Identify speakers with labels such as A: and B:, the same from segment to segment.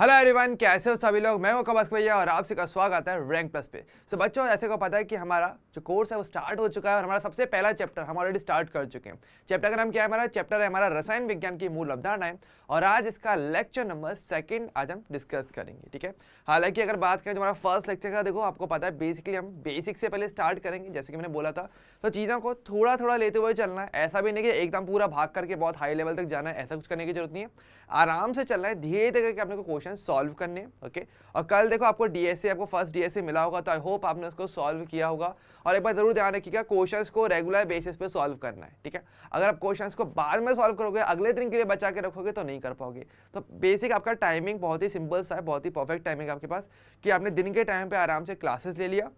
A: Hello everyone, कैसे हो सभी लोग। मैं हूं कबस भैया और आप सबका स्वागत है रैंक प्लस पे। सो बच्चों, ऐसे को पता है कि हमारा जो कोर्स है वो स्टार्ट हो चुका है और हमारा सबसे पहला चैप्टर हम ऑलरेडी स्टार्ट कर चुके हैं। चैप्टर का नाम क्या है? हमारा चैप्टर है हमारा रसायन विज्ञान की मूल अवधारणाएं और आज इसका लेक्चर नंबर 2 आज हम डिस्कस करेंगे। ठीक है, हालांकि अगर बात करें तो हमारा फर्स्ट लेक्चर का, देखो आपको पता है बेसिकली हम बेसिक से पहले स्टार्ट करेंगे जैसे कि मैंने बोला था। तो चीज़ों को थोड़ा थोड़ा लेते हुए चलना है, ऐसा भी नहीं कि एकदम पूरा भाग करके बहुत हाई लेवल तक जाना है, ऐसा कुछ करने की जरूरत नहीं है। आराम से चलना है, धीरे धीरे करके अपने को क्वेश्चन सॉल्व करने हैं। ओके, और कल देखो आपको डीएसए, आपको फर्स्ट डीएसए मिला होगा, तो आई होप आपने उसको सॉल्व किया होगा। और एक बार जरूर ध्यान रखिएगा, क्वेश्चंस को रेगुलर बेसिस पे सॉल्व करना है। ठीक है, अगर आप क्वेश्चंस को बाद में सॉल्व करोगे, अगले दिन के लिए बचा के रखोगे तो नहीं कर पाओगे। तो बेसिक आपका टाइमिंग बहुत ही सिंपल सा है, बहुत ही परफेक्ट टाइमिंग आपके पास कि आपने दिन के टाइम पे आराम से क्लासेस ले लिया,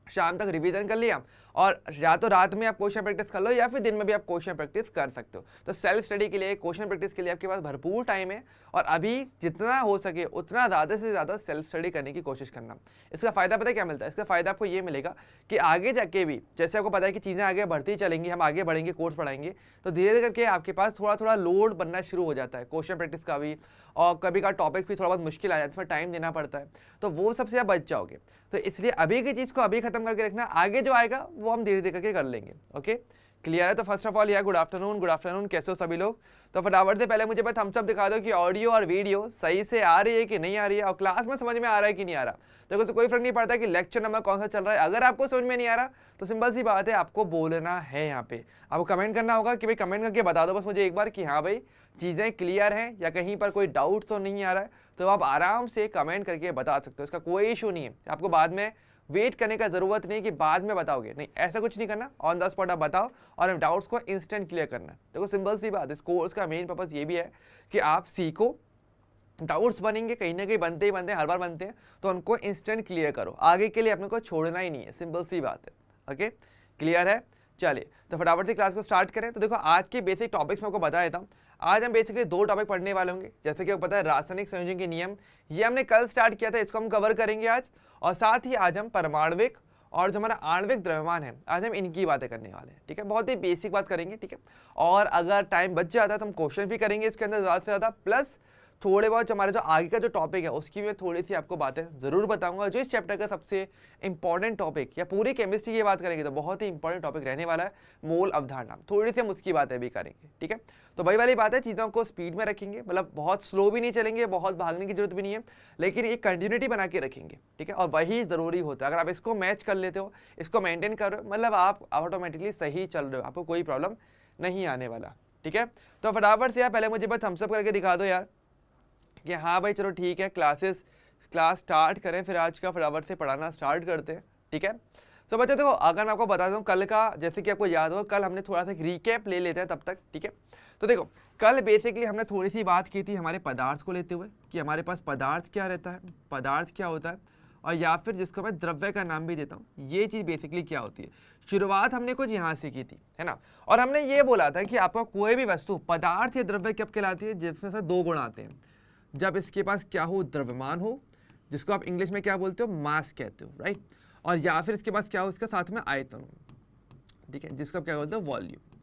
A: शाम तक रिवीजन कर लिया और या तो रात में आप क्वेश्चन प्रैक्टिस कर लो या फिर दिन में भी आप क्वेश्चन प्रैक्टिस कर सकते हो। तो सेल्फ स्टडी के लिए, क्वेश्चन प्रैक्टिस के लिए आपके पास भरपूर टाइम है और अभी जितना हो सके उतना ज़्यादा से ज़्यादा सेल्फ स्टडी करने की कोशिश करना। इसका फ़ायदा पता है क्या मिलता है? इसका फ़ायदा आपको ये मिलेगा कि आगे जाके भी जैसे आपको पता है कि चीज़ें आगे बढ़ती चलेंगी, हम आगे बढ़ेंगे, कोर्स पढ़ाएंगे, तो धीरे धीरे करके आपके पास थोड़ा थोड़ा लोड बनना शुरू हो जाता है क्वेश्चन प्रैक्टिस का भी, और कभी का टॉपिक भी थोड़ा बहुत मुश्किल आ जाता है, इसमें टाइम देना पड़ता है, तो वो सबसे आप बच जाओगे। तो इसलिए अभी की चीज़ को अभी खत्म करके रखना, आगे जो आएगा वो हम धीरे धीरे करके कर लेंगे। ओके, क्लियर है? तो फर्स्ट ऑफ ऑल यार गुड आफ्टरनून, कैसे हो सभी लोग? तो फटाफट से पहले मुझे बस थम्स अप दिखा दो कि ऑडियो और वीडियो सही से आ रही है कि नहीं आ रही है, और क्लास में समझ में आ रहा है कि नहीं आ रहा। देखो तो कोई फर्क नहीं पड़ता कि लेक्चर नंबर कौन सा चल रहा है, अगर आपको समझ में नहीं आ रहा तो सिंपल सी बात है, आपको बोलना है। यहाँ पे आपको कमेंट करना होगा कि भाई कमेंट करके बता दो बस मुझे एक बार कि हाँ भाई चीज़ें क्लियर हैं या कहीं पर कोई डाउट तो नहीं आ रहा है। तो आप आराम से कमेंट करके बता सकते हो, इसका कोई इशू नहीं है। आपको बाद में वेट करने का जरूरत नहीं कि बाद में बताओगे, नहीं, ऐसा कुछ नहीं करना, ऑन द स्पॉट आप बताओ और डाउट्स को इंस्टेंट क्लियर करना। देखो सिंपल सी बात, इस कोर्स का मेन पर्पस ये भी है कि आप सीखो, डाउट्स बनेंगे, कहीं ना कहीं बनते ही बनते हैं, हर बार बनते हैं, तो उनको इंस्टेंट क्लियर करो, आगे के लिए अपने को छोड़ना ही नहीं है, सिंपल सी बात है। ओके, क्लियर है? चलिए तो फटाफट से क्लास को स्टार्ट करें। तो देखो आज के बेसिक टॉपिक्स मैं आपको बता देता हूँ। आज हम बेसिकली 2 टॉपिक पढ़ने वाले होंगे, जैसे कि आपको पता है रासायनिक संयोजन के नियम, ये हमने कल स्टार्ट किया था, इसको हम कवर करेंगे आज। और साथ ही आज हम परमाणविक और जो हमारा आणविक द्रव्यमान है, आज हम इनकी बातें करने वाले हैं। ठीक है, बहुत ही बेसिक बात करेंगे। ठीक है, और अगर टाइम बच जाता है तो हम क्वेश्चन भी करेंगे इसके अंदर ज़्यादा से ज़्यादा, प्लस थोड़े बहुत हमारे जो आगे का जो टॉपिक है उसकी मैं थोड़ी सी आपको बातें जरूर बताऊंगा। जो इस चैप्टर का सबसे इंपॉर्टेंट टॉपिक, या पूरी केमिस्ट्री की बात करेंगे तो बहुत ही इंपॉर्टेंट टॉपिक रहने वाला है मोल अवधारणा, थोड़ी सी हम उसकी बातें भी करेंगे। ठीक है, तो वही वाली बात है, चीज़ों को स्पीड में रखेंगे, मतलब बहुत स्लो भी नहीं चलेंगे, बहुत भागने की जरूरत भी नहीं है, लेकिन एक कंटिन्यूटी बना के रखेंगे। ठीक है, और वही ज़रूरी होता है। अगर आप इसको मैच कर लेते हो, इसको मेंटेन कर रहे हो, मतलब आप ऑटोमेटिकली सही चल रहे हो, आपको कोई प्रॉब्लम नहीं आने वाला। ठीक है, तो फटाफट से यार पहले मुझे बस थम्स अप करके दिखा दो यार कि हाँ भाई चलो ठीक है, क्लास स्टार्ट करें, फिर आज का फटाफट से पढ़ाना स्टार्ट करते हैं। ठीक है, तो बच्चों देखो, अगर मैं आपको बता दूं कल का, जैसे कि आपको याद होगा, कल हमने थोड़ा सा रिकैप ले लेते हैं तब तक। ठीक है, तो देखो कल बेसिकली हमने थोड़ी सी बात की थी हमारे पदार्थ को लेते हुए कि हमारे पास पदार्थ क्या रहता है, पदार्थ क्या होता है, और या फिर जिसको मैं द्रव्य का नाम भी देता हूँ, ये चीज़ बेसिकली क्या होती है। शुरुआत हमने कुछ यहाँ से की थी, है ना, और हमने ये बोला था कि आपका कोई भी वस्तु पदार्थ या द्रव्य कब कहलाती है, जिसमें से 2 गुण आते हैं। जब इसके पास क्या हो, द्रव्यमान हो, जिसको आप इंग्लिश में क्या बोलते हो, मास कहते हो, राइट, और या फिर इसके पास क्या हो, इसका साथ में आयतन हो। ठीक है, जिसको आप क्या बोलते हो, वॉल्यूम।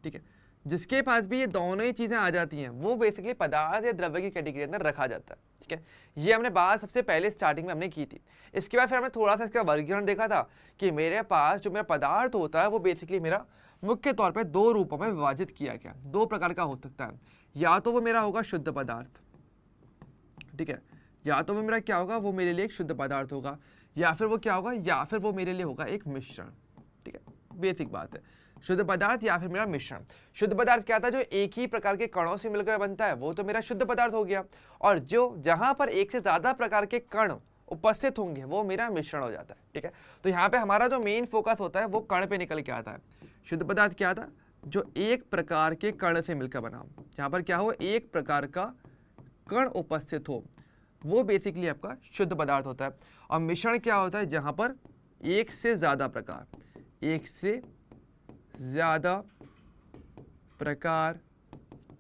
A: ठीक है, जिसके पास भी ये दोनों ही चीज़ें आ जाती हैं वो बेसिकली पदार्थ या द्रव्य की कैटेगरी अंदर रखा जाता है। ठीक है, ये हमने बात सबसे पहले स्टार्टिंग में हमने की थी। इसके बाद फिर हमने थोड़ा सा इसका वर्गीकरण देखा था कि मेरे पास जो मेरा पदार्थ होता है वो बेसिकली मेरा मुख्य तौर पर 2 रूपों में विभाजित किया गया, 2 प्रकार का हो सकता है। या तो वो मेरा होगा शुद्ध पदार्थ, ठीक है, या तो वो मेरा क्या होगा, वो मेरे लिए एक शुद्ध पदार्थ होगा, या फिर वो क्या होगा, या फिर वो मेरे लिए होगा एक मिश्रण। ठीक है, बेसिक बात है, शुद्ध पदार्थ या फिर मेरा मिश्रण। शुद्ध पदार्थ क्या था, जो एक ही प्रकार के कणों से मिलकर बनता है, वो तो मेरा शुद्ध पदार्थ हो गया, और जो जहां पर एक से ज्यादा प्रकार के कण उपस्थित होंगे वो मेरा मिश्रण हो जाता है। ठीक है, तो यहाँ पे हमारा जो मेन फोकस होता है वो कण पे निकल के आता है। शुद्ध पदार्थ क्या था, जो एक प्रकार के कण से मिलकर बना, जहां पर क्या हो, एक प्रकार का कण उपस्थित हो, वो बेसिकली आपका शुद्ध पदार्थ होता है। और मिश्रण क्या होता है, जहां पर एक से ज्यादा प्रकार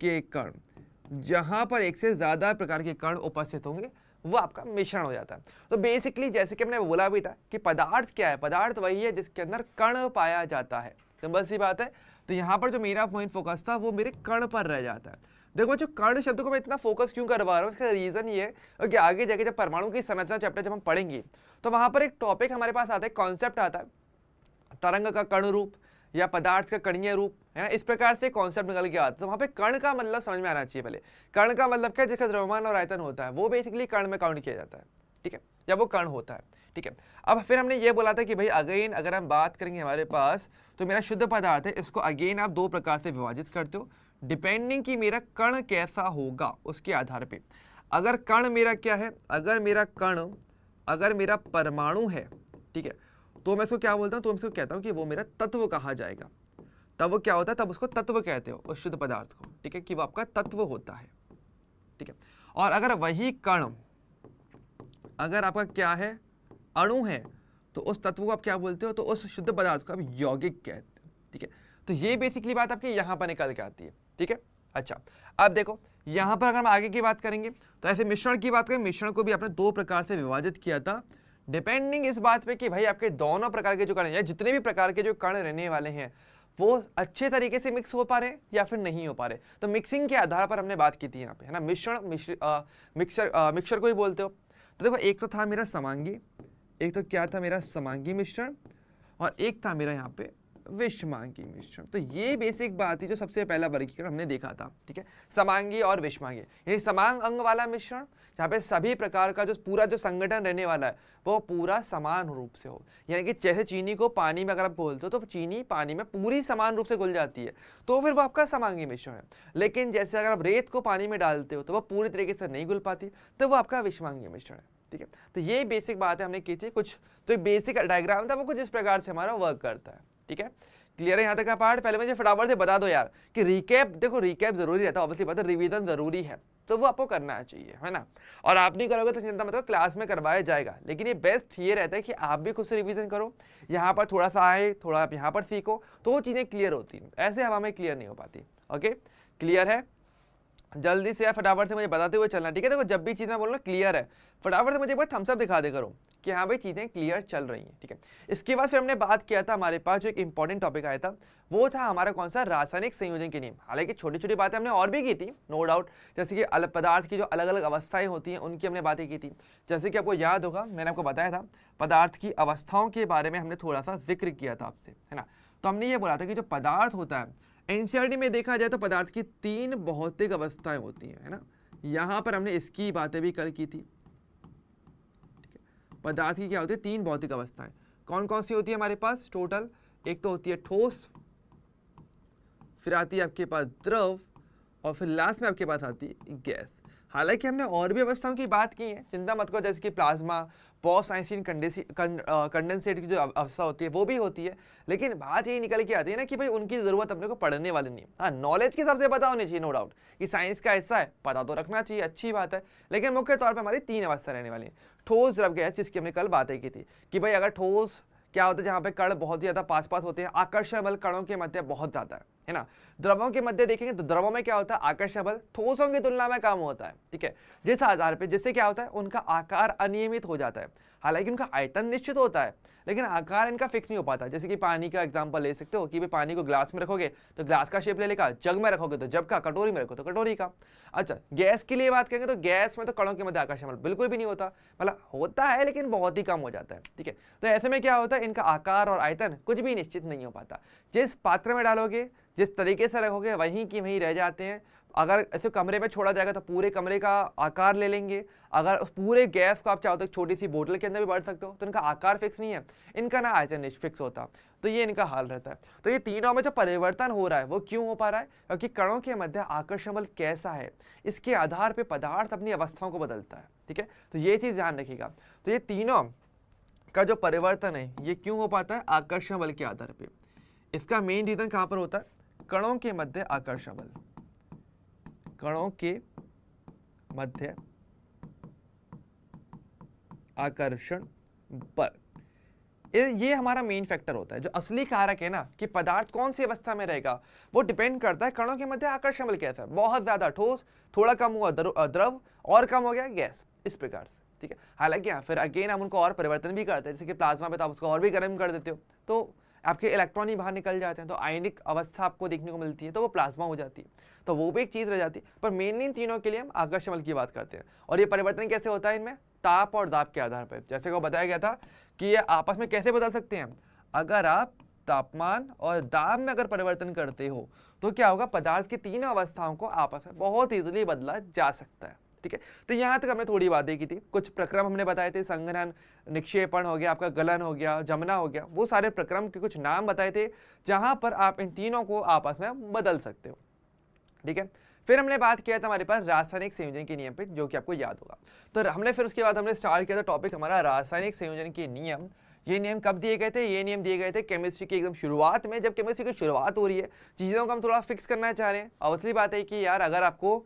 A: के कण, जहां पर एक से ज्यादा प्रकार के कण उपस्थित होंगे वो आपका मिश्रण हो जाता है। तो बेसिकली जैसे कि हमने बोला भी था कि पदार्थ क्या है, पदार्थ वही है जिसके अंदर कण पाया जाता है, सिंपल सी बात है। तो यहाँ पर जो मेरा पॉइंट फोकस था वो मेरे कण पर रह जाता है। देखो बच्चों, कण शब्द को मैं इतना फोकस क्यों करवा रहा हूँ, इसका रीजन ये है कि आगे जाके जब परमाणु की संरचना चैप्टर जब हम पढ़ेंगे तो वहां पर एक टॉपिक हमारे पास आता है, कॉन्सेप्ट आता है तरंग का कण रूप या पदार्थ का कणीय रूप, है ना। इस प्रकार से कॉन्सेप्ट निकल के आता है। तो वहां पे कण का मतलब समझ में आना चाहिए पहले। कण का मतलब क्या, जिसका द्रव्यमान और आयतन होता है वो बेसिकली कण में काउंट किया जाता है, ठीक है, या वो कण होता है, ठीक है। अब फिर हमने ये बोला था कि भाई अगेन अगर हम बात करेंगे हमारे पास, तो मेरा शुद्ध पदार्थ है, इसको अगेन आप दो प्रकार से विभाजित करते हो डिपेंडिंग कि मेरा कण कैसा होगा उसके आधार पे। अगर कण मेरा क्या है, अगर मेरा परमाणु है, ठीक है, तो मैं इसको क्या बोलता हूँ, तो मैं इसको कहता हूँ कि वो मेरा तत्व कहा जाएगा। तब वो क्या होता है, तब उसको तत्व कहते हो उस शुद्ध पदार्थ को, ठीक है, कि वो आपका तत्व होता है, ठीक है। और अगर वही कण अगर आपका क्या है, अणु है, तो उस तत्व को आप क्या बोलते हो, तो उस शुद्ध पदार्थ को आप यौगिक कहते हो, ठीक है। तो ये बेसिकली बात आपकी यहाँ पर निकल के आती है, ठीक है। अच्छा, अब देखो यहाँ पर अगर हम आगे की बात करेंगे तो ऐसे मिश्रण की बात करें, मिश्रण को भी आपने दो प्रकार से विभाजित किया था डिपेंडिंग इस बात पे कि भाई आपके दोनों प्रकार के जो कण हैं, जितने भी प्रकार के जो कण रहने वाले हैं वो अच्छे तरीके से मिक्स हो पा रहे हैं या फिर नहीं हो पा रहे। तो मिक्सिंग के आधार पर हमने बात की थी यहाँ पे, है ना। मिक्सर को ही बोलते हो। तो देखो एक तो था मेरा समांगी, एक तो क्या था मेरा समांगी मिश्रण, और एक था मेरा यहाँ पे विषमांगी मिश्रण। तो ये बेसिक बात थी जो सबसे पहला वर्गीकरण हमने देखा था, ठीक है, समांगी और विषमांगी, यानी समांग अंग वाला मिश्रण जहाँ पे सभी प्रकार का जो पूरा जो संगठन रहने वाला है वो पूरा समान रूप से हो, यानी कि जैसे चीनी को पानी में अगर आप घोलते हो तो चीनी पानी में पूरी समान रूप से घुल जाती है, तो फिर वो आपका समांगी मिश्रण है। लेकिन जैसे अगर आप रेत को पानी में डालते हो तो वो पूरी तरीके से नहीं घुल पाती, तो वो आपका विषमांगी मिश्रण है, ठीक है। तो ये बेसिक बात है हमने की थी कुछ, तो बेसिक डायग्राम था वो कुछ इस प्रकार से हमारा वर्क करता है, ठीक है। क्लियर है यहाँ तक का पार्ट। पहले मुझे फटाफट से बता दो यार कि रिकैप, देखो रिकैप जरूरी रहता है, ऑब्वियसली बात है, रिवीजन जरूरी है, तो वो आपको करना चाहिए, है ना। और आप नहीं करोगे तो चिंता मत करो, क्लास में करवाया जाएगा, लेकिन ये बेस्ट ये रहता है कि आप भी खुद से रिवीजन करो, यहाँ पर थोड़ा सा आए, थोड़ा आप यहाँ पर सीखो, तो वो चीज़ें क्लियर होती हैं, ऐसे हवा में क्लियर नहीं हो पाती। ओके, क्लियर है, जल्दी से या फटाफट से मुझे बताते हुए चलना, ठीक है। देखो जब भी चीज़ें बोलो क्लियर है, फटाफट से मुझे एक बार थम्स अप दिखा दे करो कि हाँ भाई चीज़ें क्लियर चल रही हैं, ठीक है। इसके बाद फिर हमने बात किया था, हमारे पास जो एक इंपॉर्टेंट टॉपिक आया था वो था हमारा कौन सा, रासायनिक संयोजन के नियम। हालांकि छोटी छोटी बातें हमने और भी की थी, नो डाउट, जैसे कि अलग पदार्थ की जो अलग अलग अवस्थाएं होती हैं उनकी हमने बातें की थी। जैसे कि आपको याद होगा मैंने आपको बताया था पदार्थ की अवस्थाओं के बारे में हमने थोड़ा सा जिक्र किया था आपसे, है ना। तो हमने ये बोला था कि जो पदार्थ होता है एनसीईआरटी में देखा जाए तो पदार्थ की 3 भौतिक अवस्थाएं होती हैं, है ना। यहाँ पर हमने इसकी बातें भी कल की थी, ठीक है। पदार्थ की क्या होती है, 3 भौतिक अवस्थाएं, कौन कौन सी होती है हमारे पास टोटल, एक तो होती है ठोस, फिर आती है आपके पास द्रव, और फिर लास्ट में आपके पास आती है गैस। हालांकि हमने और भी अवस्थाओं की बात की है, चिंता मत करो, जैसे कि प्लाज्मा, पॉस्ट आइंस्टीन कंडेंसेट की जो अवस्था होती है वो भी होती है, लेकिन बात यही निकल के आती है ना कि भाई उनकी जरूरत अपने को पढ़ने वाली नहीं है। हाँ, नॉलेज के हिसाब से पता होनी चाहिए, नो डाउट, कि साइंस का हिस्सा है, पता तो रखना चाहिए, अच्छी बात है, लेकिन मुख्य तौर पर हमारी 3 अवस्था रहने वाली है। ठोस, द्रव, गैस, जिसकी हमने कल बातें की थी कि भाई अगर ठोस क्या होता है, जहाँ पे कण बहुत ज्यादा पास पास होते हैं, आकर्षण बल कणों के मध्य बहुत ज्यादा है ना। द्रवों के मध्य देखेंगे तो द्रवों में क्या होता है, आकर्षण बल ठोसों की तुलना में कम होता है, ठीक है, जिस आधार पे, जिससे क्या होता है उनका आकार अनियमित हो जाता है। हालांकि उनका आयतन निश्चित होता है लेकिन आकार इनका फिक्स नहीं हो पाता। जैसे कि पानी का एग्जांपल ले सकते हो कि भाई पानी को ग्लास में रखोगे तो ग्लास का शेप ले लेगा, जग में रखोगे तो जग का, कटोरी में रखो तो कटोरी का। अच्छा, गैस की लिए बात करेंगे तो गैस में तो कणों के मध्य आकर्षण बल बिल्कुल भी नहीं होता, मतलब होता है लेकिन बहुत ही कम हो जाता है, ठीक है। तो ऐसे में क्या होता है, इनका आकार और आयतन कुछ भी निश्चित नहीं हो पाता। जिस पात्र में डालोगे, जिस तरीके से रखोगे, वहीं की वहीं रह जाते हैं। अगर ऐसे कमरे में छोड़ा जाएगा तो पूरे कमरे का आकार ले लेंगे। अगर उस पूरे गैस को आप चाहो तो छोटी सी बोतल के अंदर भी भर सकते हो, तो इनका आकार फिक्स नहीं है, इनका ना आयतन फिक्स होता, तो ये इनका हाल रहता है। तो ये तीनों में जो परिवर्तन हो रहा है वो क्यों हो पा रहा है, क्योंकि कणों के मध्य आकर्षण बल कैसा है इसके आधार पर पदार्थ अपनी अवस्थाओं को बदलता है, ठीक है। तो ये चीज़ ध्यान रखिएगा। तो ये तीनों का जो परिवर्तन है ये क्यों हो पाता है, आकर्षण बल के आधार पर। इसका मेन रीजन कहाँ पर होता है, कणों के मध्य आकर्षण बल, कणों के मध्य आकर्षण बल, ये हमारा मेन फैक्टर होता है। जो असली कारक है ना कि पदार्थ कौन सी अवस्था में रहेगा वो डिपेंड करता है कणों के मध्य आकर्षण बल कैसा है। बहुत ज्यादा ठोस, थोड़ा कम हुआ द्रव, और कम हो गया गैस, इस प्रकार से, ठीक है। हालांकि फिर अगेन हम उनको और परिवर्तन भी करते हैं, जैसे कि प्लाज्मा में तो आप उसको और भी गर्म कर देते हो, तो आपके इलेक्ट्रॉन ही बाहर निकल जाते हैं, तो आयनिक अवस्था आपको देखने को मिलती है, तो वो प्लाज्मा हो जाती है, तो वो भी एक चीज़ रह जाती है। पर मेनली इन तीनों के लिए हम आकर्षण बल की बात करते हैं। और ये परिवर्तन कैसे होता है इनमें? ताप और दाब के आधार पर। जैसे को बताया गया था कि ये आपस में कैसे बदल सकते हैं। अगर आप तापमान और दाब में अगर परिवर्तन करते हो तो क्या होगा, पदार्थ की तीनों अवस्थाओं को आपस में बहुत इजीली बदला जा सकता है। ठीक है, तो यहाँ तक हमने थोड़ी बातें की थी, कुछ प्रक्रम हमने बताए थे, संघनन, निक्षेपण हो गया, आपका गलन हो गया, जमना हो गया, वो सारे प्रक्रम के कुछ नाम बताए थे जहां पर आप इन तीनों को आपस में बदल सकते हो। ठीक है, फिर हमने बात किया था हमारे पास रासायनिक संयोजन के नियम पे, जो कि आपको याद होगा। तो हमने फिर उसके बाद हमने स्टार्ट किया था टॉपिक हमारा रासायनिक संयोजन के नियम। ये नियम कब दिए गए थे? ये नियम दिए गए थे केमिस्ट्री की एकदम शुरुआत में, जब केमिस्ट्री की शुरुआत हो रही है, चीज़ों को हम थोड़ा फिक्स करना चाह रहे हैं। ऑब्वियसली बात है कि यार अगर आपको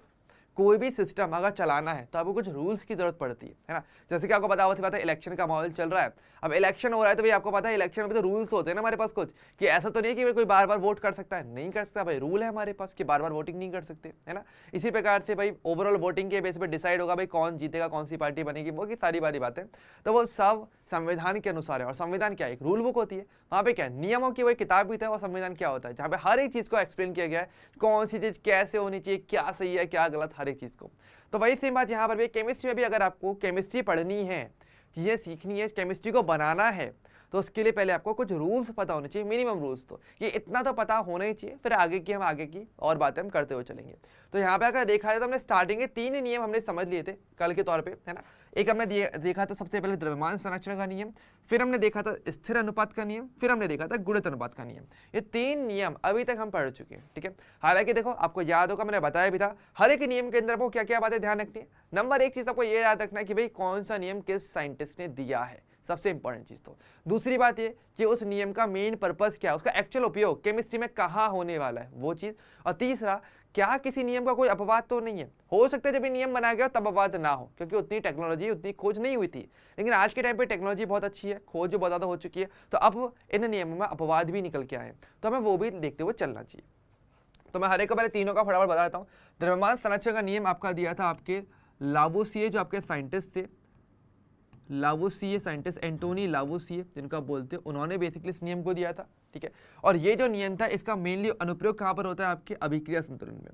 A: कोई भी सिस्टम अगर चलाना है तो आपको कुछ रूल्स की जरूरत पड़ती है ना। जैसे कि आपको पता होती बात है, इलेक्शन का माहौल चल रहा है, अब इलेक्शन हो रहा है तो भाई आपको पता है इलेक्शन में तो रूल्स होते हैं ना हमारे पास कुछ, कि ऐसा तो नहीं कि भाई कोई बार बार वोट कर सकता है, नहीं कर सकता भाई, रूल है हमारे पास कि बार बार वोटिंग नहीं कर सकते, है ना। इसी प्रकार से भाई ओवरऑल वोटिंग के बेस पर डिसाइड होगा भाई कौन जीतेगा, कौन सी पार्टी बनेगी, वो की सारी बारी बातें, तो वो सब संविधान के अनुसार है। और संविधान क्या है? एक रूल बुक होती है, वहाँ पे क्या है, नियमों की वही किताब भी था, और संविधान क्या होता है जहाँ पे हर एक चीज़ को एक्सप्लेन किया गया है, कौन सी चीज़ कैसे होनी चाहिए, क्या सही है क्या गलत, हर एक चीज़ को। तो वही सेम बात यहाँ पर भी, केमिस्ट्री में भी अगर आपको केमिस्ट्री पढ़नी है, चीज़ें सीखनी है, केमिस्ट्री को बनाना है, तो उसके लिए पहले आपको कुछ रूल्स पता होने चाहिए, मिनिमम रूल्स। तो ये इतना तो पता होना ही चाहिए, फिर आगे की और बातें हम करते हुए चलेंगे। तो यहाँ पे अगर देखा जाए तो हमने स्टार्टिंग के 3 नियम हमने समझ लिए थे कल के तौर पे, है ना। एक हमने देखा था सबसे पहले द्रव्यमान संरचना का नियम, फिर हमने देखा था स्थिर अनुपात का नियम, फिर हमने देखा था गुणित अनुपात का नियम। ये 3 नियम अभी तक हम पढ़ चुके हैं। ठीक है, हालांकि देखो आपको याद होगा, मैंने बताया भी था हर एक नियम के अंदर आपको क्या क्या बातें ध्यान रखनी है। नंबर 1 चीज आपको ये याद रखना है कि भाई कौन सा नियम किस साइंटिस्ट ने दिया है, सबसे इंपॉर्टेंट चीज। तो दूसरी बात ये कि उस नियम का मेन पर्पस क्या है, उसका एक्चुअल उपयोग केमिस्ट्री में कहाँ होने वाला है, वो चीज। और तीसरा, क्या किसी नियम का कोई अपवाद तो नहीं है। हो सकता है जब ये नियम बनाया गया तब अपवाद ना हो, क्योंकि उतनी टेक्नोलॉजी, उतनी खोज नहीं हुई थी। लेकिन आज के टाइम पे टेक्नोलॉजी बहुत अच्छी है, खोज जो बहुत ज़्यादा हो चुकी है, तो अब इन नियमों में अपवाद भी निकल के आए, तो हमें वो भी देखते हुए चलना चाहिए। तो मैं हर एक को पहले तीनों का फटाफट बता देता हूँ। द्रव्यमान संरक्षण का नियम आपका दिया था आपके लावोसिए, जो आपके साइंटिस्ट थे, लावोसिए साइंटिस्ट, एंटोनी लावोसिए जिनका बोलते हैं, उन्होंने बेसिकली इस नियम को दिया था। ठीक है, और ये जो नियम था इसका मेनली अनुप्रयोग कहाँ पर होता है? आपके अभिक्रिया संतुलन में।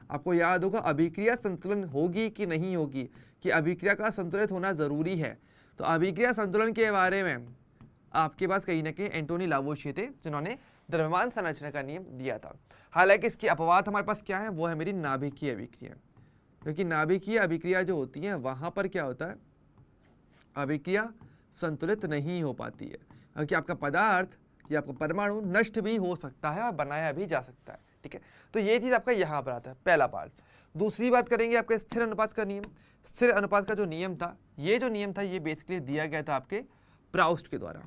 A: आपको याद होगा अभिक्रिया संतुलन होगी कि नहीं होगी, कि अभिक्रिया का संतुलित होना जरूरी है। तो अभिक्रिया संतुलन के बारे में आपके पास कहीं ना कहीं एंटोनी लावोसिए थे, जिन्होंने द्रव्यमान संरचना का नियम दिया था। हालांकि इसकी अपवाद हमारे पास क्या है, वो है मेरी नाभिकीय अभिक्रिया, क्योंकि नाभिकीय अभिक्रिया जो होती है वहां पर क्या होता है, अभिक्रिया संतुलित नहीं हो पाती है, क्योंकि आपका पदार्थ या आपका परमाणु नष्ट भी हो सकता है और बनाया भी जा सकता है। ठीक है, तो ये चीज़ आपका यहाँ पर आता है, पहला पार्ट। दूसरी बात करेंगे आपके स्थिर अनुपात का नियम। स्थिर अनुपात का जो नियम था, ये जो नियम था ये बेसिकली दिया गया था आपके प्राउस्ट के द्वारा।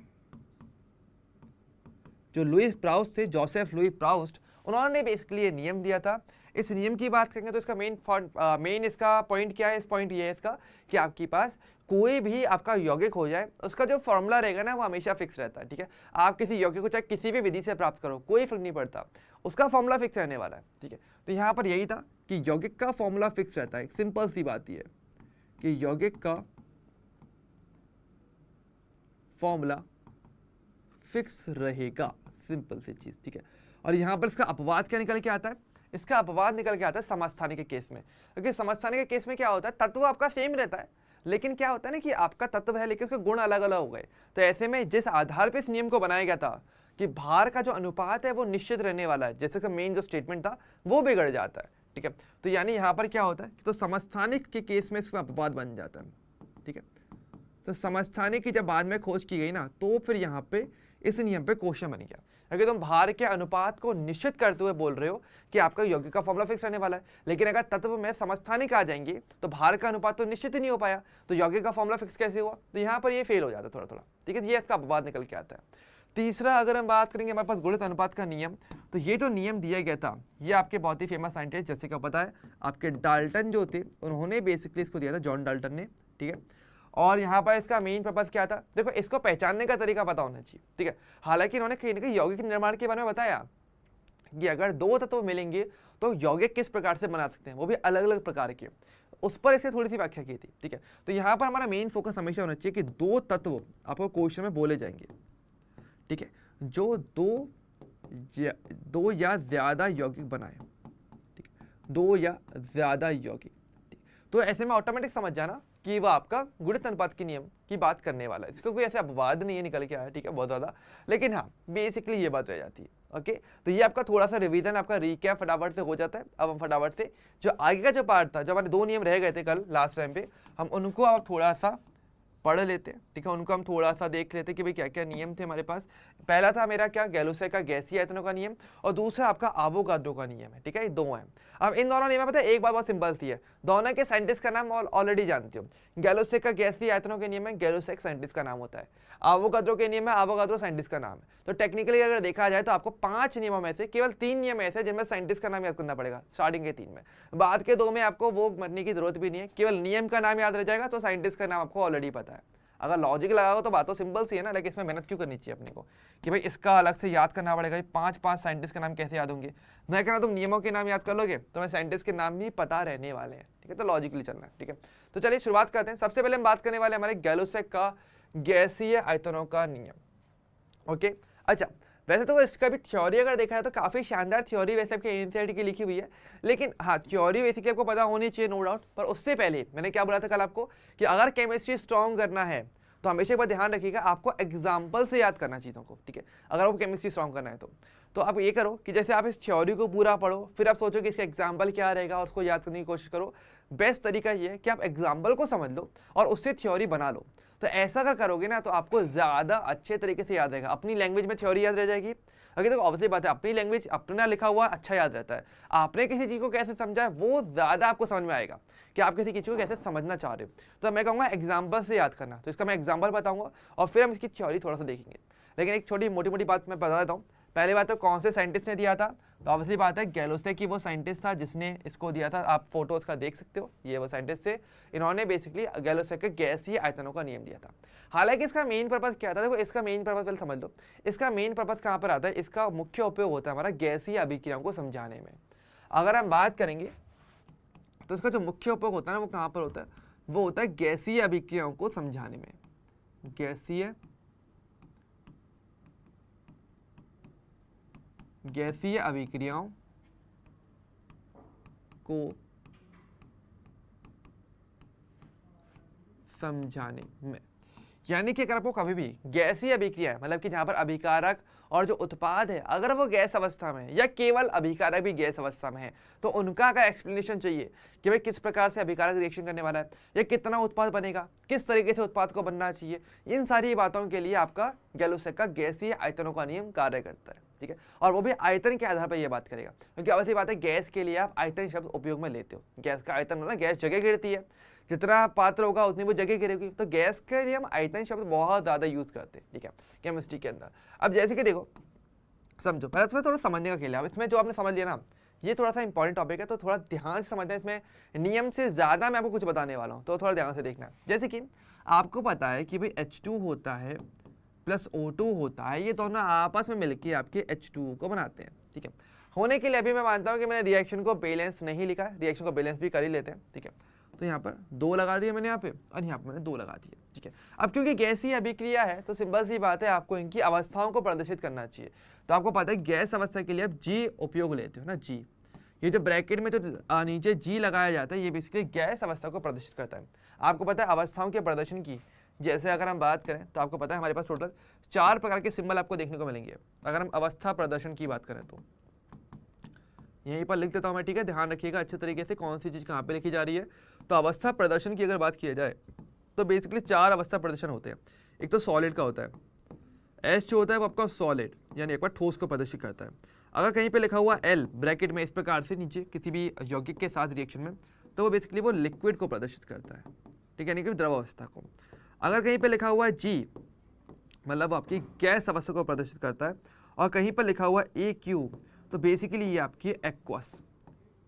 A: जो लुईस प्राउस्ट थे, जोसेफ लुई प्राउस्ट, उन्होंने बेसिकली ये नियम दिया था। इस नियम की बात करेंगे तो इसका मेन इसका पॉइंट क्या है? इस पॉइंट ये है इसका कि आपके पास कोई भी आपका यौगिक हो जाए, उसका जो फॉर्मूला रहेगा ना वो हमेशा फिक्स रहता है। ठीक है, आप किसी यौगिक को चाहे किसी भी विधि से प्राप्त करो, कोई फर्क नहीं पड़ता, उसका फॉर्मूला फिक्स रहने वाला है। ठीक है, तो यहाँ पर यही था कि यौगिक का फॉर्मूला फिक्स रहता है। सिंपल सी बात यह है कि यौगिक का फॉर्मूला फिक्स रहेगा, सिंपल सी चीज। ठीक है, और यहाँ पर इसका अपवाद क्या निकल के आता है? इसका अपवाद निकल के आता है समस्थानिक के केस में, क्योंकि समस्थानिक के केस में क्या होता है, तत्व आपका सेम रहता है, लेकिन क्या होता है ना कि आपका तत्व है लेकिन उसके गुण अलग अलग हो गए। तो ऐसे में जिस आधार पर इस नियम को बनाया गया था कि भार का जो अनुपात है वो निश्चित रहने वाला है, जैसे कि मेन जो स्टेटमेंट था वो बिगड़ जाता है। ठीक है, तो यानी यहाँ पर क्या होता है, तो समस्थानिक के केस में इसका अपवाद बन जाता है। ठीक है, तो समस्थानिक की जब बाद में खोज की गई ना, तो फिर यहाँ पे इस नियम पे क्वेश्चन बन गया, क्योंकि तुम भार के अनुपात को निश्चित करते हुए बोल रहे हो कि आपका यौगिक का फॉर्मूला फिक्स रहने वाला है, लेकिन अगर तत्व में समस्थानिक आ जाएंगे तो भार का अनुपात तो निश्चित ही नहीं हो पाया, तो यौगिक का फॉर्मूला फिक्स कैसे हुआ? तो यहाँ पर ये फेल हो जाता है थोड़ा थोड़ा। ठीक है, ये इसका अपवाद निकल के आता है। तीसरा अगर हम बात करेंगे हमारे पास गुणित अनुपात का नियम, तो ये जो नियम दिया गया था ये आपके बहुत ही फेमस साइंटिस्ट, जैसे कि पता है आपके डाल्टन जो थे, उन्होंने बेसिकली इसको दिया था, जॉन डाल्टन ने। ठीक है, और यहाँ पर इसका मेन पर्पस क्या था? देखो, इसको पहचानने का तरीका पता होना चाहिए। ठीक है, हालांकि इन्होंने कहीं ना कहीं यौगिक निर्माण के बारे में बताया कि अगर 2 तत्व मिलेंगे तो यौगिक किस प्रकार से बना सकते हैं, वो भी अलग अलग प्रकार के, उस पर इसे थोड़ी सी व्याख्या की थी। ठीक है, तो यहाँ पर हमारा मेन फोकस हमेशा होना चाहिए कि 2 तत्व आपको क्वेश्चन में बोले जाएंगे। ठीक है, जो दो या ज़्यादा यौगिक बनाए, ठीक है, दो या ज़्यादा यौगिक। तो ऐसे में ऑटोमेटिक समझ जाना कि वो आपका गुणित अनुपात के नियम की बात करने वाला है। इसका कोई ऐसे अपवाद नहीं है निकल के आया, ठीक है, बहुत ज़्यादा, लेकिन हाँ बेसिकली ये बात रह जाती है। ओके, तो ये आपका थोड़ा सा रिवीजन, आपका रिकैप फटाफट से हो जाता है। अब हम फटाफट से जो आगे का जो पार्ट था, जो हमारे 2 नियम रह गए थे कल लास्ट टाइम पे, हम उनको अब थोड़ा सा पढ़ लेते हैं, ठीक है, उनको हम थोड़ा सा देख लेते हैं कि भाई क्या क्या नियम थे हमारे पास। पहला था मेरा क्या, गैलोसे का गैसीय आयतनों का नियम, और दूसरा आपका आवोगाद्रो का नियम है, ठीक है, ये दो हैं। अब इन दोनों नियम में पता है एक बात बहुत सिंपल सी है, दोनों के साइंटिस्ट का नाम ऑलरेडी जानते हो। गैलोसे का गैसीय आयतनों के नियम में गैलोसे एक साइंटिस्ट का नाम होता है, आवोगाद्रो के नियम में आवोगाद्रो साइंटिस्ट का नाम है। तो टेक्निकली अगर देखा जाए तो आपको 5 नियमों में से केवल 3 नियम ऐसे जिनमें साइंटिस्ट का नाम याद करना पड़ेगा, स्टार्टिंग के 3 में। बाद के 2 में आपको वो मरने की जरूरत भी नहीं है, केवल नियम का नाम याद रह जाएगा, तो साइंटिस्ट का नाम आपको ऑलरेडी पता है। अगर लॉजिक लगाओ तो बात तो सिंपल सी है ना, लेकिन इसमें मेहनत क्यों करनी चाहिए अपने को कि भाई इसका अलग से याद करना पड़ेगा, 5 साइंटिस्ट के नाम कैसे याद होंगे। मैं कह रहा हूँ तुम नियमों के नाम याद कर लोगे तो मैं साइंटिस्ट के नाम भी पता रहने वाले हैं, ठीक है, तो लॉजिकली चलना है, ठीक है। तो चलिए शुरुआत करते हैं। सबसे पहले हम बात करने वाले हमारे गैलोसे का गैसीय आयतनों का नियम। ओके, अच्छा, वैसे तो इसका भी थ्योरी अगर देखा है तो काफ़ी शानदार थ्योरी वैसे आपके एनसीईआरटी की लिखी हुई है, लेकिन हाँ थ्योरी बेसिकली आपको पता होनी चाहिए नो डाउट। पर उससे पहले मैंने क्या बोला था कल आपको कि अगर केमिस्ट्री स्ट्रॉन्ग करना है तो हमेशा एक बार ध्यान रखिएगा, आपको एग्जाम्पल से याद करना चीज़ों को, ठीक है, अगर आपको केमिस्ट्री स्ट्रॉन्ग करना है तो आप ये करो कि जैसे आप इस थ्योरी को पूरा पढ़ो, फिर आप सोचो कि इसका एग्जाम्पल क्या रहेगा और उसको याद करने की कोशिश करो। बेस्ट तरीका ये है कि आप एग्जाम्पल को समझ लो और उससे थ्योरी बना लो। तो ऐसा अगर करोगे ना तो आपको ज़्यादा अच्छे तरीके से याद रहेगा, अपनी लैंग्वेज में थ्योरी याद रह जाएगी। अगर तो ऑब्वियसली बात है, अपनी लैंग्वेज अपना लिखा हुआ अच्छा याद रहता है, आपने किसी चीज़ को कैसे समझा है वो ज़्यादा आपको समझ में आएगा कि आप किसी चीज़ को कैसे समझना चाह रहे हो। तो मैं कहूँगा एग्जाम्पल से याद करना, तो इसका मैं एग्जाम्पल बताऊँगा और फिर हम इसकी थ्योरी थोड़ा सा देखेंगे। लेकिन एक छोटी मोटी मोटी बात मैं बता देता हूँ। पहली बात तो कौन से साइंटिस्ट ने दिया था, तो ऑब्वियसली बात है गैलोसे की वो साइंटिस्ट था जिसने इसको दिया था। आप फोटोज का देख सकते हो, ये वो साइंटिस्ट थे, इन्होंने बेसिकली गैलोसे के गैसीय आयतनों का नियम दिया था। हालांकि इसका मेन पर्पस क्या था, देखो इसका मेन पर्पस पहले समझ लो, इसका मेन पर्पस कहाँ पर आता है, इसका मुख्य उपयोग होता है हमारा गैसीय अभिक्रियाओं को समझाने में। अगर हम बात करेंगे तो इसका जो मुख्य उपयोग होता है ना वो कहाँ पर होता है, वो होता है गैसीय अभिक्रियाओं को समझाने में। गैसीय अभिक्रियाओं को समझाने में, यानी कि अगर आपको कभी भी गैसीय अभिक्रिया है, मतलब कि जहां पर अभिकारक और जो उत्पाद है अगर वो गैस अवस्था में है या केवल अभिकारक भी गैस अवस्था में है, तो उनका अगर एक्सप्लेनेशन चाहिए कि भाई किस प्रकार से अभिकारक रिएक्शन करने वाला है या कितना उत्पाद बनेगा, किस तरीके से उत्पाद को बनना चाहिए, इन सारी बातों के लिए आपका गैलोसे का गैसीय आयतनों का नियम कार्य करता है, ठीक है। और वो भी आयतन के आधार पर यह बात करेगा, क्योंकि अवश्य बात है गैस के लिए आप आयतन शब्द उपयोग में लेते हो। गैस का आयतन मतलब गैस जगह गिरती है, जितना पात्र होगा उतनी वो जगह गिरेगी, तो गैस के लिए हम आयतन शब्द बहुत ज़्यादा यूज़ करते हैं, ठीक है, केमिस्ट्री के अंदर। अब जैसे कि देखो समझो, पहले तुम्हें थोड़ा समझने का खेल है। अब इसमें जो आपने समझ लिया ना, ये थोड़ा सा इंपॉर्टेंट टॉपिक है, तो थोड़ा ध्यान से समझना। इसमें नियम से ज़्यादा मैं आपको कुछ बताने वाला हूँ, तो थोड़ा ध्यान से देखना। जैसे कि आपको पता है कि भाई H2 होता है प्लस O2 होता है, ये दोनों आपस में मिलकर आपके H2 को बनाते हैं, ठीक है। होने के लिए अभी मैं मानता हूँ कि मैंने रिएक्शन को बैलेंस नहीं लिखा, रिएक्शन को बैलेंस भी कर ही लेते हैं, ठीक है। तो यहाँ पर 2 लगा दिए मैंने यहाँ पे और यहाँ पर मैंने 2 लगा दिए, ठीक है। अब क्योंकि गैसीय अभिक्रिया है तो सिंपल सी बात है, आपको इनकी अवस्थाओं को प्रदर्शित करना चाहिए। तो आपको पता है गैस अवस्था के लिए आप G उपयोग लेते हो ना, G, ये जो ब्रैकेट में जो नीचे G लगाया जाता है ये बेसिकली गैस अवस्था को प्रदर्शित करता है। आपको पता है अवस्थाओं के प्रदर्शन की, जैसे अगर हम बात करें तो आपको पता है हमारे पास टोटल 4 प्रकार के सिंबल आपको देखने को मिलेंगे। अगर हम अवस्था प्रदर्शन की बात करें तो यहीं पर लिख देता हूँ मैं, ठीक है, ध्यान रखिएगा अच्छे तरीके से कौन सी चीज़ कहाँ पे लिखी जा रही है। तो अवस्था प्रदर्शन की अगर बात की जाए तो बेसिकली 4 अवस्था प्रदर्शन होते हैं। एक तो सॉलिड का होता है, एस जो होता है वो आपका सॉलिड यानी एक बार ठोस को प्रदर्शित करता है। अगर कहीं पे लिखा हुआ एल ब्रैकेट में इस प्रकार से नीचे किसी भी यौगिक के साथ रिएक्शन में, तो वो बेसिकली वो लिक्विड को प्रदर्शित करता है, ठीक है, यानी कि द्रव अवस्था को। अगर कहीं पे लिखा हुआ है जी, मतलब वो आपकी गैस अवस्था को प्रदर्शित करता है। और कहीं पर लिखा हुआ ए क्यू, तो बेसिकली ये आपकी एक्वस,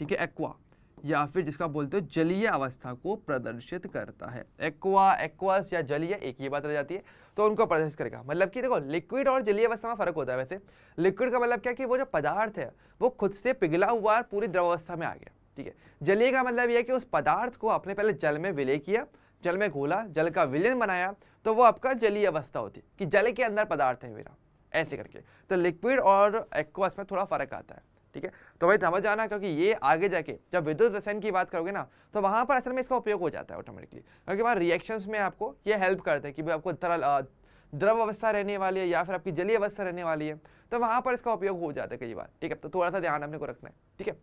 A: ठीक है, एक्वा, या फिर जिसका बोलते हो जलीय अवस्था को प्रदर्शित करता है। एक्वा, एक्वस या जलीय एक ही बात रह जाती है, तो उनको प्रदर्शित करेगा। मतलब कि देखो लिक्विड और जलीय अवस्था में फर्क होता है। वैसे लिक्विड का मतलब क्या कि वो जो पदार्थ है वो खुद से पिघला हुआ पूरी द्रव अवस्था में आ गया, ठीक है। जलीय का मतलब यह है कि उस पदार्थ को आपने पहले जल में विलय किया, जल में घोला, जल का विलयन बनाया, तो वो आपका जलीय अवस्था होती है कि जल के अंदर पदार्थ है मेरा, ऐसे करके। तो लिक्विड और एक्वस में थोड़ा फर्क आता है, ठीक है। तो भाई समझ जाना, क्योंकि ये आगे जाके जब विद्युत रसायन की बात करोगे ना, तो वहां पर असल में इसका उपयोग हो जाता है ऑटोमेटिकली, क्योंकि वहाँ रिएक्शंस में आपको ये हेल्प करते हैं कि भाई आपको तरल द्रव अवस्था रहने वाली है या फिर आपकी जलीय अवस्था रहने वाली है, तो वहां पर इसका उपयोग हो जाता है कई बार, ठीक है। तो थोड़ा सा ध्यान अपने को रखना है, ठीक है।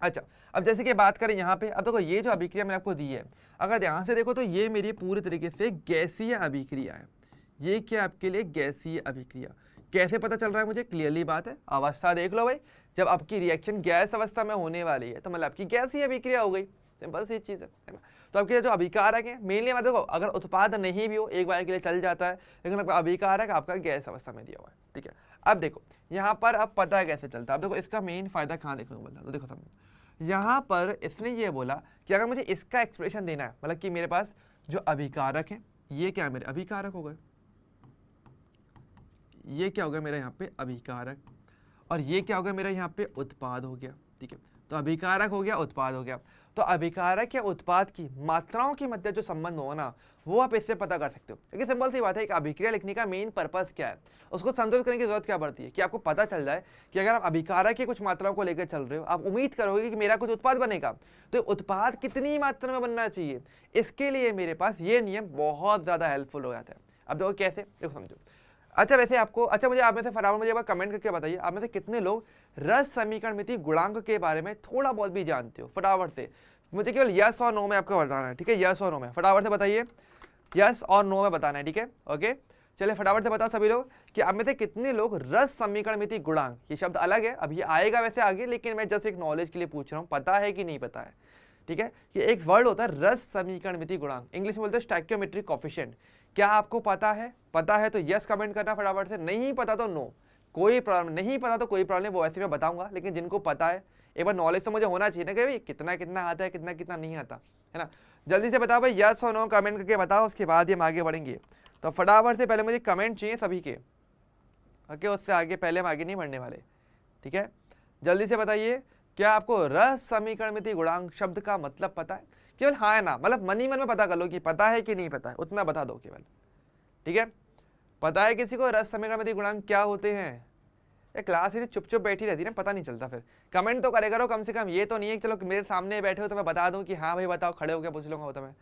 A: अच्छा, अब जैसे कि बात करें यहाँ पे, अब देखो ये जो अभिक्रिया मैंने आपको दी है, अगर ध्यान से देखो तो ये मेरी पूरी तरीके से गैसीय अभिक्रिया है। ये क्या आपके लिए गैसीय अभिक्रिया, कैसे पता चल रहा है मुझे, क्लियरली बात है, अवस्था देख लो भाई, जब आपकी रिएक्शन गैस अवस्था में होने वाली है तो मतलब आपकी गैसीय अभिक्रिया हो गई, सिंपल सी चीज़ है ना। तो आपके जो अभिकारक है मेनली, मैं देखो अगर उत्पाद नहीं भी हो एक बार के लिए चल जाता है, लेकिन आपका अभिकारक आपका गैस अवस्था में दिया हुआ है, ठीक है। अब देखो यहाँ पर अब पता है कैसे चलता है। अब देखो इसका मेन फायदा कहाँ देखने को मिलता है, तो देखो समझो, यहाँ पर इसने ये बोला कि अगर मुझे इसका एक्सप्रेशन देना है, मतलब कि मेरे पास जो अभिकारक है, ये क्या है मेरे अभिकारक हो गए, ये क्या हो गया मेरा यहाँ पे अभिकारक, और ये क्या हो गया मेरा यहाँ पे उत्पाद हो गया, ठीक है। तो अभिकारक हो गया, उत्पाद हो गया। तो अभिकारक या उत्पाद की मात्राओं के मध्य जो संबंध हो ना, वो आप इससे पता कर सकते हो, क्योंकि सिंपल सी बात है, एक अभिक्रिया लिखने का मेन पर्पस क्या है, उसको संतुलित करने की जरूरत क्या पड़ती है कि आपको पता चल जाए कि अगर आप अभिकारक की कुछ मात्राओं को लेकर चल रहे हो, आप उम्मीद करोगे कि मेरा कुछ उत्पाद बनेगा, तो उत्पाद कितनी मात्रा में बनना चाहिए, इसके लिए मेरे पास ये नियम बहुत ज़्यादा हेल्पफुल हो जाता है। अब देखो कैसे, देखो समझो। अच्छा वैसे आपको, अच्छा मुझे आप में से फटाफट मुझे एक बार कमेंट करके बताइए, आप में से कितने लोग रस समीकरण मिति गुणांक के बारे में थोड़ा बहुत भी जानते हो, फटाफट से मुझे केवल यस और नो में आपको बताना है, ठीक है। यस और नो में फटाफट से बताइए, यस और नो में बताना है, ठीक है। ओके चलिए फटाफट से बताओ सभी लोग कि आप में से कितने लोग रस समीकरण मिति गुणांक, ये शब्द अलग है, अब ये आएगा वैसे आगे, लेकिन मैं जस्ट एक नॉलेज के लिए पूछ रहा हूँ, पता है कि नहीं पता है, ठीक है। कि एक वर्ड होता है रस समीकरण मिति गुणांक, इंग्लिश में बोलते हैं स्टोइकियोमेट्रिक कोएफिशिएंट। क्या आपको पता है? पता है तो यस कमेंट करना फटाफट से, नहीं पता तो नो, कोई प्रॉब्लम नहीं, पता तो कोई प्रॉब्लम, वो ऐसे मैं बताऊंगा, लेकिन जिनको पता है एक बार नॉलेज तो मुझे होना चाहिए ना कि भाई कितना कितना आता है, कितना कितना नहीं आता है ना। जल्दी से बताओ भाई, यस और नो कमेंट करके बताओ, उसके बाद ही हम आगे बढ़ेंगे। तो फटाफट से पहले मुझे कमेंट चाहिए सभी के, ओके, उससे आगे पहले हम आगे नहीं बढ़ने वाले, ठीक है। जल्दी से बताइए, क्या आपको रस समीकरण मिति गुणांक शब्द का मतलब पता है? केवल हाँ है ना, मतलब मन ही मन में पता कर लो कि पता है कि नहीं पता है, उतना बता दो केवल, ठीक है। पता है किसी को रस समीकरण मिति गुणांक क्या होते हैं? क्लास ही चुप चुप बैठी रहती है ना, पता नहीं चलता, फिर कमेंट तो करे करो कम से कम, ये तो नहीं है कि चलो मेरे सामने बैठे हो तो मैं बता दूं कि हाँ भाई बताओ, खड़े हो क्या पूछ लूंगा वो तो मैं,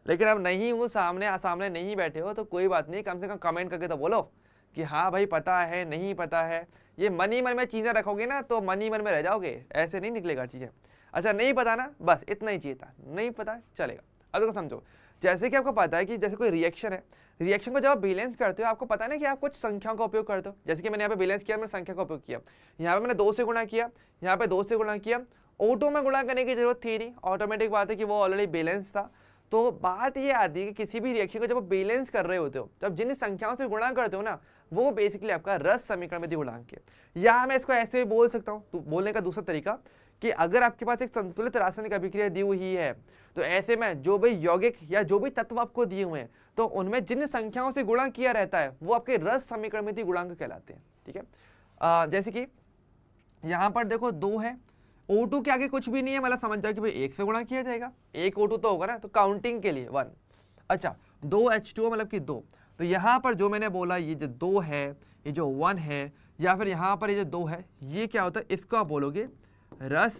A: लेकिन अब नहीं हूँ सामने नहीं बैठे हो तो कोई बात नहीं, कम से कम कमेंट करके तो बोलो कि हाँ भाई पता है नहीं पता है। ये मन ही मन में चीज़ें रखोगे ना तो मन ही मन में रह जाओगे, ऐसे नहीं निकलेगा चीज़ें। अच्छा नहीं पता ना, बस इतना ही चाहिए था, नहीं पता चलेगा। अब देखो समझो, जैसे कि आपको पता है कि जैसे कोई रिएक्शन है, रिएक्शन को जब आप बैलेंस करते हो आपको पता है ना कि आप कुछ संख्याओं का उपयोग करते हो, जैसे कि मैंने यहाँ पे बैलेंस किया, मैंने संख्या का उपयोग किया, यहाँ पे मैंने 2 से गुणा किया, यहाँ पे 2 से गुणा किया, ऑटो में गुणा करने की जरूरत थी नहीं, ऑटोमेटिक बात है कि वो ऑलरेडी बैलेंस था। तो बात ये आती है कि किसी भी रिएक्शन को जब आप बैलेंस कर रहे होते हो, जब जिन संख्याओं से गुणा करते हो ना, वो बेसिकली आपका रस समीकरण मिति गुणांक है। या मैं इसको ऐसे भी बोल सकता हूँ, तो बोलने का दूसरा तरीका कि अगर आपके पास एक संतुलित रासायनिक अभिक्रिया दी हुई है, तो ऐसे में जो भी यौगिक या जो भी तत्व आपको दिए हुए हैं, तो उनमें जिन संख्याओं से गुणा किया रहता है वो आपके रस समीकरण मिति गुणांक कहलाते हैं, ठीक है। जैसे कि यहाँ पर देखो 2 है, O2 के आगे कुछ भी नहीं है, मतलब समझ जाओ कि भाई 1 से गुणा किया जाएगा, 1 O2 तो होगा ना, तो काउंटिंग के लिए 1। अच्छा 2 H2O मतलब कि 2, तो यहाँ पर जो मैंने बोला ये जो 2 है, ये जो 1 है, या फिर यहाँ पर ये जो 2 है, ये क्या होता है, इसको आप बोलोगे रस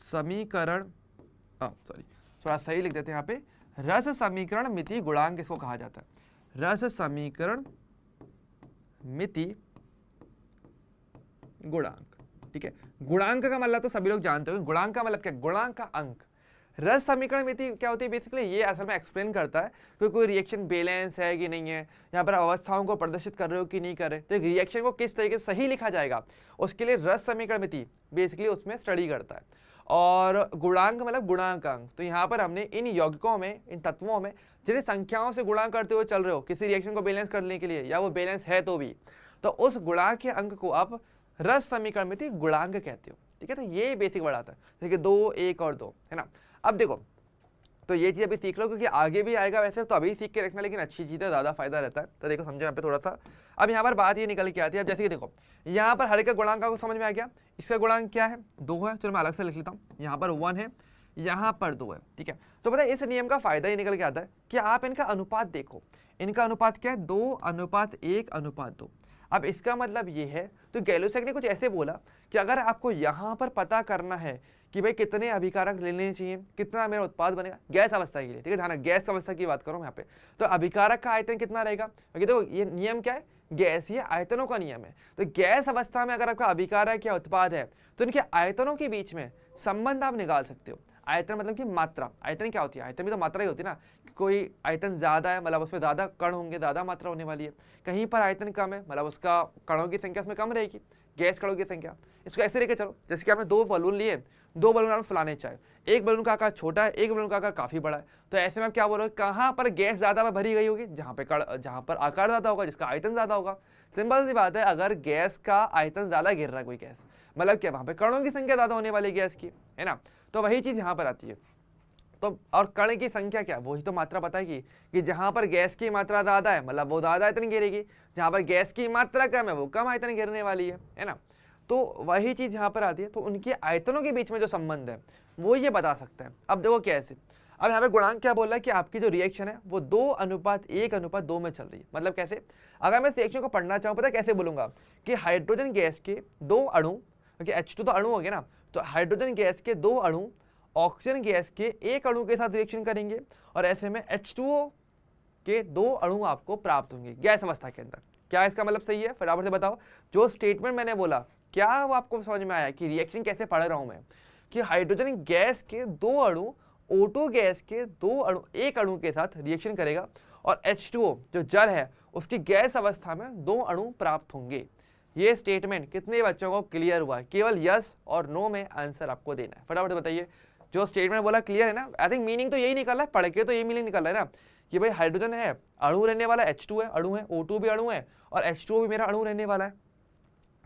A: समीकरण, सॉरी थोड़ा सही लिख देते हैं यहाँ पे, रस समीकरण मिति गुणांक इसको कहा जाता है, रस समीकरण मिति गुणांक, ठीक है। गुणांक का मतलब तो सभी लोग जानते हो, गुणांक का मतलब क्या, गुणांक का अंक। रस समीकरण मिति क्या होती है, बेसिकली ये असल में एक्सप्लेन करता है कि कोई रिएक्शन बैलेंस है कि नहीं है, यहाँ पर अवस्थाओं को प्रदर्शित कर रहे हो कि नहीं कर रहे, तो एक रिएक्शन को किस तरीके से सही लिखा जाएगा उसके लिए रस समीकरण मिति बेसिकली उसमें स्टडी करता है। और गुणांक मतलब गुणांकांक, तो यहाँ पर हमने इन यौगिकों में, इन तत्वों में जिन्हें संख्याओं से गुणा करते हुए चल रहे हो किसी रिएक्शन को बैलेंस करने के लिए, या वो बैलेंस है तो भी, तो उस गुणांक के अंक को आप रस समीकरण मिति गुणांक कहते हो, ठीक है। तो ये बेसिक वर्ड आता है, जैसे 2, 1 और 2 है ना। अब देखो तो ये चीज़ अभी सीख लो क्योंकि आगे भी आएगा, वैसे तो अभी सीख के रखना, लेकिन अच्छी चीज़ें ज़्यादा फायदा रहता है। तो देखो समझो यहाँ पे थोड़ा सा, अब यहाँ पर बात ये निकल के आती है, अब जैसे कि देखो यहाँ पर हर एक का गुणांक को समझ में आ गया, इसका गुणांक क्या है 2 है, चलो मैं अलग से लिख लेता हूँ, यहाँ पर 1 है, यहाँ पर 2 है, ठीक है। तो पता है इस नियम का फायदा ये निकल के आता है कि आप इनका अनुपात देखो, इनका अनुपात क्या है 2:1:2। अब इसका मतलब ये है, तो गैलुसैक ने कुछ ऐसे बोला कि अगर आपको यहाँ पर पता करना है कि भाई कितने अभिकारक लेने चाहिए, कितना मेरा उत्पाद बनेगा गैस अवस्था के लिए, ठीक है, ध्यान गैस अवस्था की बात करूँ यहाँ पे, तो अभिकारक का आयतन कितना रहेगा, क्योंकि देखो ये नियम क्या है, गैसीय आयतनों का नियम है। तो गैस अवस्था में अगर आपका अभिकारक या उत्पाद है तो इनके आयतनों के बीच में संबंध आप निकाल सकते हो। आयतन मतलब कि मात्रा, आयतन क्या होती है, आयतन भी तो मात्रा ही होती है ना, कि कोई आयतन ज़्यादा है मतलब उसमें ज़्यादा कण होंगे, ज़्यादा मात्रा होने वाली है, कहीं पर आयतन कम है मतलब उसका कणों की संख्या उसमें कम रहेगी, गैस कणों की संख्या। इसको ऐसे लेके चलो, जैसे कि आपने 2 बलून लिए, 2 बलून आप फुलाने चाहे, एक बलून का आकार छोटा है, एक बलून का आकार काफ़ी बड़ा है, तो ऐसे में आप क्या बोलोगे, कहाँ पर गैस ज़्यादा भरी गई होगी, जहाँ पर आकार ज़्यादा होगा, जिसका आयतन ज़्यादा होगा। सिंपल सी बात है, अगर गैस का आयतन ज़्यादा गिर रहा है कोई गैस, मतलब क्या वहाँ पे कणों की संख्या ज़्यादा होने वाली गैस की, है ना, तो वही चीज़ यहाँ पर आती है। तो और कण की संख्या क्या, वही तो मात्रा बताएगी कि जहां पर गैस की मात्रा ज्यादा है मतलब वो ज्यादा आयतन गिरेगी, जहां पर गैस की मात्रा कम है वो कम आयतन गिरने वाली है ना। तो वही चीज यहाँ पर आती है। तो उनके आयतनों के बीच में जो संबंध है वो ये बता सकता है। अब देखो कैसे, अब यहाँ पे गुणांक क्या बोल रहा है कि आपकी जो रिएक्शन है वो 2:1:2 में चल रही है। मतलब कैसे, अगर मैं इस रिएक्शन को पढ़ना चाहूँ, पता कैसे बोलूंगा कि हाइड्रोजन गैस के 2 अणु, क्योंकि H2 तो अणु हो गया ना, तो हाइड्रोजन गैस के 2 अणु ऑक्सीजन गैस के 1 अणु के साथ रिएक्शन करेंगे और ऐसे में H2O के 2 अणु आपको प्राप्त होंगे गैस अवस्था के अंदर। क्या इसका मतलब सही है, फटाफट से बताओ। जो स्टेटमेंट मैंने बोला क्या वो आपको समझ में आया कि रिएक्शन कैसे पढ़ रहा हूं मैं, कि हाइड्रोजन गैस के 2 अणु O2 गैस के 1 अणु के साथ रिएक्शन करेगा और H2O जो जल है उसकी गैस अवस्था में 2 अणु प्राप्त होंगे। ये स्टेटमेंट कितने बच्चों को क्लियर हुआ है? केवल यस और नो में आंसर आपको देना है। फटाफट बताइए, जो स्टेटमेंट बोला क्लियर है ना? आई थिंक मीनिंग तो यही निकल रहा है, पढ़ के तो यही मीनिंग निकल रहा है ना कि भाई हाइड्रोजन है, अणु रहने वाला, H2 है अणु है, O2 भी अणु है और H2O भी मेरा अणु रहने वाला है।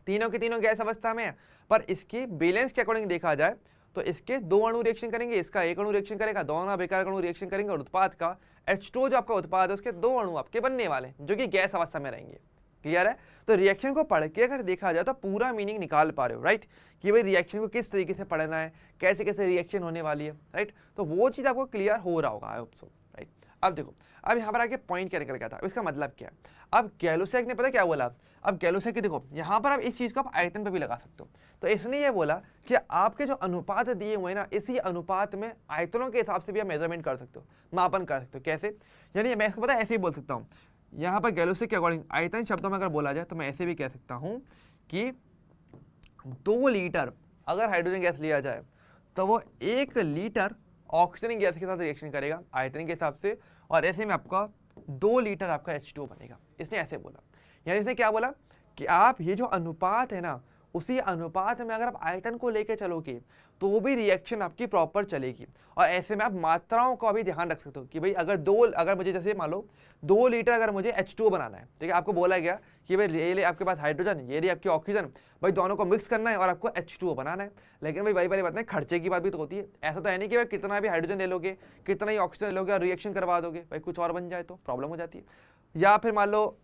A: तीनों के तीनों गैस अवस्था में है, पर इसकी बैलेंस के अकॉर्डिंग देखा जाए तो इसके 2 अणु रिएक्शन करेंगे, इसका 1 अणु रिएक्शन करेगा, दोनों अभिकारक अणु रिएक्शन करेंगे और उत्पाद का H2O जो आपका उत्पाद है उसके 2 अणु आपके बनने वाले हैं जो कि गैस अवस्था में रहेंगे। क्लियर है? तो रिएक्शन को पढ़ के अगर देखा जाए तो पूरा मीनिंग निकाल पा रहे हो, राइट, कि भाई रिएक्शन को किस तरीके से पढ़ना है, कैसे कैसे रिएक्शन होने वाली है, राइट। तो वो चीज़ आपको क्लियर हो रहा होगा, आई होप सो, राइट। अब देखो, अब यहाँ पर आके पॉइंट क्या निकल गया था, इसका मतलब क्या है। अब गैलुसैक ने पता क्या बोला, अब गैलुसैक की देखो यहाँ पर आप इस चीज़ को आप आयतन पर भी लगा सकते हो। तो इसने ये बोला कि आपके जो अनुपात दिए हुए हैं ना, इसी अनुपात में आयतनों के हिसाब से भी आप मेजरमेंट कर सकते हो, मापन कर सकते हो। कैसे, यानी मैं इसको पता ऐसे ही बोल सकता हूँ, यहाँ पर गैलुसैक के अकॉर्डिंग आयतन शब्दों में अगर बोला जाए तो मैं ऐसे भी कह सकता हूँ कि 2 लीटर अगर हाइड्रोजन गैस लिया जाए तो वो 1 लीटर ऑक्सीजन गैस के साथ रिएक्शन करेगा आयतन के हिसाब से, और ऐसे में आपका 2 लीटर आपका H2O बनेगा। इसने ऐसे बोला, यानी इसने क्या बोला कि आप ये जो अनुपात है ना, उसी अनुपात में अगर आप आयतन को लेके चलोगे तो भी रिएक्शन आपकी प्रॉपर चलेगी। और ऐसे में आप मात्राओं का भी ध्यान रख सकते हो कि भाई अगर मुझे जैसे मान लो 2 लीटर अगर मुझे H2O बनाना है, ठीक है, आपको बोला गया कि भाई ये आपके पास हाइड्रोजन, ये रही आपकी ऑक्सीजन, भाई दोनों को मिक्स करना है और आपको H2O बनाना है। लेकिन भाई वही वाली बात नहीं, खर्चे की बात भी तो होती है। ऐसा तो है नहीं कि भाई कितना भी हाइड्रोजन ले लोगे, कितना ही ऑक्सीजन ले लोगे और रिएक्शन करवा दोगे, भाई कुछ और बन जाए तो प्रॉब्लम हो जाती है। या फिर मान लो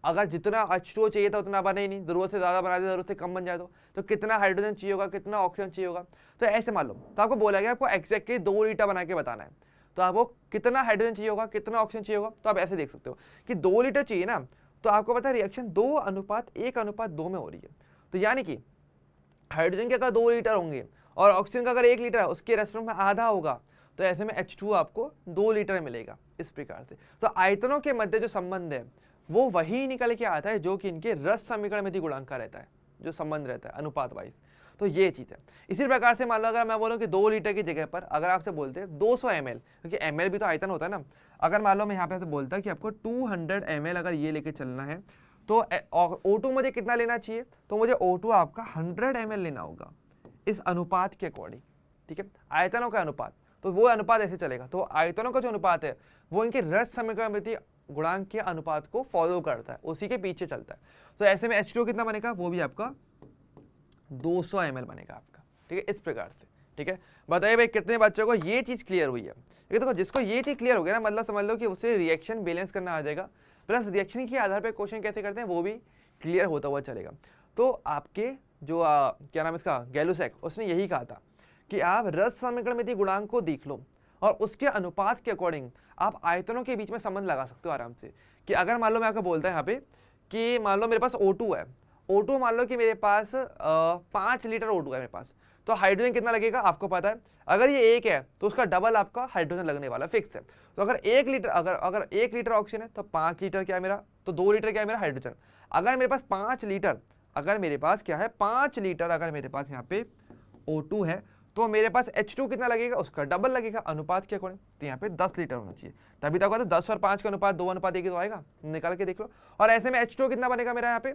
A: अगर जितना H2O चाहिए था उतना बने ही नहीं, जरूरत से ज़्यादा बना दे, जरूरत से कम बन जाए तो कितना हाइड्रोजन चाहिए होगा, कितना ऑक्सीजन चाहिए होगा। तो ऐसे मान लो, तो आपको बोला गया आपको एक्जैक्टली 2 लीटर बना के बताना है, तो आपको कितना हाइड्रोजन चाहिए होगा, कितना ऑक्सीजन चाहिए होगा। तो आप ऐसे देख सकते हो कि 2 लीटर चाहिए ना, तो आपको पता है रिएक्शन 2:1:2 में हो रही है। तो यानी कि हाइड्रोजन के अगर 2 लीटर होंगे और ऑक्सीजन का अगर 1 लीटर है, उसके रेस्पेक्ट में आधा होगा, तो ऐसे में H2O आपको 2 लीटर मिलेगा। इस प्रकार से तो आयतनों के मध्य जो संबंध है वो वही निकल के आता है जो कि इनके रस समीकरण में गुणांक का रहता है, जो संबंध रहता है अनुपात वाइज। तो ये चीज़ है। इसी प्रकार से मान लो अगर मैं बोलूँ कि 2 लीटर की जगह पर अगर आपसे बोलते हैं 200 ml, क्योंकि ml भी तो आयतन होता है ना, अगर मान लो मैं यहाँ पे से बोलता कि आपको 200 ml अगर ये लेके चलना है तो O2 मुझे कितना लेना चाहिए, तो मुझे O2 आपका 100 ml लेना होगा इस अनुपात के अकॉर्डिंग, ठीक है, आयतनों का अनुपात। तो वो अनुपात ऐसे चलेगा। तो आयतनों का जो अनुपात है वो इनके रस समीकरण गुणांक के अनुपात को फॉलो करता है, उसी के पीछे चलता है। तो ऐसे में H2O कितना बनेगा, वो भी आपका 200 ml बनेगा आपका, ठीक है, इस प्रकार से। ठीक है, बताइए भाई कितने बच्चों को ये चीज़ क्लियर हुई है। देखो जिसको ये चीज़ क्लियर हो गया ना, मतलब समझ लो कि उसे रिएक्शन बैलेंस करना आ जाएगा, प्लस रिएक्शन के आधार पर क्वेश्चन कैसे करते हैं वो भी क्लियर होता हुआ चलेगा। तो आपके जो क्या नाम इसका गैलुसैक, उसने यही कहा था कि आप रस समीकरण गुणांक को देख लो और उसके अनुपात के अकॉर्डिंग आप आयतनों के बीच में संबंध लगा सकते हो आराम से। कि अगर मान लो मैं आपको बोलता है यहाँ पे कि मान लो मेरे पास O2 है, O2 मान लो कि मेरे पास 5 लीटर O2 है मेरे पास, तो हाइड्रोजन कितना लगेगा आपको पता है। अगर ये 1 है तो उसका डबल आपका हाइड्रोजन लगने वाला फिक्स है। तो अगर 1 लीटर अगर 1 लीटर ऑक्सीजन है तो 5 लीटर क्या है मेरा, तो 2 लीटर क्या है मेरा हाइड्रोजन। अगर मेरे पास 5 लीटर, अगर मेरे पास क्या है 5 लीटर, अगर मेरे पास यहाँ पे O2 है तो मेरे पास H2 कितना लगेगा, उसका डबल लगेगा अनुपात के अकॉर्डिंग। तो यहाँ पे 10 लीटर होना चाहिए, तभी तक तो 10 और 5 का अनुपात 2:1 तो आएगा, निकाल के देख लो। और ऐसे में H2 कितना बनेगा मेरा यहाँ पे,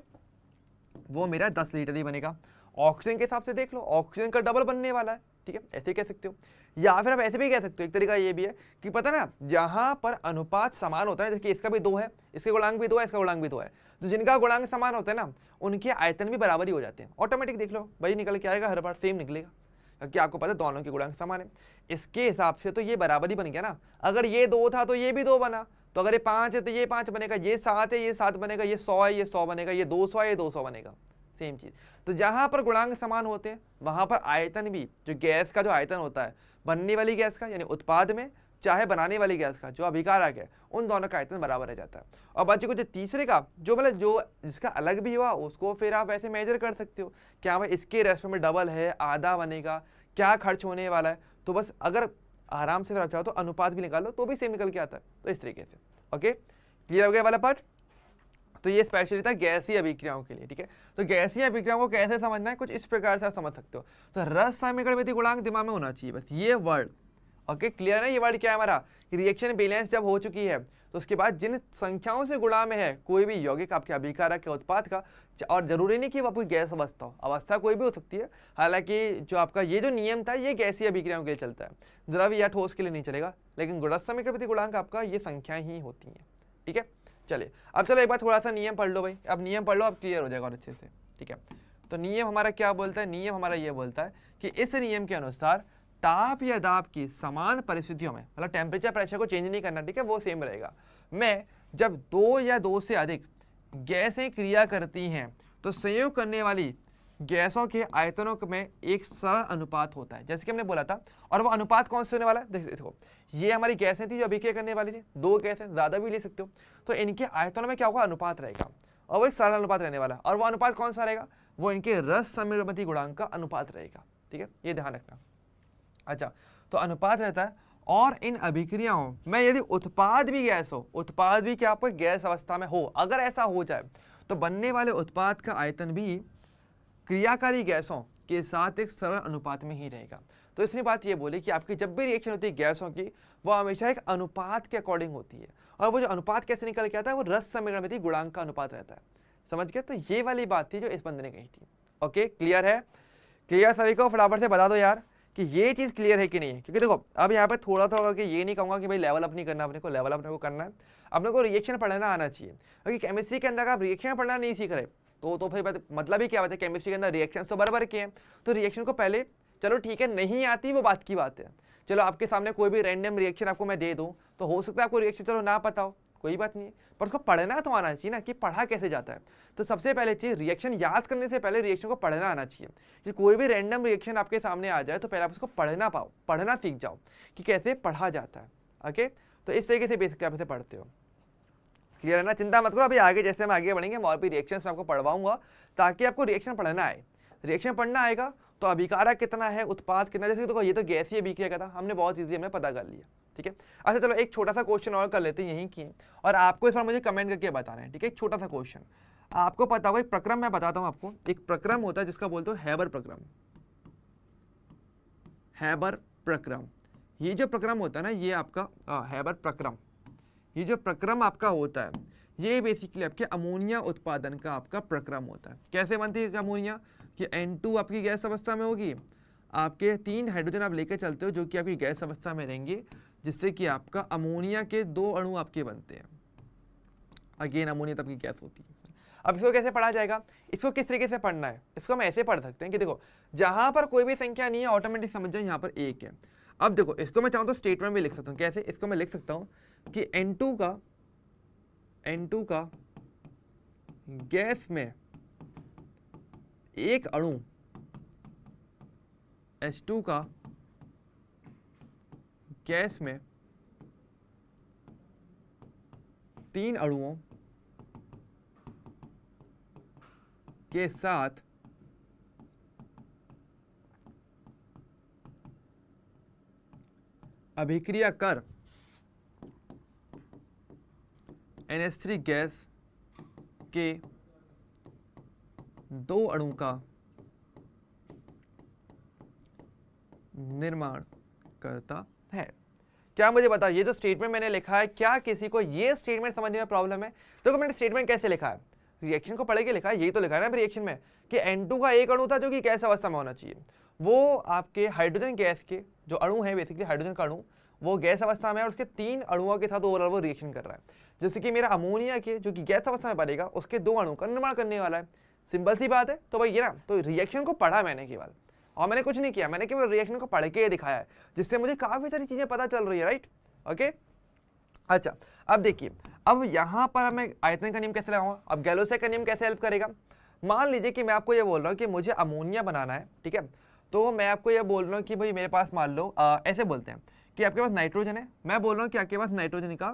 A: वो मेरा 10 लीटर ही बनेगा। ऑक्सीजन के हिसाब से देख लो, ऑक्सीजन का डबल बनने वाला है, ठीक है, ऐसे कह सकते हो। या फिर आप ऐसे भी कह सकते हो, एक तरीका ये भी है कि पता ना जहां पर अनुपात समान होता है, जैसे इसका भी 2 है, इसके गुणांक भी 2 है, इसका गुणांक भी 2 है, तो जिनका गुणांक समान होता है ना उनके आयतन भी बराबर ही हो जाते हैं। ऑटोमेटिक देख लो भाई निकल के आएगा, हर बार सेम निकलेगा, क्योंकि आपको पता है दोनों के गुणांक समान है। इसके हिसाब से तो ये बराबर ही बन गया ना। अगर ये 2 था तो ये भी 2 बना, तो अगर ये 5 है तो ये 5 बनेगा, ये 7 है ये 7 बनेगा, ये 100 है ये 100 बनेगा, ये 200 है ये 200 बनेगा, सेम चीज। तो जहां पर गुणांक समान होते हैं वहां पर आयतन भी, जो गैस का जो आयतन होता है बनने वाली गैस का यानी उत्पाद में, चाहे बनाने वाली गैस का जो अभिकारक है, उन दोनों का आयतन बराबर रह जाता है। और बच्चे को जो तीसरे का जो मतलब जो जिसका अलग भी हुआ उसको फिर आप ऐसे मेजर कर सकते हो, क्या भाई इसके रेशो में डबल है, आधा बनेगा, क्या खर्च होने वाला है। तो बस अगर आराम से फिर आप चाहो तो अनुपात भी निकालो तो भी सेम निकल के आता है। तो इस तरीके से ओके, क्लियर हो गया वाला पार्ट। तो ये स्पेशली था गैसीय अभिक्रियाओं के लिए, ठीक है। तो गैसीय अभिक्रियाओं को कैसे समझना है, कुछ इस प्रकार से आप समझ सकते हो। तो रस समीकरण गुणांक दिमाग में होना चाहिए, बस ये वर्ड ओके, क्लियर है। ये वर्ड क्या है हमारा, रिएक्शन बैलेंस जब हो चुकी है तो उसके बाद जिन संख्याओं से गुणा में है कोई भी यौगिक आपके अभिकारक के उत्पाद का, और जरूरी नहीं कि वो आपकी गैस अवस्था हो, अवस्था कोई भी हो सकती है। हालांकि जो आपका ये जो नियम था ये गैसीय अभिक्रियाओं के लिए चलता है, द्रव या ठोस के लिए नहीं चलेगा। लेकिन रस समीकरण गुणांक आपका ये संख्याएं ही होती हैं, ठीक है। चलिए अब चलो एक बार थोड़ा सा नियम पढ़ लो भाई, अब नियम पढ़ लो, अब क्लियर हो जाएगा और अच्छे से, ठीक है। तो नियम हमारा क्या बोलता है, नियम हमारा ये बोलता है कि इस नियम के अनुसार ताप या दाब की समान परिस्थितियों में, मतलब टेम्परेचर प्रेशर को चेंज नहीं करना, ठीक है, वो सेम रहेगा, में जब 2 या 2 से अधिक गैसें क्रिया करती हैं तो संयोग करने वाली गैसों के आयतनों में एक सरल अनुपात होता है, जैसे कि हमने बोला था। और वो अनुपात कौन से होने वाला है, देखो ये हमारी गैसें थी जो अभिक्रिया करने वाली थी, 2 गैसें, ज़्यादा भी ले सकते हो, तो इनके आयतनों में क्या होगा, अनुपात रहेगा, और वो एक सरल अनुपात रहने वाला है। और वो अनुपात कौन सा रहेगा, वो इनके रस समीकरण गुणांक का अनुपात रहेगा, ठीक है, ये ध्यान रखना। अच्छा, तो अनुपात रहता है। और इन अभिक्रियाओं में यदि उत्पाद भी गैस हो, उत्पाद भी क्या आपको गैस अवस्था में हो, अगर ऐसा हो जाए तो बनने वाले उत्पाद का आयतन भी क्रियाकारी गैसों के साथ एक सरल अनुपात में ही रहेगा। तो इसने बात ये बोली कि आपकी जब भी रिएक्शन होती है गैसों की, वो हमेशा एक अनुपात के अकॉर्डिंग होती है। और वो जो अनुपात कैसे निकल के आता है, वो रस समीकरण गुणांक का अनुपात रहता है, समझ गए। तो ये वाली बात थी जो इस बंदे ने कही थी। ओके, क्लियर है, क्लियर सभी को, फटाफट से बता दो यार कि ये चीज़ क्लियर है कि नहीं है। क्योंकि देखो अब यहाँ पे थोड़ा सा होगा कि ये नहीं कहूँगा कि भाई लेवल अप नहीं करना, अपने को लेवल अपने को करना है, अपने को रिएक्शन पढ़ना आना चाहिए। क्योंकि केमिस्ट्री के अंदर आप रिएक्शन पढ़ना नहीं सीख रहे तो फिर मतलब ही क्या बात है, केमिस्ट्री के अंदर रिएक्शन तो बराबर के हैं, तो रिएक्शन को पहले चलो ठीक है नहीं आती वो बात की बात है। चलो आपके सामने कोई भी रैंडम रिएक्शन आपको मैं दे दूँ तो हो सकता है आपको रिएक्शन चलो ना पता हो, कोई बात नहीं है, पर उसको पढ़ना तो आना चाहिए ना कि पढ़ा कैसे जाता है। तो सबसे पहले चीज़ रिएक्शन याद करने से पहले रिएक्शन को पढ़ना आना चाहिए। कि कोई भी रैंडम रिएक्शन आपके सामने आ जाए तो पहले आप उसको पढ़ना पाओ, पढ़ना सीख जाओ कि कैसे पढ़ा जाता है। ओके, तो इस तरीके से बेसिकली आप इसे पढ़ते हो। क्लियर है ना, चिंता मत करो, अभी आगे जैसे हम आगे बढ़ेंगे और भी रिएक्शंस में आपको पढ़वाऊंगा ताकि आपको रिएक्शन पढ़ना आए। रिएक्शन पढ़ना आएगा तो अभिकारक कितना है, उत्पाद कितना, जैसे देखो ये तो गैसीय अभिक्रिया का था, हमने बहुत ईजी हमने पता कर लिया, ठीक है। अच्छा चलो एक छोटा सा क्वेश्चन और कर लेते हैं यहीं की, और आपको इस बार मुझे कमेंट करके बताना है, ठीक है। एक छोटा सा क्वेश्चन आपको पता होगा, एक प्रक्रम मैं बताता हूँ आपको। एक प्रक्रम होता है जिसका बोलते हो हैबर प्रक्रम। हैबर प्रक्रम, ये जो प्रक्रम होता है ना, ये आपका हैबर प्रक्रम, ये जो प्रक्रम आपका होता है ये बेसिकली आपके अमोनिया उत्पादन का आपका प्रक्रम होता है। कैसे बनती है अमोनिया, कि N2 आपकी गैस अवस्था में होगी, आपके 3 हाइड्रोजन आप लेकर चलते हो जो कि आपकी गैस अवस्था में रहेंगे, जिससे कि आपका अमोनिया के 2 अणु आपके बनते हैं। अगेन अमोनिया तब की गैस होती है। अब इसको कैसे पढ़ा जाएगा, इसको किस तरीके से पढ़ना है, इसको हम ऐसे पढ़ सकते हैं कि देखो जहां पर कोई भी संख्या नहीं है ऑटोमेटिक समझ जाओ यहाँ पर 1 है। अब देखो इसको मैं चाहूँ तो स्टेटमेंट में लिख सकता हूँ, कैसे, इसको मैं लिख सकता हूँ कि N2 का गैस में एक अणु H2 का गैस में 3 अणुओं के साथ अभिक्रिया कर NH3 गैस के 2 अणु का निर्माण करता है। क्या मुझे बताओ, ये जो स्टेटमेंट मैंने लिखा है, क्या किसी को ये स्टेटमेंट समझने में प्रॉब्लम है? देखो मैंने स्टेटमेंट कैसे लिखा है, रिएक्शन को पढ़ के लिखा है, यही तो लिखा है ना रिएक्शन में कि N2 का एक अणु था जो कि गैस अवस्था में होना चाहिए, वो आपके हाइड्रोजन गैस के जो अणु है, बेसिकली हाइड्रोजन का अणु, वो गैस अवस्था में है और उसके 3 अणुओं के साथ ओवरऑल वो रिएक्शन कर रहा है। जैसे कि मेरा अमोनिया के जो कि गैस अवस्था में बनेगा, उसके 2 अणु का निर्माण करने वाला है। सिंपल सी बात है। तो भाई ये ना, तो रिएक्शन को पढ़ा मैंने केवल, और मैंने कुछ नहीं किया, मैंने केवल रिएक्शन को पढ़ के दिखाया है, जिससे मुझे काफी सारी चीजें पता चल रही है, राइट? ओके, अच्छा अब देखिए, अब यहाँ पर मैं आयतन का नियम कैसे लगाऊंगा? अब गैलोसे का नियम कैसे हेल्प करेगा? मान लीजिए कि मैं आपको ये बोल रहा हूँ कि मुझे अमोनिया बनाना है, ठीक है, तो मैं आपको ये बोल रहा हूँ कि भाई मेरे पास मान लो ऐसे बोलते हैं कि आपके पास नाइट्रोजन है, मैं बोल रहा हूँ कि आपके पास नाइट्रोजन का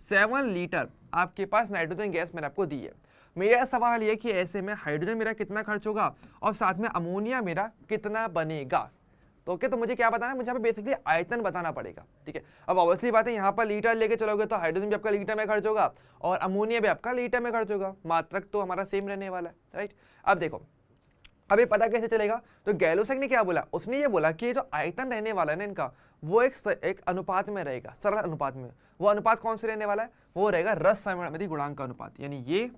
A: 7 लीटर आपके पास नाइट्रोजन गैस मैंने आपको दी है। मेरा सवाल ये कि ऐसे में हाइड्रोजन मेरा कितना खर्च होगा और साथ में अमोनिया मेरा कितना बनेगा। तो ओके, तो मुझे क्या बताना है? मुझे यहाँ पे बेसिकली आयतन बताना पड़ेगा, ठीक है। अब ऑब्वियसली बात है, यहाँ पर लीटर लेके चलोगे तो हाइड्रोजन भी आपका लीटर में खर्च होगा और अमोनिया भी आपका लीटर में खर्च होगा, मात्रक तो हमारा सेम रहने वाला है, राइट? अब देखो, अब ये पता कैसे चलेगा? तो गैलोसेक ने क्या बोला? उसने ये बोला कि जो आयतन रहने वाला है ना इनका, वो एक अनुपात में रहेगा, सरल अनुपात में। वो अनुपात कौन से रहने वाला है? वो रहेगा रस संवृद्धि गुणांक का अनुपात, यानी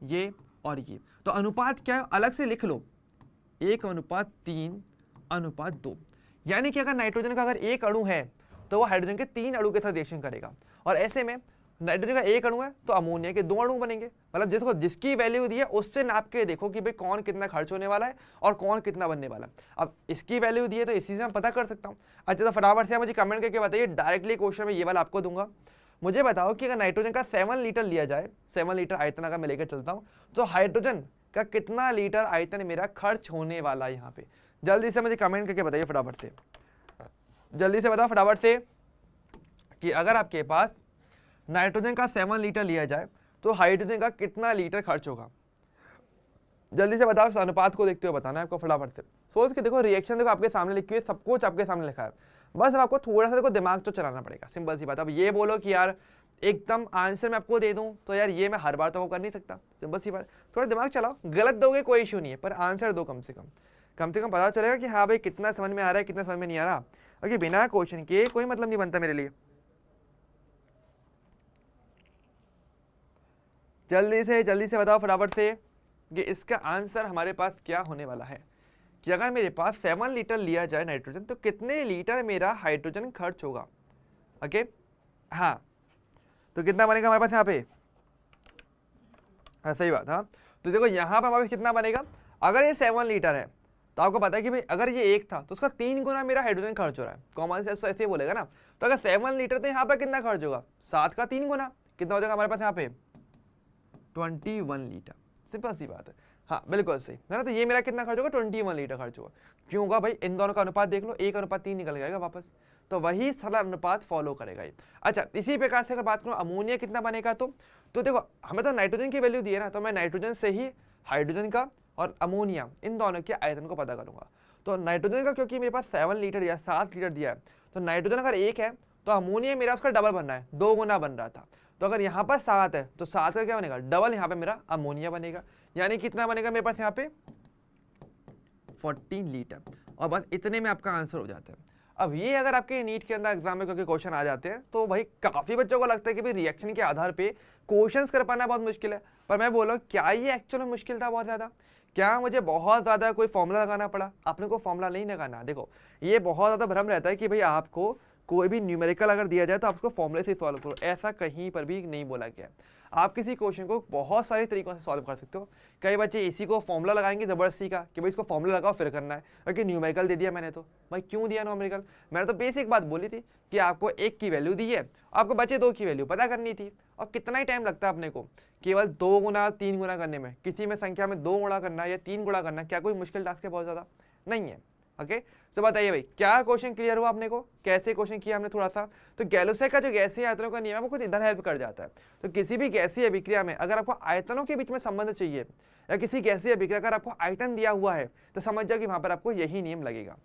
A: ये और ये। तो अनुपात क्या है? अलग से लिख लो, 1:3:2। यानी कि अगर नाइट्रोजन का अगर एक अणु है तो वो हाइड्रोजन के 3 अणु के साथ रिएक्शन करेगा, और ऐसे में नाइट्रोजन का एक अणु है तो अमोनिया के 2 अणु बनेंगे। मतलब जिसको जिसकी वैल्यू दी है उससे नाप के देखो कि भाई कौन कितना खर्च होने वाला है और कौन कितना बनने वाला है। अब इसकी वैल्यू दी है तो इसी से मैं पता कर सकता हूँ। अच्छा, तो फटाफट से मुझे कमेंट करके बताइए, डायरेक्टली क्वेश्चन में ये वाला आपको दूंगा। मुझे बताओ कि अगर नाइट्रोजन का 7 लीटर लिया जाए, 7 लीटर आयतन अगर मैं लेकर चलता हूँ, तो हाइड्रोजन का कितना लीटर आयतन मेरा खर्च होने वाला है यहाँ पे? जल्दी से मुझे कमेंट करके बताइए फटाफट से, जल्दी से बताओ फटाफट से कि अगर आपके पास नाइट्रोजन का 7 लीटर लिया जाए तो हाइड्रोजन का कितना लीटर खर्च होगा? जल्दी से बताओ, इस अनुपात को देखते हुए बताना है आपको फटाफट से। सोच के देखो, रिएक्शन देखो आपके सामने लिखी हुई, सब कुछ आपके सामने लिखा है, बस अब आपको थोड़ा सा देखो दिमाग तो चलाना पड़ेगा, सिंपल सी बात। अब ये बोलो कि यार एकदम आंसर मैं आपको दे दूं, तो यार ये मैं हर बार तो वो कर नहीं सकता, सिंपल सी बात। थोड़ा दिमाग चलाओ, गलत दोगे कोई इशू नहीं है, पर आंसर दो कम से कम पता चलेगा कि हाँ भाई कितना समझ में आ रहा है, कितना समझ में नहीं आ रहा। ओके, बिना क्वेश्चन के कोई मतलब नहीं बनता मेरे लिए। जल्दी से बताओ फटाफट से कि इसका आंसर हमारे पास क्या होने वाला है, कि अगर मेरे पास 7 लीटर लिया जाए नाइट्रोजन तो कितने लीटर मेरा हाइड्रोजन खर्च होगा। ओके, हाँ, तो कितना बनेगा हमारे पास यहाँ पे? हाँ सही बात। हाँ, तो देखो यहाँ पर हमारे पास कितना बनेगा? अगर ये 7 लीटर है तो आपको पता है कि भाई अगर ये 1 था तो उसका 3 गुना मेरा हाइड्रोजन खर्च हो रहा है। कॉमन सेंस तो ऐसे ही बोलेगा ना। तो अगर 7 लीटर तो यहाँ पर कितना खर्च होगा? 7 का 3 गुना, कितना हो जाएगा हमारे पास यहाँ पे? 21 लीटर। सिंपल सी बात है। हाँ बिल्कुल सही है ना। तो ये मेरा कितना खर्च होगा? 21 लीटर खर्च होगा। क्यों होगा भाई? इन दोनों का अनुपात देख लो, 1:3 निकल जाएगा वापस, तो वही सरल अनुपात फॉलो करेगा ये। अच्छा, इसी प्रकार से अगर बात करूँ अमोनिया कितना बनेगा, तो देखो हमें तो नाइट्रोजन की वैल्यू दी है ना, तो मैं नाइट्रोजन से ही हाइड्रोजन का और अमोनिया इन दोनों के आयतन को पता करूंगा। तो नाइट्रोजन का क्योंकि मेरे पास 7 लीटर या 7 लीटर दिया है, तो नाइट्रोजन अगर 1 है तो अमोनिया मेरा उसका डबल बनना है, 2 गुना बन रहा था। तो अगर यहाँ पर 7 है तो 7 का क्या बनेगा? डबल यहाँ पे मेरा अमोनिया बनेगा। यानी कितना बनेगा मेरे पास यहाँ पे? 14 लीटर। और बस इतने में आपका आंसर हो जाता है। अब ये अगर आपके नीट के अंदर एग्जाम में क्योंकि क्वेश्चन आ जाते हैं तो भाई काफी बच्चों को लगता है कि भाई रिएक्शन के आधार पे क्वेश्चंस कर पाना बहुत मुश्किल है। पर मैं बोल रहा हूँ, क्या ये एक्चुअल में मुश्किल था बहुत ज्यादा? क्या मुझे बहुत ज्यादा कोई फॉर्मूला लगाना पड़ा? आपने को फॉर्मूला नहीं लगाना। देखो ये बहुत ज्यादा भ्रम रहता है कि भाई आपको कोई भी न्यूमेरिकल अगर दिया जाए तो आप उसको फॉर्मूले से सॉल्व करो, ऐसा कहीं पर भी नहीं बोला गया है। आप किसी क्वेश्चन को बहुत सारे तरीकों से सॉल्व कर सकते हो। कई बच्चे इसी को फॉर्मूला लगाएंगे जबरदस्ती का कि भाई इसको फॉर्मूला लगाओ फिर करना है, क्योंकि न्यूमेरिकल दे दिया मैंने। तो भाई क्यों दिया न्यूमेरिकल? मैंने तो बेसिक बात बोली थी कि आपको 1 की वैल्यू दी है, आपको बचे 2 की वैल्यू पता करनी थी। और कितना ही टाइम लगता है अपने को केवल 2 गुना 3 गुना करने में। किसी में संख्या में 2 गुणा करना या 3 गुणा करना क्या कोई मुश्किल टास्क है? बहुत ज़्यादा नहीं है। ओके तो बताइए भाई क्या क्वेश्चन क्लियर हुआ अपने को, कैसे क्वेश्चन किया हमने थोड़ा सा। तो गैलोसेक का जो गैसीय आयतनों का नियम है वो कुछ इधर हेल्प कर जाता है। तो किसी भी गैसीय अभिक्रिया में अगर आपको आयतनों के बीच में संबंध चाहिए या किसी गैसीय अभिक्रिया अगर आपको आयतन दिया हुआ है तो समझ जाओ कि वहां पर आपको यही नियम लगेगा।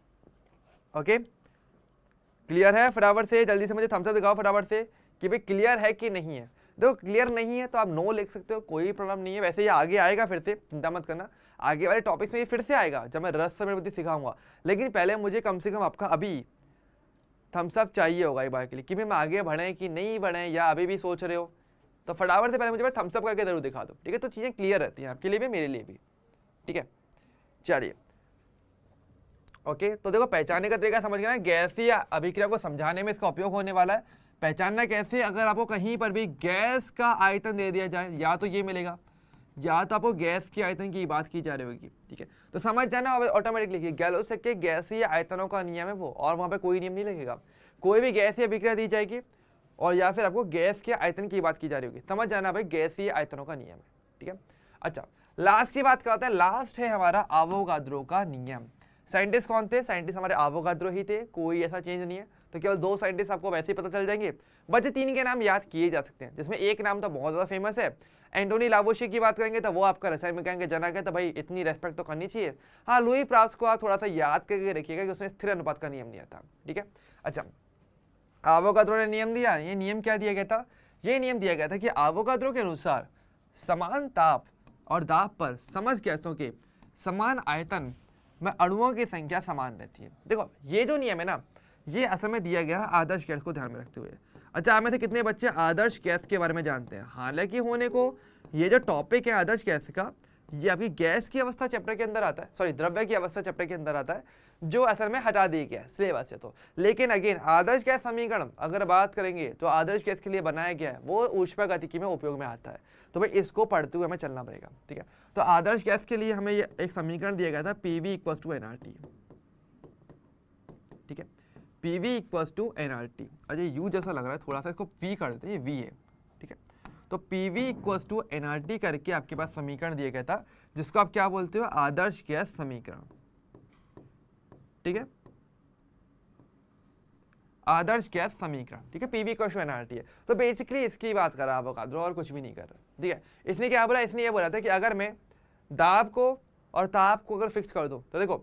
A: ओके क्लियर है? फटाफट से जल्दी से मुझे थम्स अप दिखाओ फटाफट से कि भाई क्लियर है कि नहीं है। देखो क्लियर नहीं है तो आप नो लिख सकते हो, कोई प्रॉब्लम नहीं है। वैसे ये आगे आएगा फिर से, चिंता मत करना, आगे वाले टॉपिक्स में ये फिर से आएगा जब मैं रस समय बुद्धि सिखाऊंगा। लेकिन पहले मुझे कम से कम आपका अभी थम्स अप चाहिए होगा एक बार के लिए कि भाई मैं आगे बढ़े कि नहीं बढ़े या अभी भी सोच रहे हो। तो फटाफट से पहले मुझे थम्स अप करके जरूर दिखा दो, ठीक है? तो चीज़ें क्लियर रहती हैं आपके लिए भी मेरे लिए भी, ठीक है? चलिए ओके तो देखो पहचानने का तरीका समझ गया ना, गैसीय अभिक्रिया को समझाने में इसका उपयोग होने वाला है। पहचानना कैसे, अगर आपको कहीं पर भी गैस का आयतन दे दिया जाए या तो ये मिलेगा या तो आपको गैस की आयतन की बात की जा रही होगी, ठीक है? तो समझ जाना ऑटोमेटिकली गैलोसेक के गैसीय आयतनों का नियम है वो, और वहाँ पे कोई नियम नहीं लगेगा। कोई भी गैसीय अभिक्रिया दी जाएगी और या फिर आपको गैस के आयतन की बात की जा रही होगी, समझ जाना भाई गैसीय आयतनों का नियम है, ठीक है? अच्छा लास्ट की बात करते हैं। लास्ट है हमारा आवोगाद्रो का नियम। साइंटिस्ट कौन थे? साइंटिस्ट हमारे आवोगाद्रो ही थे, कोई ऐसा चेंज नहीं है। तो केवल 2 साइंटिस्ट आपको वैसे ही पता चल जाएंगे, बचे 3 के नाम याद किए जा सकते हैं, जिसमें एक नाम तो बहुत ज़्यादा फेमस है। एंटोनी लावोशी की बात करेंगे तो वो आपका रसायन विज्ञान के जनक है, तो भाई इतनी रेस्पेक्ट तो करनी चाहिए। हाँ लुई पास्कल को आप थोड़ा सा याद करके रखिएगा कि उसने स्थिर अनुपात का नियम दिया था, ठीक है? अच्छा आवोगाद्रो ने नियम दिया, ये नियम क्या दिया गया था? ये नियम दिया गया था कि आवोगाद्रो के अनुसार समान ताप और दाब पर समझ गैसों के समान आयतन में अणुओं की संख्या समान रहती है। देखो ये जो नियम है ना, ये असल में दिया गया है आदर्श गैस को ध्यान में रखते हुए। अच्छा आप में से कितने बच्चे आदर्श गैस के बारे में जानते हैं? हालांकि होने को ये जो टॉपिक है आदर्श गैस का, ये आपकी गैस की अवस्था चैप्टर के अंदर आता है, सॉरी द्रव्य की अवस्था चैप्टर के अंदर आता है, जो असल में हटा दी गया है सिलेबस से। तो लेकिन अगेन आदर्श गैस समीकरण अगर बात करेंगे तो आदर्श गैस के लिए बनाया गया है, वो ऊष्मागतिकी में उपयोग में आता है। तो भाई इसको पढ़ते हुए हमें चलना पड़ेगा, ठीक है? तो आदर्श गैस के लिए हमें ये एक समीकरण दिया गया था PV = nRT, ठीक है? PV = nRT। अजय यू जैसा लग रहा है थोड़ा सा, इसको V कर देते हैं, ये V है, ठीक है? तो PV = nRT करके आपके पास समीकरण दिया गया था, जिसको आप क्या बोलते हो? आदर्श गैस समीकरण, ठीक है? आदर्श गैस समीकरण, ठीक है? PV = nRT है। तो बेसिकली इसकी बात कर रहा है आवोगाद्रो, और कुछ भी नहीं कर रहा, ठीक है? इसने क्या बोला? इसने ये बोला था कि अगर मैं दाब को और ताप को अगर फिक्स कर दूं तो देखो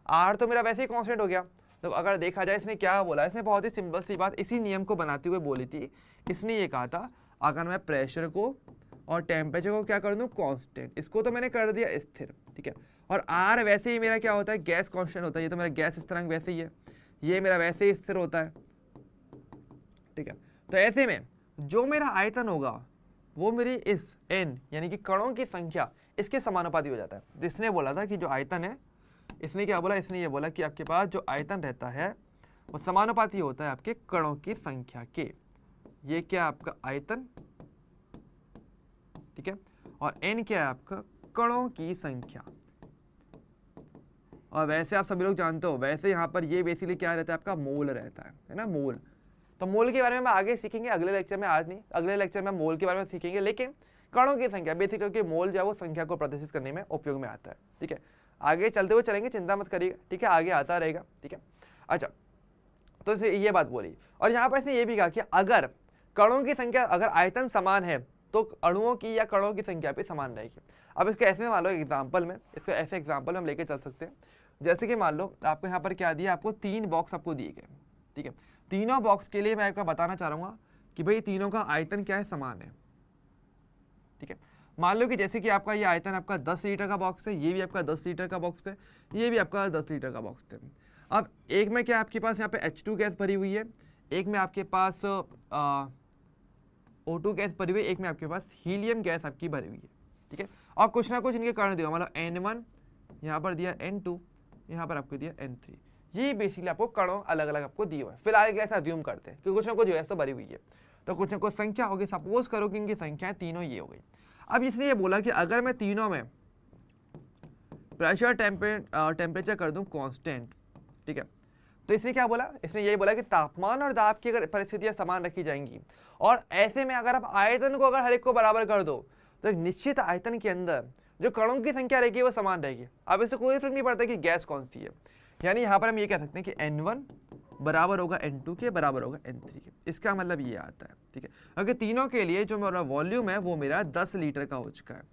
A: R तो मेरा वैसे ही कांस्टेंट हो गया। तो अगर देखा जाए इसने क्या बोला, इसने बहुत ही सिंपल सी बात इसी नियम को बनाते हुए बोली थी। इसने ये कहा था अगर मैं प्रेशर को और टेम्परेचर को क्या कर दूं? कांस्टेंट, इसको तो मैंने कर दिया स्थिर, ठीक है? और R वैसे ही मेरा क्या होता है? गैस कांस्टेंट होता है। ये तो मेरा गैस स्थिरांक वैसे ही है, ये मेरा वैसे ही स्थिर होता है, ठीक है? तो ऐसे में जो मेरा आयतन होगा वो मेरी इस n यानी कि कणों की संख्या इसके समानुपाती हो जाता है। जिसने बोला था कि जो आयतन है, इसने क्या बोला? इसने ये बोला कि आपके पास जो आयतन रहता है वो समानुपाती होता है आपके कणों की संख्या के। ये क्या आपका आयतन, ठीक है? और n क्या है आपका? कणों की संख्या। और वैसे आप सभी लोग जानते हो, वैसे यहाँ पर ये बेसिकली क्या रहता है? आपका मोल रहता है ना, मोल। तो मोल के बारे में हम आगे सीखेंगे अगले लेक्चर में, आज नहीं, अगले लेक्चर में मोल के बारे में सीखेंगे। लेकिन कणों की संख्या बेसिकली क्योंकि मोल जो है वो संख्या को प्रदर्शित करने में उपयोग में आता है, ठीक है? आगे चलते हुए चलेंगे, चिंता मत करिएगा, ठीक है? आगे आता रहेगा, ठीक है? अच्छा तो इसे ये बात बोली, और यहाँ पर इसने ये भी कहा कि अगर कणों की संख्या, अगर आयतन समान है तो अणुओं की या कणों की संख्या भी समान रहेगी। अब इसको ऐसे मान लो एग्जाम्पल में, इसको ऐसे एग्जाम्पल हम लेके चल सकते हैं। जैसे कि मान लो आपको यहाँ पर क्या दिया? आपको 3 बॉक्स आपको दिए गए, ठीक है? तीनों बॉक्स के लिए मैं आपको बताना चाह रहा हूँ कि भाई तीनों का आयतन क्या है? समान है, ठीक है? मान लो कि जैसे कि आपका ये आयतन आपका 10 लीटर का बॉक्स है, ये भी आपका 10 लीटर का बॉक्स है, ये भी आपका 10 लीटर का बॉक्स है। अब एक में क्या आपके पास यहाँ पे H2 गैस भरी हुई है, एक में आपके पास O2 गैस भरी हुई है, एक में आपके पास हीलियम गैस आपकी भरी हुई है, ठीक है? और कुछ ना कुछ इनके कारण दिया, मतलब N1 यहाँ पर दिया, N2 यहाँ पर आपको दिया, N3। ये बेसिकली आपको कणों अलग अलग आपको दिए हुए हैं। फिलहाल ऐसा अज्यूम करते हैं कि कुछ ना कुछ गैस तो भरी हुई है, तो कुछ ना कुछ संख्या होगी। सपोज करो कि इनकी संख्या तीनों ये हो गई। अब इसने ये बोला कि अगर मैं तीनों में प्रेशर टेम्परेचर कर दूं कांस्टेंट, ठीक है? तो इसने क्या बोला? इसने यही बोला कि तापमान और दाब की अगर परिस्थितियां समान रखी जाएंगी, और ऐसे में अगर आप आयतन को अगर हर एक को बराबर कर दो तो एक निश्चित आयतन के अंदर जो कणों की संख्या रहेगी वो समान रहेगी। अब इससे कोई फर्क नहीं पड़ता कि गैस कौन सी है, यानी यहाँ पर हम ये कह सकते हैं कि N1 बराबर होगा N2 के, बराबर होगा N3 के। इसका मतलब ये आता है, ठीक है। अगर तीनों के लिए जो मेरा वॉल्यूम है वो मेरा 10 लीटर का हो चुका है।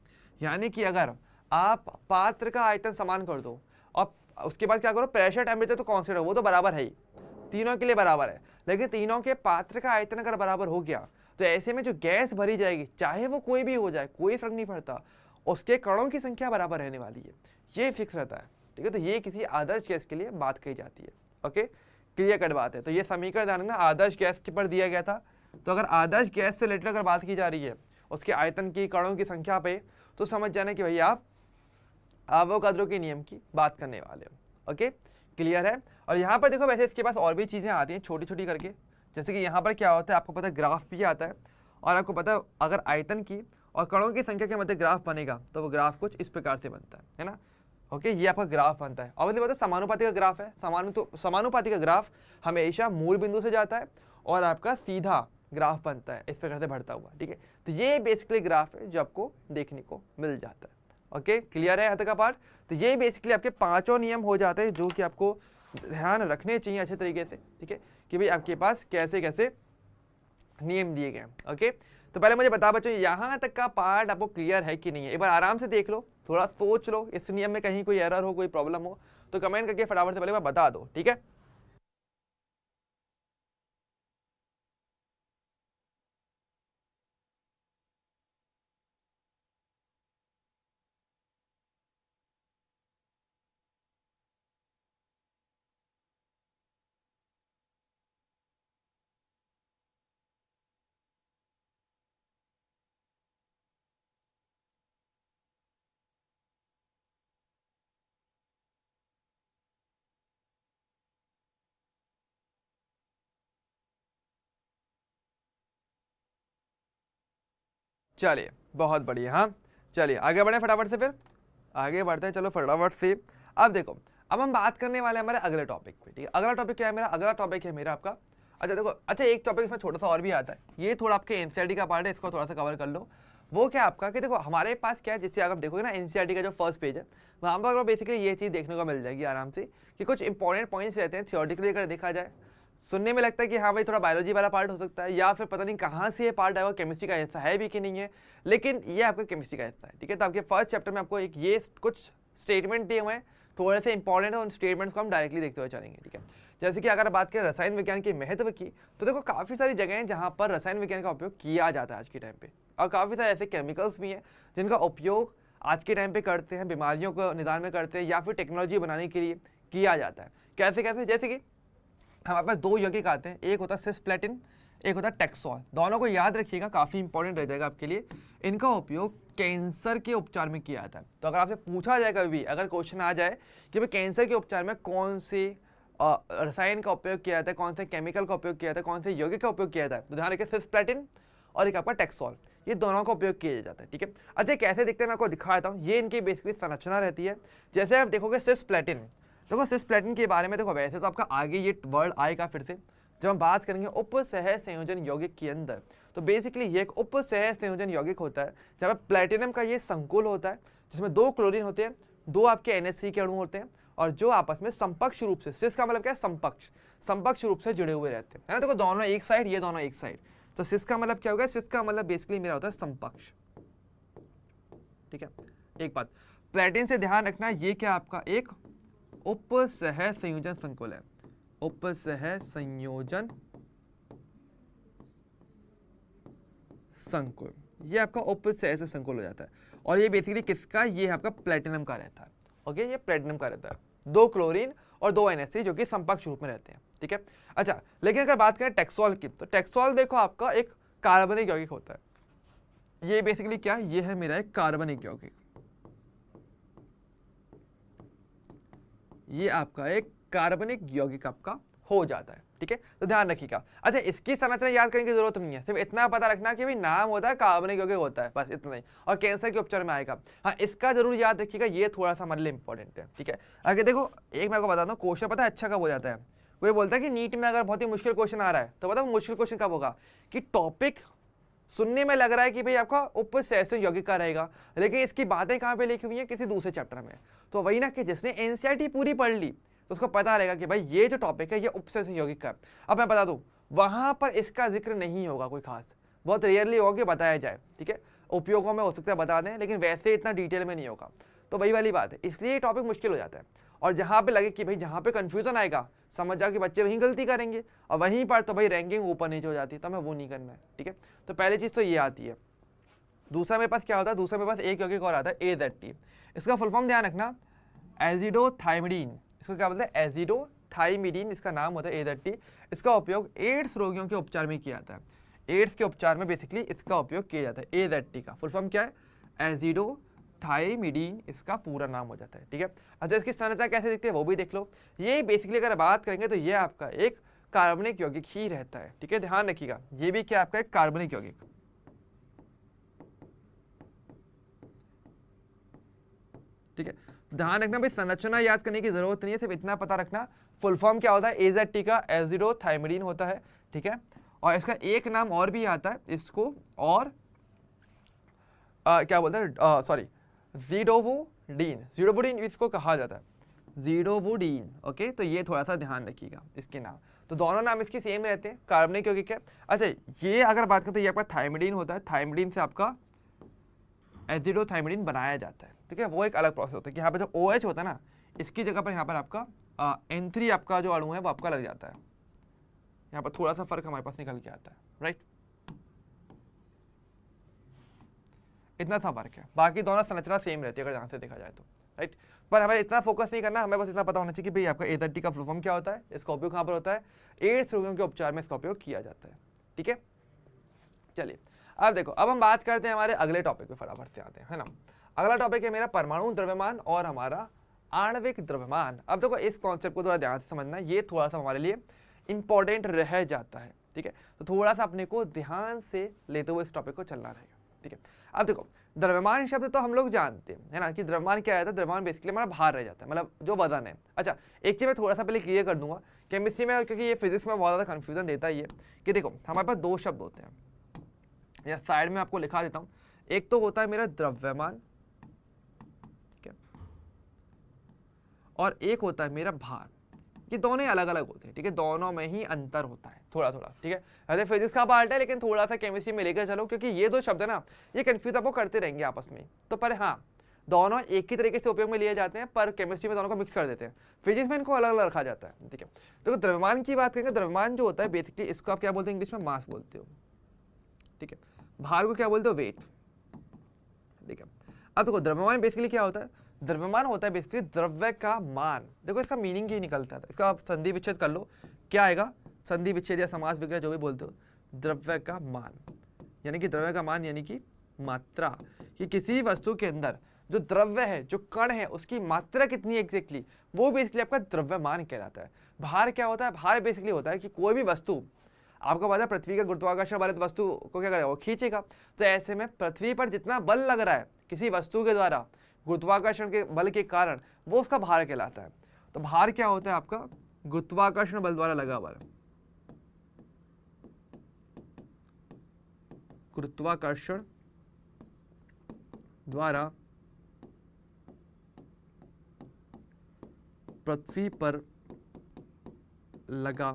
A: यानी कि अगर आप पात्र का आयतन समान कर दो और उसके बाद क्या करो, प्रेशर टेम्परेचर तो कांस्टेंट है, वो तो बराबर है ही, तीनों के लिए बराबर है, लेकिन तीनों के पात्र का आयतन अगर बराबर हो गया तो ऐसे में जो गैस भरी जाएगी, चाहे वो कोई भी हो जाए, कोई फर्क नहीं पड़ता, उसके कणों की संख्या बराबर रहने वाली है, ये फिक्स रहता है, ठीक है। तो ये किसी आदर्श गैस के लिए बात कही जाती है। ओके, क्लियर कट बात है। तो ये समीकरण ध्यान रखना, आदर्श गैस के पर दिया गया था। तो अगर आदर्श गैस से रिलेटेड अगर बात की जा रही है उसके आयतन की, कणों की संख्या पे, तो समझ जाना कि भैया आप आवोगाद्रो के नियम की बात करने वाले हो। ओके, क्लियर है। और यहाँ पर देखो, वैसे इसके पास और भी चीज़ें आती हैं छोटी छोटी करके, जैसे कि यहाँ पर क्या होता है, आपको पता है ग्राफ भी आता है, और आपको पता है अगर आयतन की और कणों की संख्या के मध्य ग्राफ बनेगा तो वो ग्राफ कुछ इस प्रकार से बनता है ना। ओके, ये आपका ग्राफ बनता है। ऑब्वियसली पता है समानुपाती का ग्राफ है, समानुपाती का ग्राफ हमेशा मूल बिंदु से जाता है और आपका सीधा ग्राफ बनता है इस प्रकार से बढ़ता हुआ, ठीक है। तो ये बेसिकली ग्राफ है जो आपको देखने को मिल जाता है। ओके, क्लियर है यहाँ तक का पार्ट। तो ये बेसिकली आपके पांचों नियम हो जाते हैं जो कि आपको ध्यान रखने चाहिए अच्छे तरीके से, ठीक है, कि भाई आपके पास कैसे कैसे नियम दिए गए हैं। ओके, तो पहले मुझे बता बच्चों, यहाँ तक का पार्ट आपको क्लियर है कि नहीं है, एक बार आराम से देख लो, थोड़ा सोच लो, इस नियम में कहीं कोई एरर हो, कोई प्रॉब्लम हो तो कमेंट करके फटाफट से पहले बार बता दो, ठीक है। चलिए, बहुत बढ़िया। हाँ, चलिए आगे बढ़े फटाफट से, फिर आगे बढ़ते हैं, चलो फटाफट से। अब देखो, अब हम बात करने वाले हैं हमारे अगले टॉपिक पे, ठीक है। अगला टॉपिक क्या है मेरा, अगला टॉपिक है मेरा आपका, अच्छा देखो, अच्छा एक टॉपिक इसमें छोटा सा और भी आता है, ये थोड़ा आपके एनसीईआरटी का पार्ट है, इसको थोड़ा सा कवर कर लो। वो क्या आपका कि देखो हमारे पास क्या है, जिससे अगर आप देखोगे ना एनसीईआरटी का जो फर्स्ट पेज है, वहाँ पर बेसिकली ये चीज़ देखने को मिल जाएगी आराम से कि कुछ इंपॉर्टेंट पॉइंट्स रहते हैं थियोरेटिकली अगर देखा जाए। सुनने में लगता है कि हाँ भाई थोड़ा बायोलॉजी वाला पार्ट हो सकता है, या फिर पता नहीं कहाँ से ये पार्ट आएगा, केमिस्ट्री का हिस्सा है भी कि नहीं है, लेकिन ये आपका केमिस्ट्री का हिस्सा है, ठीक है। तो आपके फर्स्ट चैप्टर में आपको एक ये कुछ स्टेटमेंट दिए हुए हैं, थोड़े से इंपॉर्टेंट है, उन स्टेटमेंट्स को हम डायरेक्टली देखते हुए चलेंगे, ठीक है। जैसे कि अगर बात करें रसायन विज्ञान के महत्व की, तो देखो काफ़ी सारी जगह हैं जहाँ पर रसायन विज्ञान का उपयोग किया जाता है आज के टाइम पे, और काफ़ी सारे ऐसे केमिकल्स भी हैं जिनका उपयोग आज के टाइम पे करते हैं, बीमारियों को निदान में करते हैं, या फिर टेक्नोलॉजी बनाने के लिए किया जाता है। कैसे कैसे, जैसे कि हमारे पास दो यौगिक आते हैं, एक होता है सिस्प्लेटिन, एक होता है टैक्सोल। दोनों को याद रखिएगा, काफ़ी इंपॉर्टेंट रह जाएगा आपके लिए। इनका उपयोग कैंसर के उपचार में किया जाता है। तो अगर आपसे पूछा जाए कभी भी, अगर क्वेश्चन आ जाए कि भाई कैंसर के उपचार में कौन से रसायन का उपयोग किया जाता है, कौन से केमिकल का उपयोग किया जाता है, कौन से यौगिक का उपयोग किया जाता है, तो ध्यान रखिए सिस्प्लेटिन और एक आपका टैक्सोल, ये दोनों का उपयोग किया जाता है, ठीक है। अच्छा कैसे दिखते हैं मैं आपको दिखा देता हूँ। ये इनकी बेसिकली संरचना रहती है। जैसे आप देखोगे सिस्प्लेटिन, देखो सिस्प्लेटिन के बारे में देखो, वैसे तो आपका आगे ये वर्ड आएगा फिर से जब हम बात करेंगे उपसह संयोजन यौगिक के अंदर। तो बेसिकली ये एक उपसह संयोजन यौगिक होता है जब प्लेटिनम का ये संकुल होता है, जिसमें दो क्लोरीन होते हैं, दो आपके NH3 के अणु होते हैं, और जो आपस में समपक्ष रूप से, सिस का मतलब क्या है, समपक्ष रूप से जुड़े हुए रहते हैं, है ना। देखो दोनों एक साइड, ये दोनों एक साइड, तो सिस का मतलब क्या होगा, सिस का मतलब बेसिकली मेरा होता है समपक्ष, ठीक है। एक बात प्लेटिन से ध्यान रखना, ये क्या आपका एक उपसह संयोजन संकुल है, उपसह संयोजन संकुल, ये आपका उपसह से संकुल हो जाता है। और ये बेसिकली किसका, ये आपका प्लेटिनम का रहता है। ओके, ये प्लेटिनम का रहता है, दो क्लोरीन और दो NH3 जो कि समपक्ष रूप में रहते हैं, ठीक है। अच्छा, लेकिन अगर बात करें टैक्सोल की, तो टैक्सोल देखो आपका एक कार्बनिक यौगिक होता है। ये बेसिकली क्या है, ये है मेरा एक कार्बनिक यौगिक, ये आपका एक कार्बनिक यौगिक आपका हो जाता है, ठीक है। तो ध्यान रखिएगा। अच्छा, इसकी संरचना याद करने की जरूरत नहीं है, सिर्फ इतना पता रखना कि भाई नाम होता है कार्बनिक यौगिक होता है, बस इतना ही, और कैंसर के उपचार में आएगा। हाँ, इसका जरूर याद रखिएगा, ये थोड़ा सा हमारे लिए इंपॉर्टेंट है, ठीक है। आगे देखो, एक मैं आपको बताता हूँ, क्वेश्चन पता है अच्छा कब हो जाता है, कोई बोलता है कि नीट में अगर बहुत ही मुश्किल क्वेश्चन आ रहा है, तो बताओ मुश्किल क्वेश्चन कब होगा, कि टॉपिक सुनने में लग रहा है कि भाई आपका उपसह यौगिक का रहेगा, लेकिन इसकी बातें कहाँ पे लिखी हुई हैं, किसी दूसरे चैप्टर में। तो वही ना कि जिसने एनसीईआरटी पूरी पढ़ ली, तो उसको पता रहेगा कि भाई ये जो टॉपिक है ये उपसर्ग यौगिक का है। अब मैं बता दूं वहां पर इसका जिक्र नहीं होगा, कोई खास बहुत रेयरली होगा कि बताया जाए, ठीक है, उपयोगों में हो सकता है बता दें, लेकिन वैसे इतना डिटेल में नहीं होगा। तो वही वाली बात है, इसलिए ये टॉपिक मुश्किल हो जाता है। और जहाँ पे लगे कि भाई जहाँ पे कंफ्यूजन आएगा समझ जाओ कि बच्चे वहीं गलती करेंगे, और वहीं पर तो भाई रैंकिंग ऊपर नीचे हो जाती है, तो हमें वो नहीं करना है, ठीक है। तो पहली चीज़ तो ये आती है। दूसरा मेरे पास क्या होता है, दूसरा मेरे पास एक यौगिक और आता है AZT। इसका फुल फॉर्म ध्यान रखना, एजिडोथाइमिडीन। इसको क्या बोलते हैं, एजिडोथाइमिडीन इसका नाम होता है AZT। इसका उपयोग एड्स रोगियों के उपचार में किया जाता है। एड्स के उपचार में बेसिकली इसका उपयोग किया जाता है। AZT का फुल फॉर्म क्या है, एजिडोथाइमिडीन इसका पूरा नाम हो जाता है, ठीक है। अच्छा इसकी संरचना कैसे दिखती है वो भी देख लो। ये बेसिकली अगर बात करेंगे तो ये आपका एक कार्बनिक यौगिक ही रहता है, ठीक है, ध्यान रखिएगा। ये भी क्या आपका एक कार्बनिक यौगिक, ठीक है। ध्यान रखना भाई, संरचना याद करने की जरूरत नहीं है, सिर्फ इतना पता रखना फुल फॉर्म क्या होता है, AZT का एजिडोथाइमिडीन होता है, ठीक है। और इसका एक नाम और भी आता है, इसको और क्या बोलते हैं, सॉरी, ज़िडोवुडीन। ज़िडोवुडीन इसको कहा जाता है, ज़िडोवुडीन, ओके। तो ये थोड़ा सा ध्यान रखिएगा इसके नाम। तो दोनों नाम इसके सेम रहते हैं, कार्बनिक यौगिक है। अच्छा ये अगर बात करें तो ये आपका थाइमिडीन होता है, थाइमिडीन से आपका एजिडोथाइमिडीन बनाया जाता है, ठीक है। वो एक अलग प्रोसेस होता है कि यहाँ पे जो OH होता है ना, इसकी जगह पर यहाँ पर आपका N3 आपका जो अणु है वो आपका लग जाता है। यहाँ पर थोड़ा सा फर्क हमारे पास निकल के आता है, राइट, इतना सा फर्क है। बाकी दोनों संरचना सेम रहती है अगर यहाँ से देखा जाए तो, राइट। पर हमें इतना फोकस नहीं करना, हमें बस इतना पता होना चाहिए कि भाई आपका AZT का फुल फॉर्म क्या होता है, इसका उपयोग कहाँ पर होता है, एड्स रोगियों के उपचार में इसका उपयोग किया जाता है, ठीक है। चलिए अब देखो, अब हम बात करते हैं हमारे अगले टॉपिक पे, फटाफट से आते हैं, है ना। अगला टॉपिक है मेरा परमाणु द्रव्यमान और हमारा आणविक द्रव्यमान। अब देखो इस कॉन्सेप्ट को थोड़ा ध्यान से समझना, ये थोड़ा सा हमारे लिए इंपॉर्टेंट रह जाता है, ठीक है। तो थोड़ा सा अपने को ध्यान से लेते हुए इस टॉपिक को चलना रहेगा, ठीक है। अब देखो द्रव्यमान शब्द तो हम लोग जानते हैं, है ना, कि द्रव्यमान क्या रहता है, द्रव्यमान बेसिकली हमारा भार रह जाता है, मतलब जो वजन है। अच्छा एक चीज़ मैं थोड़ा सा पहले क्लियर कर दूंगा, केमिस्ट्री में, क्योंकि ये फिजिक्स में बहुत ज़्यादा कन्फ्यूजन देता ही है, कि देखो हमारे पास दो शब्द होते हैं, या साइड में आपको लिखा देता हूँ। एक तो होता है मेरा द्रव्यमान, ठीक है, और एक होता है मेरा भार। ये दोनों अलग अलग होते हैं, ठीक है, दोनों में ही अंतर होता है थोड़ा थोड़ा, ठीक है। अरे फिजिक्स का पार्ट है लेकिन थोड़ा सा केमिस्ट्री में लेकर चलो, क्योंकि ये दो शब्द है ना, ये कंफ्यूज आपको करते रहेंगे आपस में। तो पर हाँ, दोनों एक ही तरीके से उपयोग में लिए जाते हैं, पर केमिस्ट्री में दोनों को मिक्स कर देते हैं, फिजिक्स में इनको अलग अलग रखा जाता है, ठीक है। तो द्रव्यमान की बात करेंगे, द्रव्यमान जो होता है बेसिकली इसको आप क्या बोलते हैं, इंग्लिश में मास बोलते हो, ठीक है। भार को क्या बोलते हो, वेट, ठीक है। अब देखो द्रव्यमान बेसिकली क्या होता है, द्रव्यमान होता है बेसिकली द्रव्य का मान। देखो इसका मीनिंग ही निकलता है, इसका आप संधि विच्छेद कर लो, क्या आएगा, संधि विच्छेद या समास विग्रह जो भी बोलते हो, द्रव्य का मान, यानी कि द्रव्य का मान यानी कि मात्रा, कि किसी वस्तु के अंदर जो द्रव्य है, जो कण है, उसकी मात्रा कितनी एग्जैक्टली, वो बेसिकली आपका द्रव्यमान कहलाता है। भार क्या होता है, भार बेसिकली होता है कि कोई भी वस्तु, आपको पता है पृथ्वी का गुरुत्वाकर्षण वाले वस्तु को क्या करेगा, वो खींचेगा। तो ऐसे में पृथ्वी पर जितना बल लग रहा है किसी वस्तु के द्वारा गुरुत्वाकर्षण के बल के कारण, वो उसका भार कहलाता है। तो भार क्या होता है आपका, गुरुत्वाकर्षण बल द्वारा लगा बल, गुरुत्वाकर्षण द्वारा पृथ्वी पर लगा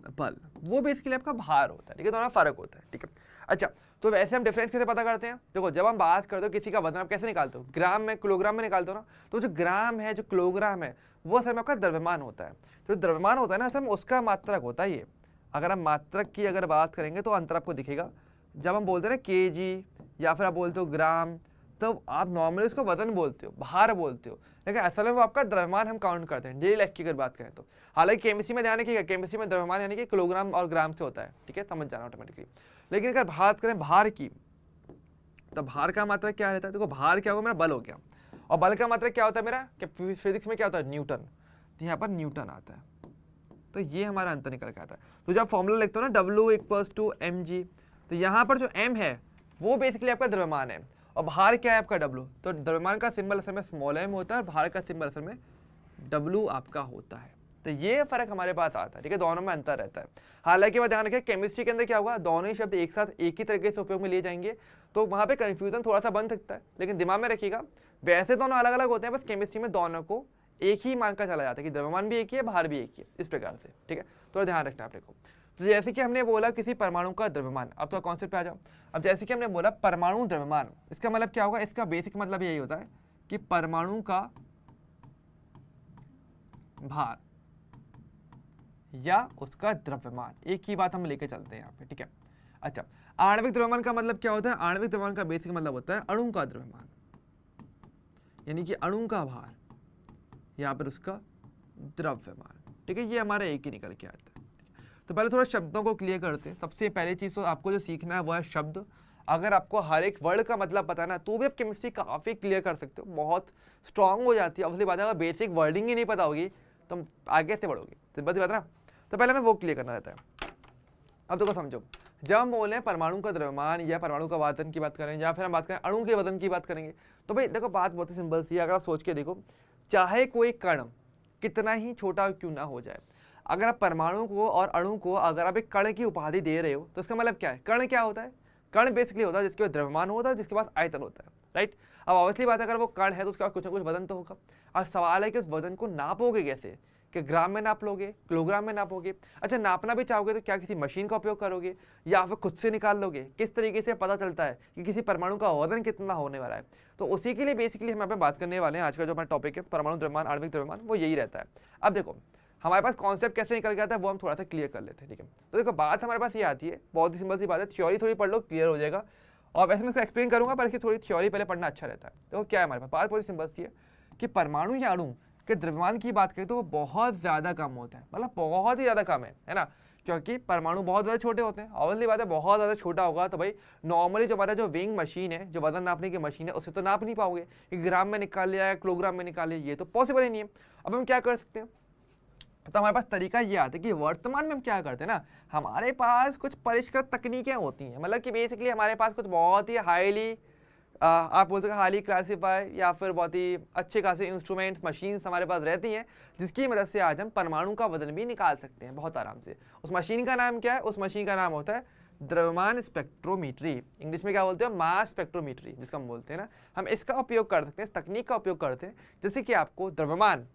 A: बल, वो बेसिकली आपका भार होता है, ठीक है। दोनों फर्क होता है, ठीक है। अच्छा तो वैसे हम डिफरेंस कैसे पता करते हैं, देखो जब हम बात करते हो किसी का वजन आप कैसे निकालते हो, ग्राम में, किलोग्राम में निकालते हो ना। तो जो ग्राम है, जो किलोग्राम है, वो असल में आपका द्रव्यमान होता है। जो द्रव्यमान होता है ना, असल में उसका मात्रक होता है ये। अगर हम मात्रक की अगर बात करेंगे तो अंतर आपको दिखेगा। जब हम बोलते हैं ना केजी या फिर आप बोलते हो ग्राम, तो आप नॉर्मली उसको वजन बोलते हो, भार बोलते हो, लेकिन असल में वो आपका द्रव्यमान हम काउंट करते हैं डेली लाइफ की अगर बात करें तो। हालांकि केमिस्ट्री में ध्यान रखिएगा, केमिस्ट्री में द्रव्यमान यानी कि किलोग्राम और ग्राम से होता है, ठीक है, समझ जाना ऑटोमेटिकली। लेकिन अगर बात करें भार की, तो भार का मात्रा क्या रहता है, देखो भार क्या होगा, मेरा बल हो गया, और बल का मात्रा क्या होता है मेरा, फिजिक्स में क्या होता है, न्यूटन, तो यहाँ पर न्यूटन आता है। तो ये हमारा अंतर निकल के आता है। तो जब फॉर्मूला लिखते हो ना W = mg, तो यहाँ पर जो m है वो बेसिकली आपका द्रव्यमान है, और भार क्या है आपका W। तो द्रव्यमान का सिंबल असल में स्मॉल m होता है, और भार का सिंबल असल में W आपका होता है। तो ये फर्क हमारे पास आता है, ठीक है, दोनों में अंतर रहता है। हालांकि वह ध्यान रखें केमिस्ट्री के अंदर क्या होगा, दोनों ही शब्द एक साथ एक ही तरीके से उपयोग में लिए जाएंगे, तो वहाँ पे कंफ्यूजन थोड़ा सा बन सकता है। लेकिन दिमाग में रखिएगा वैसे दोनों अलग अलग होते हैं, बस केमिस्ट्री में दोनों को एक ही मानकर चला जाता है कि द्रव्यमान भी एक ही है, भार भी एक ही है, इस प्रकार से। ठीक है, थोड़ा ध्यान रखना आपने को। तो जैसे कि हमने बोला किसी परमाणु का द्रव्यमान, अब तो कॉन्सेप्ट पे आ जाओ। अब जैसे कि हमने बोला परमाणु द्रव्यमान, इसका मतलब क्या होगा, इसका बेसिक मतलब यही होता है कि परमाणु का भार या उसका द्रव्यमान, एक ही बात हम लेके चलते हैं यहाँ पे। ठीक है, अच्छा आणविक द्रव्यमान का मतलब क्या होता है, आणविक द्रव्यमान का बेसिक मतलब होता है अणु का द्रव्यमान, यानी कि अणु का भार यहाँ पर उसका द्रव्यमान। ठीक है, ये हमारा एक ही निकल के आता है। तो पहले थोड़ा शब्दों को क्लियर करते हैं। सबसे पहली चीज़ तो आपको जो सीखना है वो है शब्द। अगर आपको हर एक वर्ड का मतलब पता ना, तो भी आप केमिस्ट्री काफ़ी क्लियर कर सकते हो, बहुत स्ट्रांग हो जाती है। असली बात है, अगर बेसिक वर्डिंग ही नहीं पता होगी तो आगे से बढ़ोगे, तो बस बात ना। तो पहले हमें वो क्लियर करना रहता है। अब तो समझो, जब हम बोल रहे हैं परमाणु का द्रव्यमान या परमाणु का वजन की बात करें, या फिर हम बात करें अणु के वजन की बात करेंगे, तो भाई देखो बात बहुत ही सिंपल सी है। अगर आप सोच के देखो, चाहे कोई कण कितना ही छोटा क्यों ना हो जाए, अगर आप परमाणु को और अणु को अगर आप एक कण की उपाधि दे रहे हो, तो इसका मतलब क्या है, कण क्या होता है, कण बेसिकली होता है जिसके पास द्रव्यमान होता है, जिसके पास आयतन होता है, राइट। अब ऑब्वियसली बात है, अगर वो कण है तो उसके पास कुछ ना कुछ वजन तो होगा। अब सवाल है कि उस वजन को नापोगे कैसे, कि ग्राम में नाप लोगे, किलोग्राम में नापोगे, अच्छा नापना भी चाहोगे तो क्या किसी मशीन का उपयोग करोगे या फिर खुद से निकाल लोगे, किस तरीके से पता चलता है कि किसी परमाणु का वजन कितना होने वाला है। तो उसी के लिए बेसिकली हम यहाँ पे बात करने वाले हैं। आज का जो हमारा टॉपिक है परमाणु द्रव्यमान, आणविक द्रव्यमान, वो यही रहता है। अब देखो हमारे पास कॉन्सेप्ट कैसे निकल गया था वो हम थोड़ा सा क्लियर कर लेते हैं। ठीक है, तो देखो बात हमारे पास ये आती है, बहुत ही सिंपल सी बात है, थ्योरी थोड़ी पढ़ लो क्लियर हो जाएगा, और वैसे मैं इसको एक्सप्लेन करूंगा, पर इसकी थोड़ी थ्योरी पहले पढ़ना अच्छा रहता है। तो क्या है हमारे पास बात बहुत सिंपल सी है कि परमाणु या अणु के द्रव्यमान की बात करें तो वो बहुत ज़्यादा कम होता है, मतलब बहुत ही ज़्यादा कम है ना, क्योंकि परमाणु बहुत ज़्यादा छोटे होते हैं। ऑब्वियसली बात है, बहुत ज़्यादा छोटा होगा तो भाई नॉर्मली जो हमारा जो वेइंग मशीन है, जो वजन नापने की मशीन है, उससे तो नाप नहीं पाओगे कि ग्राम में निकाल लिया या किलोग्राम में निकाल लिया, ये तो पॉसिबल ही नहीं है। अब हम क्या कर सकते हैं, तो हमारे पास तरीका ये आता है कि वर्तमान में हम क्या करते हैं ना, हमारे पास कुछ परिष्कृत तकनीकें होती हैं, मतलब कि बेसिकली हमारे पास कुछ बहुत ही हाईली आप बोल सकते हैं हाईली क्लासीफाई या फिर बहुत ही अच्छे खासे इंस्ट्रूमेंट्स मशीन्स हमारे पास रहती हैं, जिसकी मदद से आज हम परमाणु का वजन भी निकाल सकते हैं बहुत आराम से। उस मशीन का नाम क्या है, उस मशीन का नाम होता है द्रव्यमान स्पेक्ट्रोमीट्री, इंग्लिश में क्या बोलते हैं, मास स्पेक्ट्रोमीट्री जिसको हम बोलते हैं ना। हम इसका उपयोग कर सकते हैं, इस तकनीक का उपयोग करते हैं, जैसे कि आपको द्रव्यमान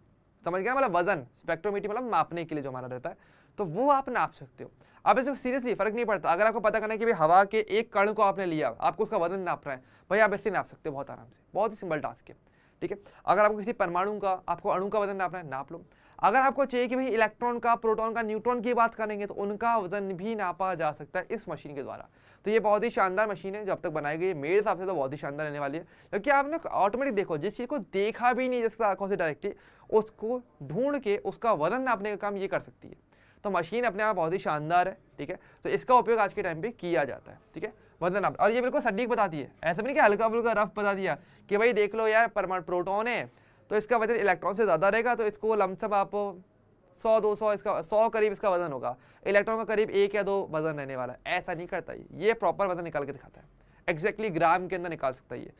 A: समझ गया, मतलब वजन, स्पेक्ट्रोमीट्री मतलब मापने के लिए जो हमारा रहता है, तो वो आप नाप सकते हो। अब इससे सीरियसली फर्क नहीं पड़ता, अगर आपको पता करना है कि भाई हवा के एक कण को आपने लिया, आपको उसका वजन नाप रहा है, भाई आप इससे नाप सकते हो बहुत आराम से, बहुत ही सिंपल टास्क है। ठीक है, अगर आपको किसी परमाणु का, आपको अणु का वजन नापना है, नाप लो। अगर आपको चाहिए कि भाई इलेक्ट्रॉन का, प्रोटॉन का, न्यूट्रॉन की बात करेंगे, तो उनका वजन भी नापा जा सकता है इस मशीन के द्वारा। तो ये बहुत ही शानदार मशीन है जो अब तक बनाई गई है, मेरे हिसाब से तो बहुत ही शानदार रहने वाली है, क्योंकि आपने ऑटोमेटिक देखो, जिस चीज़ को देखा भी नहीं जिसका आंखों से डायरेक्टली, उसको ढूंढ के उसका वजन नापने का काम ये कर सकती है। तो मशीन अपने आप बहुत ही शानदार है। ठीक है, तो इसका उपयोग आज के टाइम पे किया जाता है। ठीक है, वजन नाप, और ये बिल्कुल सटीक बताती है, ऐसा भी नहीं कि हल्का फुल्का रफ बता दिया कि भाई देख लो यार परमाणु प्रोटॉन है तो इसका वजन इलेक्ट्रॉन से ज़्यादा रहेगा, तो इसको लमसम आप 100-200 इसका 100 करीब इसका वजन होगा, इलेक्ट्रॉन का करीब 1 या 2 वजन रहने वाला है। ऐसा नहीं करता ये प्रॉपर वजन निकाल के दिखाता है, एग्जैक्टली ग्राम के अंदर निकाल सकता है ये,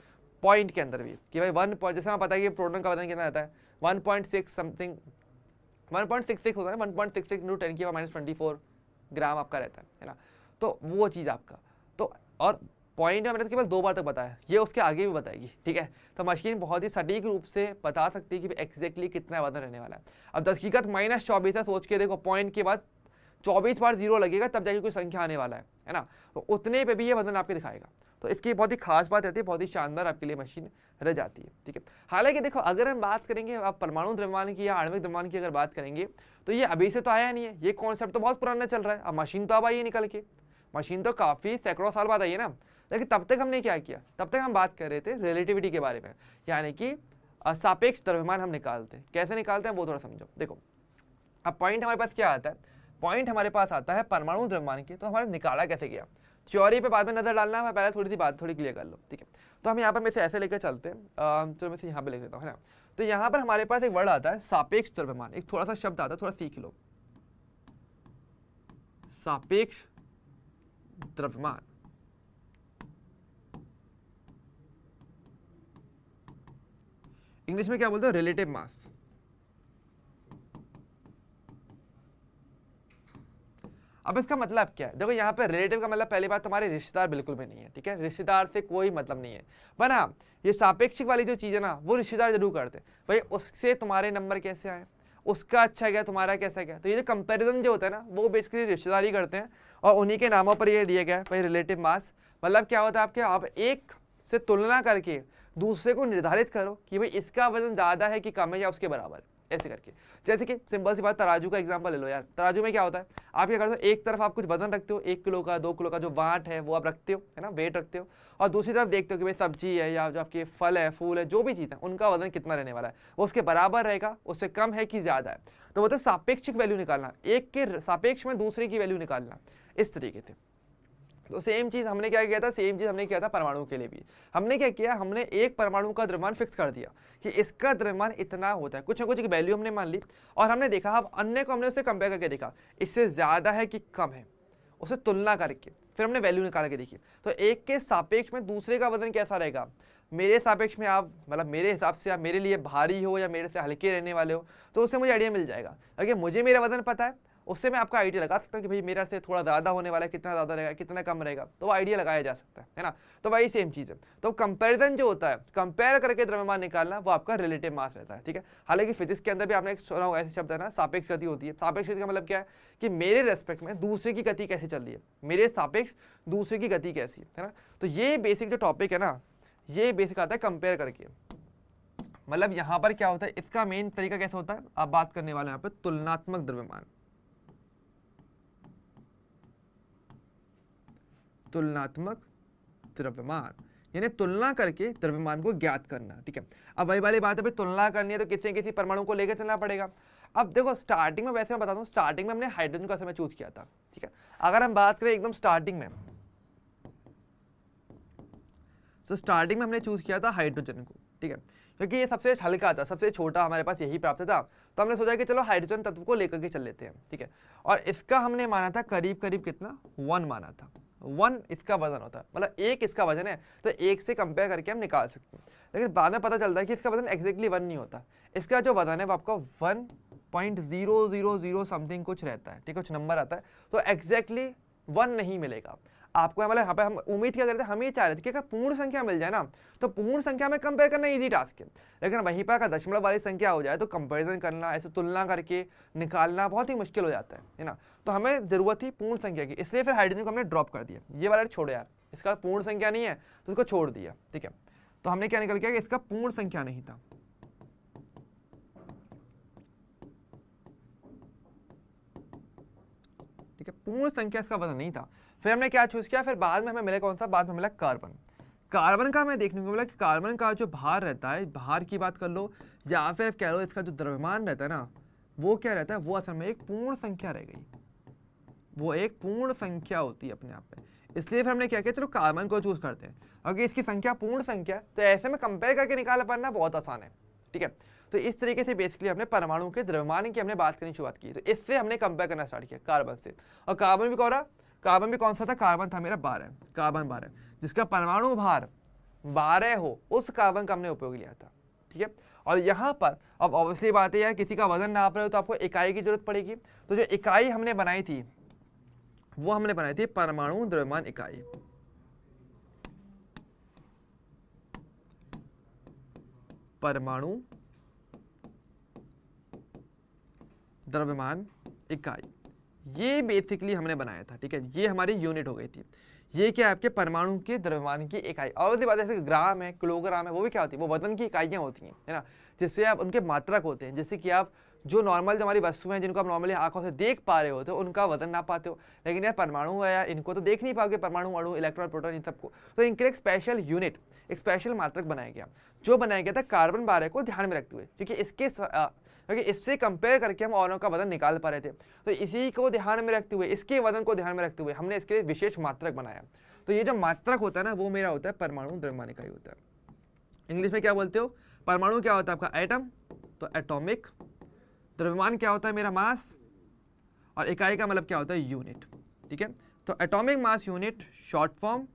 A: पॉइंट के अंदर भी, कि भाई 1 पॉइंट, जैसे हमें पता है कि प्रोटॉन का वजन कितना रहता है 1.6 समथिंग, 1.66 होता है ना, 1.66 इंटू 10⁻24 ग्राम आपका रहता है ना। तो वो चीज़ आपका, तो और पॉइंट में मैंने तो केवल 2 बार तक बताया, ये उसके आगे भी बताएगी। ठीक है, तो मशीन बहुत ही सटीक रूप से बता सकती है कि एग्जैक्टली कितना वजन रहने वाला है। अब 10 की घात -24 है, सोच के देखो, पॉइंट के बाद 24 बार 0 लगेगा तब जाके कोई संख्या आने वाला है ना, तो उतने पे भी ये वजन आपके दिखाएगा। तो इसकी बहुत ही खास बात रहती है, बहुत ही शानदार आपके लिए मशीन रह जाती है। ठीक है, हालांकि देखो अगर हम बात करेंगे आप परमाणु द्रव्यमान की या आणविक द्रव्यमान की अगर बात करेंगे, तो ये अभी से तो आया नहीं है, ये कॉन्सेप्ट तो बहुत पुराना चल रहा है। अब मशीन तो अब आई है निकल के, मशीन तो काफ़ी सैकड़ों साल बाद आई है ना, लेकिन तब तक हमने क्या किया, तब तक हम बात कर रहे थे रिलेटिविटी के बारे में, यानी कि सापेक्ष द्रव्यमान हम निकालते हैं। कैसे निकालते हैं वो थोड़ा समझो। देखो अब पॉइंट हमारे पास क्या आता है, पॉइंट हमारे पास आता है परमाणु द्रव्यमान की, तो हमारे निकाला कैसे गया, थ्योरी पे बाद में नजर डालना है, पहले थोड़ी सी बात थोड़ी क्लियर कर लो। ठीक है, तो हम यहाँ पर मैं से ऐसे लेकर चलते हैं, चलो मैं से यहाँ पे लिख देता हूँ, है ना। तो यहाँ पर हमारे पास एक वर्ड आता है सापेक्ष द्रव्यमान, एक थोड़ा सा शब्द आता है, थोड़ा सीख लो, सापेक्ष द्रव्यमान। इंग्लिश में क्या बोलते हो, रिलेटिव मास। अब इसका मतलब क्या है, देखो यहाँ पे रिलेटिव का मतलब पहली बात तुम्हारे रिश्तेदार बिल्कुल भी नहीं है, ठीक है, रिश्तेदार से कोई मतलब नहीं है। पर हाँ, ये सापेक्षिक वाली जो चीज़ है ना, वो रिश्तेदार जरूर करते हैं भाई, उससे तुम्हारे नंबर कैसे आए, उसका अच्छा गया, तुम्हारा कैसा गया। तो ये जो कंपैरिजन जो होता है ना, वो बेसिकली रिश्तेदार ही करते हैं, और उन्हीं के नामों पर ये दिया गया है भाई रिलेटिव मास। मतलब क्या होता है आपके, आप एक से तुलना करके दूसरे को निर्धारित करो कि भाई इसका वजन ज़्यादा है कि कम है या उसके बराबर, ऐसे करके। जैसे कि सिंपल सी बात, तराजू का एग्जांपल ले लो यार। तराजू में क्या होता है, आप क्या करते हो, एक तरफ आप कुछ वजन रखते हो, 1 किलो का 2 किलो का जो वाट है वो आप रखते हो, है ना, वेट रखते हो, और दूसरी तरफ देखते हो कि भाई सब्जी है या जो आपके फल है, फूल है, जो भी चीज़ है, उनका वजन कितना रहने वाला है, वो उसके बराबर रहेगा, उससे कम है कि ज़्यादा है। तो वो तो सापेक्षिक वैल्यू निकालना, एक के सापेक्ष में दूसरे की वैल्यू निकालना, इस तरीके से। तो सेम चीज़ हमने क्या किया था, सेम चीज़ हमने किया था परमाणु के लिए भी। हमने क्या किया, हमने एक परमाणु का द्रव्यमान फिक्स कर दिया कि इसका द्रव्यमान इतना होता है, कुछ ना कुछ एक वैल्यू हमने मान ली, और हमने देखा, अब अन्य को हमने उससे कंपेयर करके देखा, इससे ज़्यादा है कि कम है, उसे तुलना करके फिर हमने वैल्यू निकाल के देखी। तो एक के सापेक्ष में दूसरे का वजन कैसा रहेगा, मेरे सापेक्ष में आप, मतलब मेरे हिसाब से आप मेरे लिए भारी हो या मेरे से हल्के रहने वाले हो, तो उससे मुझे आइडिया मिल जाएगा। अगर मुझे मेरा वजन पता है, उससे मैं आपका आइडिया लगा सकता हूँ कि भाई मेरा से थोड़ा ज़्यादा होने वाला है, कितना ज़्यादा रहेगा, कितना कम रहेगा, तो वो आइडिया लगाया जा सकता है ना। तो वही सेम चीज़ है। तो कंपैरिजन जो होता है, कंपेयर करके द्रव्यमान निकालना, वो आपका रिलेटिव मास रहता है, ठीक है। हालांकि फिजिक्स के अंदर भी आपने एक सुना होगा ऐसे शब्द है ना, सापेक्ष गति होती है। सापेक्ष गति का मतलब क्या है कि मेरे रेस्पेक्ट में दूसरे की गति कैसे चल रही है, मेरे सापेक्ष दूसरे की गति कैसी है ना। तो ये बेसिक जो टॉपिक है ना, ये बेसिक आता है कंपेयर करके। मतलब यहाँ पर क्या होता है, इसका मेन तरीका कैसे होता है, आप बात करने वाले यहाँ पे तुलनात्मक द्रव्यमान, तुलनात्मक द्रव्यमान यानी तुलना करके द्रव्यमान को ज्ञात करना, ठीक है। अब वही वाली बात है, तुलना करनी है तो किसी न किसी परमाणु को लेकर चलना पड़ेगा। अब देखो स्टार्टिंग में, वैसे मैं बताता हूँ, स्टार्टिंग में हमने हाइड्रोजन का समय चूज किया था, ठीक है। अगर हम बात करें एकदम स्टार्टिंग में, तो स्टार्टिंग में हमने चूज किया था हाइड्रोजन को, ठीक है, क्योंकि ये सबसे हल्का था, सबसे छोटा हमारे पास यही प्राप्त था। तो हमने सोचा कि चलो हाइड्रोजन तत्व को लेकर के चल लेते हैं, ठीक है। और इसका हमने माना था करीब करीब कितना, 1 माना था, 1 इसका वजन होता है, मतलब 1 इसका वजन है, तो 1 से कंपेयर करके हम निकाल सकते हैं। लेकिन बाद में पता चलता है कि इसका वजन एग्जैक्टली 1 नहीं होता, इसका जो वजन है वो आपका 1.000 समथिंग कुछ रहता है, ठीक है, कुछ नंबर आता है, तो एग्जैक्टली 1 नहीं मिलेगा आपको। मतलब यहाँ पे हम उम्मीद क्या करते हैं, हम ये चाह रहे थे कि अगर पूर्ण संख्या मिल जाए ना, तो पूर्ण संख्या में कंपेयर करना इजी टास्क है। लेकिन वहीं पर अगर दशमलव वाली संख्या हो जाए तो कंपैरिजन करना, ऐसे तुलना करके निकालना बहुत ही मुश्किल हो जाता है ना। तो हमें जरूरत थी पूर्ण संख्या की, इसलिए फिर हाइड्रोजन को हमने ड्रॉप कर दिया, ये वाला छोड़ो यार, इसका पूर्ण संख्या नहीं है तो इसको छोड़ दिया, ठीक है। तो हमने क्या निकल किया कि इसका पूर्ण संख्या नहीं था, ठीक है, पूर्ण संख्या इसका वजन नहीं था। फिर हमने क्या चूज किया, फिर बाद में हमें मिला कौन सा, बाद में मिला कार्बन। कार्बन का हमें देखने को मिला कि कार्बन का जो भार रहता है, भार की बात कर लो या फिर कह लो इसका जो द्रव्यमान रहता है ना, वो क्या रहता है, वो असल में एक पूर्ण संख्या रह गई, वो एक पूर्ण संख्या होती है अपने आप में। इसलिए फिर हमने क्या किया, चलो कार्बन को चूज करते हैं, अगर इसकी संख्या पूर्ण संख्या, तो ऐसे में कंपेयर करके निकाल पाना बहुत आसान है, ठीक है। तो इस तरीके से बेसिकली हमने परमाणु के द्रव्यमान की हमने बात करनी शुरुआत की, तो इससे हमने कंपेयर करना स्टार्ट किया कार्बन से। और कार्बन भी कौन सा था, कार्बन था मेरा 12, कार्बन 12, जिसका परमाणु भार 12 हो, उस कार्बन का हमने उपयोग लिया था, ठीक है। और यहाँ पर अब ऑब्वियसली बात है यार, किसी का वजन नाप रहे हो तो आपको इकाई की जरूरत पड़ेगी। तो जो इकाई हमने बनाई थी, वो हमने बनाई थी परमाणु द्रव्यमान इकाई, परमाणु द्रव्यमान इकाई, ये बेसिकली हमने बनाया था, ठीक है। ये हमारी यूनिट हो गई थी। ये क्या है, आपके परमाणु के द्रव्यमान की इकाई। और उसके बाद जैसे ग्राम है, किलोग्राम है, वो भी क्या होती है, वो वजन की इकाइयाँ होती हैं, है ना, जिससे आप उनके मात्रक होते हैं, जिससे कि आप जो नॉर्मल जो हमारी वस्तुएं हैं, जिनको आप नॉर्मली आंखों से देख पा रहे होते हो, उनका वजन ना पाते हो। लेकिन यार परमाणु है यार, इनको तो देख नहीं पाओगे, परमाणु, अणु, इलेक्ट्रॉन, प्रोटॉन, इन सबको, तो इनके लिए एक स्पेशल यूनिट, एक स्पेशल मात्रक बनाया गया, जो बनाया गया था कार्बन 12 को ध्यान में रखते हुए, क्योंकि इससे कंपेयर करके हम औरों का वजन निकाल पा रहे थे। तो इसी को ध्यान में रखते हुए, इसके वजन को ध्यान में रखते हुए हमने इसके लिए विशेष मात्रक बनाया। तो ये जो मात्रक होता है ना, वो मेरा होता है परमाणु द्रव्यमान इकाई होता है। इंग्लिश में क्या बोलते हो, परमाणु क्या होता है आपका, एटम, तो एटॉमिक, द्रव्यमान क्या होता है मेरा, मास, और इकाई का मतलब क्या होता है, यूनिट, ठीक है। तो atomic mass unit, short form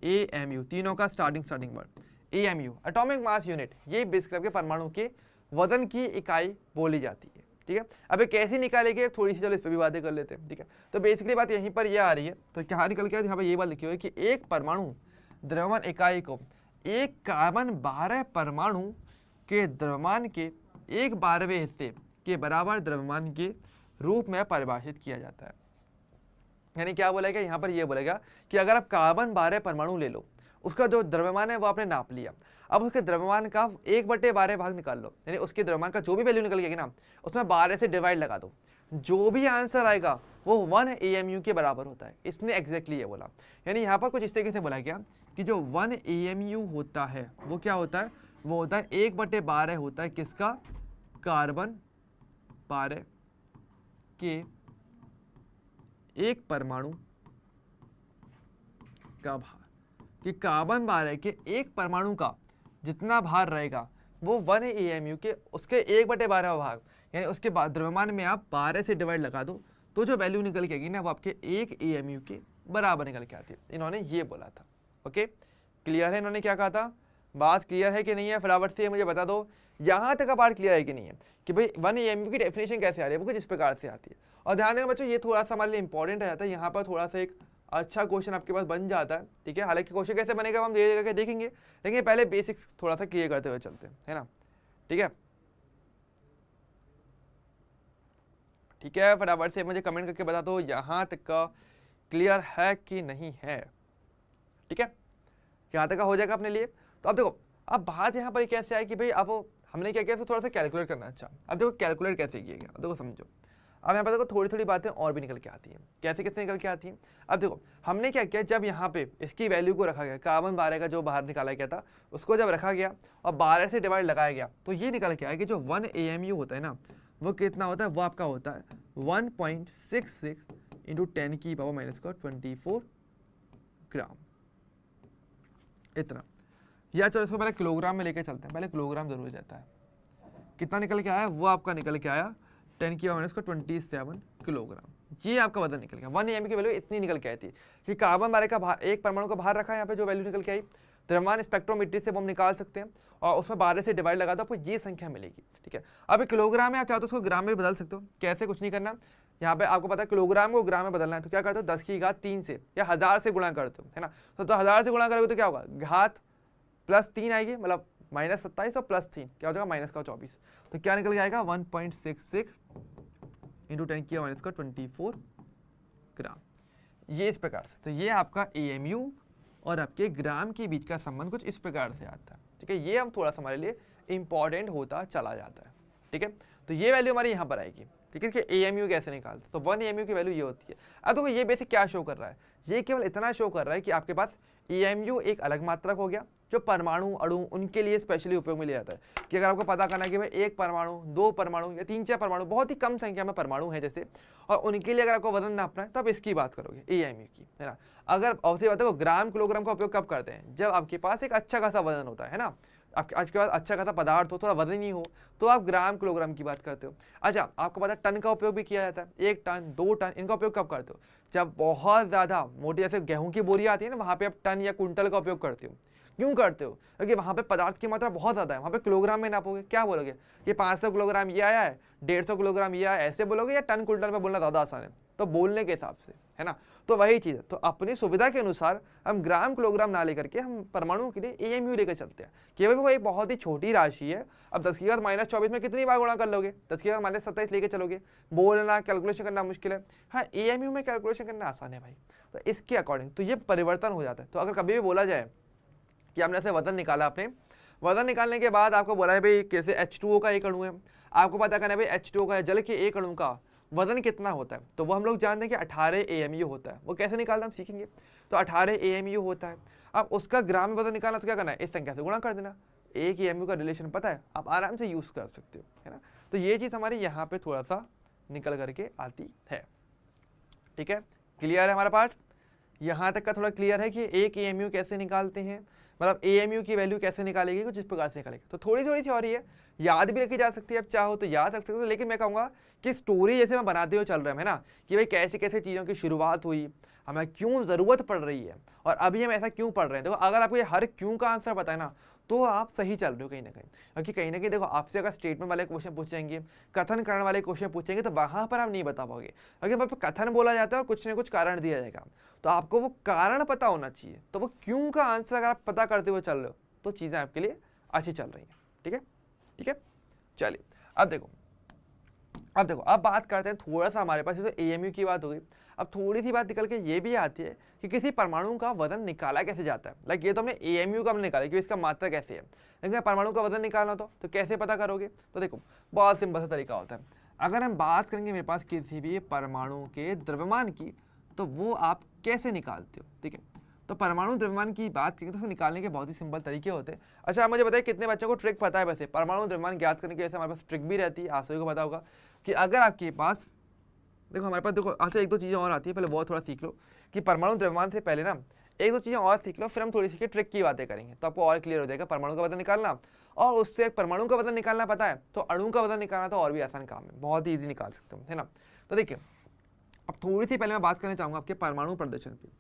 A: AMU, तीनों का starting word AMU, atomic mass unit, ये बेसिकली आपके परमाणु के वजन की इकाई बोली जाती है, ठीक है। अब ये कैसे निकालेंगे थोड़ी सी, चलो इस पर भी बातें कर लेते हैं, ठीक है। तो बेसिकली बात यहीं पर ये आ रही है, तो क्या निकल के यहाँ पर ये बात लिखी हुई है कि एक परमाणु द्रव्यमान इकाई को एक कार्बन 12 परमाणु के द्रव्यमान के 1/12वें हिस्से के बराबर द्रव्यमान के रूप में परिभाषित किया जाता है। यानी क्या बोलेगा यहाँ पर, ये बोलेगा कि अगर आप कार्बन 12 परमाणु ले लो, उसका जो द्रव्यमान है वो आपने नाप लिया, अब उसके द्रव्यमान का 1/12 भाग निकाल लो, यानी उसके द्रव्यमान का जो भी वैल्यू निकल गई ना उसमें 12 से डिवाइड लगा दो, जो भी आंसर आएगा वो 1 AMU के बराबर होता है। इसने एग्जैक्टली ये बोला, यानी यहाँ पर कुछ इस तरीके से बोला गया कि जो 1 AMU होता है वो क्या होता है, वो होता है 1/12 होता है किसका, कार्बन 12 के एक परमाणु का भार, कि कार्बन 12 के एक परमाणु का जितना भार रहेगा वो 1 AMU के उसके 1/12 भाग, यानी उसके बाद द्रव्यमान में आप 12 से डिवाइड लगा दो, तो जो वैल्यू निकल के आएगी ना वो आपके 1 AMU के बराबर निकल के आती है। इन्होंने ये बोला था। ओके, क्लियर है? इन्होंने क्या कहा था, बात क्लियर है कि नहीं है? फटाफट से मुझे बता दो, यहाँ तक का पार्ट क्लियर है कि नहीं है, कि भाई 1 AMU की डेफिनेशन कैसे आ रही है, वो कुछ इस प्रकार से आती है। और ध्यान देना बच्चों, ये थोड़ा सा हमारे लिए इंपॉर्टेंट रहता है, यहाँ पर थोड़ा सा एक अच्छा क्वेश्चन आपके पास बन जाता है, ठीक है। हालांकि क्वेश्चन कैसे बनेगा हम धीरे धीरे देखेंगे, लेकिन पहले बेसिक्स थोड़ा सा क्लियर करते हुए चलते हैं, है ना, ठीक है। ठीक है, फटाफट से मुझे कमेंट करके बता दो यहाँ तक का क्लियर है कि नहीं है, ठीक है। यहाँ तक का हो जाएगा अपने लिए। तो अब देखो, अब बात यहाँ पर कैसे आई कि भाई अब हमने क्या किया, तो थोड़ा सा कैलकुलेट करना। अच्छा, अब देखो कैलकुलेट कैसे किया गया, अब देखो समझो। अब यहाँ पर देखो थोड़ी थोड़ी बातें और भी निकल के आती हैं। कैसे कैसे निकल के आती हैं, अब देखो हमने क्या किया, जब यहाँ पे इसकी वैल्यू को रखा गया, कार्बन 12 का जो बाहर निकाला गया था उसको जब रखा गया और 12 से डिवाइड लगाया गया, तो ये निकल के आया कि जो 1 AMU होता है ना वो कितना होता है, वो आपका होता है 1.66 इंटू 10⁻⁻24 ग्राम, इतना। या चलो इसको पहले किलोग्राम में लेके चलते हैं, पहले किलोग्राम जरूर जाता है। कितना निकल के आया, वो आपका निकल के आया 10⁻⁻27 किलोग्राम। ये आपका वजन निकल गया। 1 AMU की वैल्यू इतनी निकल के आई थी कि कार्बन 12 का एक परमाणु का भार रखा है, यहाँ पे जो वैल्यू निकल के आई द्रव्यमान स्पेक्ट्रोमीट्री से वो हम निकाल सकते हैं और उसमें 12 से डिवाइड लगा दो, आपको ये संख्या मिलेगी, ठीक है। अब किलोग्राम में आप चाहो तो उसको ग्राम में बदल सकते हो। कैसे, कुछ नहीं करना, यहाँ पे आपको पता है किलोग्राम को ग्राम में बदलना है, तो क्या करते हो 10⁻³ से या 1000 से गुणा करते हो, है ना। तो 1000 से गुणा करोगे तो क्या होगा, घात +3 आएगी, मतलब -27 और +3 क्या हो जाएगा -24। तो क्या निकल के आएगा 1.66 इंटू 10⁻⁻24 ग्राम, ये इस प्रकार से। तो ये आपका AMU और आपके ग्राम के बीच का संबंध कुछ इस प्रकार से आता है, ठीक है। ये हम थोड़ा सा हमारे लिए इंपॉर्टेंट होता चला जाता है, ठीक है। तो ये वैल्यू हमारी यहाँ पर आएगी, ठीक है, कि AMU कैसे निकालते, तो 1 AMU की वैल्यू ये होती है। अब देखो ये बेसिक क्या शो कर रहा है, ये केवल इतना शो कर रहा है कि आपके पास AMU एक अलग मात्रक हो गया, जो परमाणु अणु उनके लिए स्पेशली उपयोग में लिया जाता है। कि अगर आपको पता करना है कि भाई एक परमाणु, 2 परमाणु या 3-4 परमाणु, बहुत ही कम संख्या में परमाणु हैं जैसे, और उनके लिए अगर आपको वजन नापना है तो आप इसकी बात करोगे AMU की, है ना। अगर ऑब्वियसली बात है, ग्राम किलोग्राम का उपयोग कब करते हैं, जब आपके पास एक अच्छा खासा वजन होता है ना, आपके पास अच्छा खासा पदार्थ हो, थोड़ा वजन ही हो, तो आप ग्राम किलोग्राम की बात करते हो। अच्छा, आपको पता है टन का उपयोग भी किया जाता है, 1 टन 2 टन, इनका उपयोग कब करते हो, जब बहुत ज़्यादा मोटी जैसे गेहूं की बोरियां आती है ना, वहाँ पे आप टन या कुंटल का उपयोग करते हो। क्यों करते हो, क्योंकि वहाँ पे पदार्थ की मात्रा बहुत ज़्यादा है, वहाँ पे किलोग्राम में नापोगे, क्या बोलोगे, ये 500 किलोग्राम ये आया है, 150 किलोग्राम ये आया, ऐसे बोलोगे, या टन कुंटल में बोलना ज़्यादा आसान है, तो बोलने के हिसाब से, है ना। तो वही चीज़ है, तो अपनी सुविधा के अनुसार हम ग्राम किलोग्राम ना लेकर के हम परमाणुओं के लिए AMU लेकर चलते हैं, केवल वो एक बहुत ही छोटी राशि है। अब 10⁻⁻24 में कितनी बार गुणा कर लोगे, 10⁻⁻27 लेके चलोगे, बोलना कैलकुलेशन करना मुश्किल है। हाँ, AMU में कैलकुलेशन करना आसान है भाई, तो इसके अकॉर्डिंग तो ये परिवर्तन हो जाता है। तो अगर कभी भी बोला जाए कि आपने ऐसे वजन निकाला, आपने वजन निकालने के बाद आपको बोला है भाई कैसे H2O का एक अणु है, आपको पता करना है भाई H2O का जल के एक अणु का वजन कितना होता है, तो वो हम लोग जानते हैं कि 18 AMU होता है। वो कैसे निकालना हम सीखेंगे, तो 18 AMU होता है। अब उसका ग्राम में वजन निकालना तो क्या करना है, इस संख्या से गुणा कर देना, 1 AMU का रिलेशन पता है, आप आराम से यूज़ कर सकते हो, है ना। तो ये चीज़ हमारी यहाँ पे थोड़ा सा निकल करके आती है, ठीक है। क्लियर है हमारा पार्ट, यहाँ तक का थोड़ा क्लियर है कि 1 AMU कैसे निकालते हैं, मतलब AMU की वैल्यू कैसे निकालेगी, कुछ इस प्रकार से निकालेगी। तो थोड़ी थोड़ी थ्योरी है, याद भी रखी जा सकती है, अब चाहो तो याद रख सकते हो, लेकिन मैं कहूँगा कि स्टोरी जैसे मैं बनाते हुए चल रहे हैं, है ना, कि भाई कैसे कैसे चीज़ों की शुरुआत हुई, हमें क्यों ज़रूरत पड़ रही है और अभी हम ऐसा क्यों पढ़ रहे हैं। देखो अगर आपको ये हर क्यों का आंसर पता है ना, तो आप सही चल रहे हो कहीं ना कहीं। क्योंकि कहीं ना कहीं देखो, आपसे अगर स्टेटमेंट वाले क्वेश्चन पूछेंगे, कथन करने वाले क्वेश्चन पूछेंगे, तो वहां पर आप नहीं बता पाओगे। क्योंकि वहाँ पर कथन बोला जाता है और कुछ ना कुछ कारण दिया जाएगा, तो आपको वो कारण पता होना चाहिए। तो वो क्यों का आंसर अगर आप पता करते हुए चल रहे हो तो चीज़ें आपके लिए अच्छी चल रही हैं। ठीक है, ठीक है, चलिए अब देखो, अब बात करते हैं थोड़ा सा, हमारे पास ये तो एएमयू की बात हो गई। अब थोड़ी सी बात निकल के ये भी आती है कि किसी परमाणु का वजन निकाला कैसे जाता है। लाइक ये तो हमने एएमयू का हमने निकाला कि इसका मात्रा कैसे है, लेकिन परमाणु का वजन निकालना तो कैसे पता करोगे? तो देखो, बहुत सिंपल सा तरीका होता है। अगर हम बात करेंगे मेरे पास किसी भी परमाणु के द्रव्यमान की, तो वो आप कैसे निकालते हो? ठीक है, तो परमाणु द्रव्यमान की बात करेंगे तो उसको निकालने के बहुत ही सिंपल तरीके होते हैं। अच्छा, आप मुझे बताइए कितने बच्चों को ट्रिक पता है? वैसे परमाणु द्रव्यमान ज्ञात करने के वैसे हमारे पास ट्रिक भी रहती है, आप सभी को पता होगा कि अगर आपके पास, देखो हमारे पास, देखो अच्छा एक दो चीज़ें और आती है, पहले वो थोड़ा सीख लो कि परमाणु द्रव्यमान से पहले ना एक दो चीज़ें और सीख लो, फिर हम थोड़ी सी ट्रिक की बातें करेंगे, तो आपको और क्लियर हो जाएगा परमाणु का वजन निकालना। और उससे परमाणु का वजन निकालना पता है तो अणु का वजन निकालना तो और भी आसान काम है, बहुत ही ईजी निकाल सकते हो, है ना। तो देखिए, अब थोड़ी सी पहले मैं बात करना चाहूँगा आपके परमाणु प्रदर्शन की।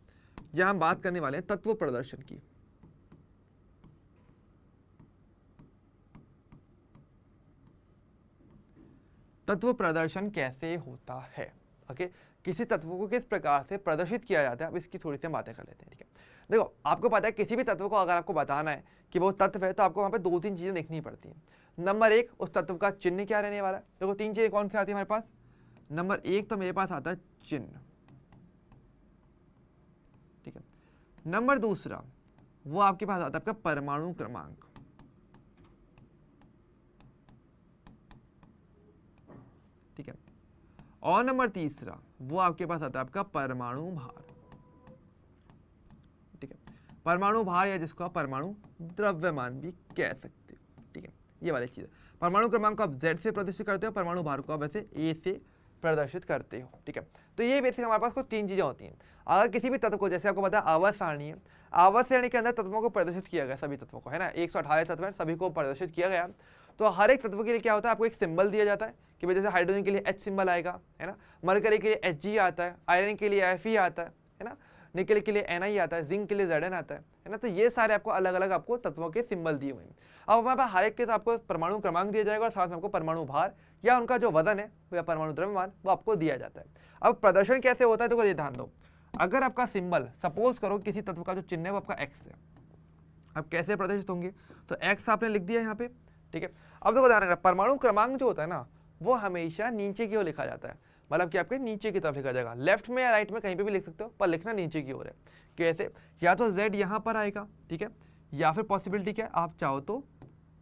A: यहाँ हम बात करने वाले हैं तत्व प्रदर्शन की। तत्व प्रदर्शन कैसे होता है, ओके, किसी तत्व को किस प्रकार से प्रदर्शित किया जाता है, अब इसकी थोड़ी सी बातें कर लेते हैं। ठीक है, देखो आपको पता है किसी भी तत्व को अगर आपको बताना है कि वो तत्व है, तो आपको वहाँ पे दो तीन चीज़ें देखनी पड़ती हैं। नंबर एक, उस तत्व का चिन्ह क्या रहने वाला है। देखो तीन चीज़ें कौन सी आती है हमारे पास। नंबर एक तो मेरे पास आता है चिन्ह, ठीक है। नंबर दूसरा, वो आपके पास आता है आपका परमाणु क्रमांक, ठीक है। और नंबर तीसरा, वो आपके पास आता है आपका परमाणु भार, ठीक है। परमाणु भार या जिसको आप परमाणु द्रव्यमान भी कह सकते हो, ठीक है। ये वाली चीज़, परमाणु क्रमांक को आप Z से प्रदर्शित करते हो, परमाणु भार को आप वैसे A से प्रदर्शित करते हो, ठीक है। तो ये बेसिक हमारे पास कुछ तीन चीज़ें होती हैं। अगर किसी भी तत्व को, जैसे आपको पता है आवर्त सारणी है, आवर्त सारणी के अंदर तत्वों को प्रदर्शित किया गया, सभी तत्वों को, है ना, 118 तत्व है, सभी को प्रदर्शित किया गया। तो हर एक तत्व के लिए क्या होता है, आपको एक सिंबल दिया जाता है कि जैसे हाइड्रोजन के लिए H सिंबल आएगा, है ना, मरकरी के लिए Hg आता है, आयरन के लिए Fe आता है ना, निकल के लिए Ni आता है, जिंक के लिए Zn आता है ना। तो ये सारे आपको अलग अलग आपको तत्वों के सिंबल दिए हुए हैं। अब हमारे पास हर एक के साथ आपको परमाणु क्रमांक दिया जाएगा और साथ में आपको परमाणु भार या उनका जो वजन है या परमाणु द्रव्यमान वो आपको दिया जाता है। अब प्रदर्शन कैसे होता है, तो ये ध्यान दो, अगर आपका सिंबल, सपोज करो किसी तत्व का जो चिन्ह है वो आपका X है, अब कैसे प्रदर्शित होंगे, तो X आपने लिख दिया यहाँ पे, ठीक है। अब देखो ध्यान रखना, परमाणु क्रमांक जो होता है ना वो हमेशा नीचे की ओर लिखा जाता है, मतलब कि आपके नीचे की तरफ लिखा जाएगा, लेफ्ट में या राइट में कहीं पे भी लिख सकते हो, पर लिखना नीचे की ओर है। कैसे, या तो Z यहाँ पर आएगा, ठीक है, या फिर पॉसिबिलिटी क्या है, आप चाहो तो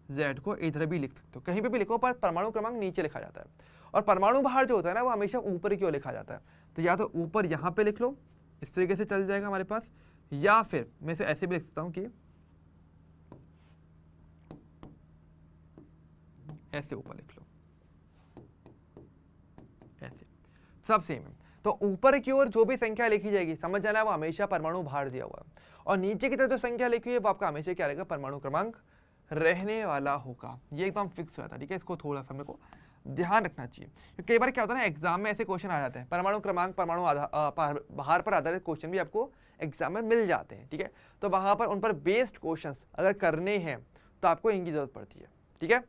A: Z को इधर भी लिख सकते हो, कहीं पे भी लिखो, पर परमाणु क्रमांक नीचे लिखा जाता है। और परमाणु भार जो होता है ना वो हमेशा ऊपर की ओर लिखा जाता है, तो या तो ऊपर यहाँ पे लिख लो, इस तरीके से चल जाएगा हमारे पास, या फिर मैं इसे ऐसे भी लिख सकता हूँ कि ऐसे ऊपर लिख लो, ऐसे, सब सेम है। तो ऊपर की ओर जो भी संख्या लिखी जाएगी, समझ जाना है वो हमेशा परमाणु भार दिया हुआ है, और नीचे की तरफ जो संख्या लिखी हुई है वो आपका हमेशा क्या रहेगा, परमाणु क्रमांक रहने वाला होगा। ये एकदम फिक्स रहता है, ठीक है, इसको थोड़ा सा मेरे को ध्यान रखना चाहिए, क्योंकि कई बार क्या होता है ना, एग्जाम में ऐसे क्वेश्चन आ जाते हैं, परमाणु क्रमांक परमाणु भार पर आधारित क्वेश्चन भी आपको एग्जाम में मिल जाते हैं, ठीक है। तो वहां पर उन पर बेस्ड क्वेश्चंस अगर करने हैं तो आपको इनकी जरूरत पड़ती है, ठीक है,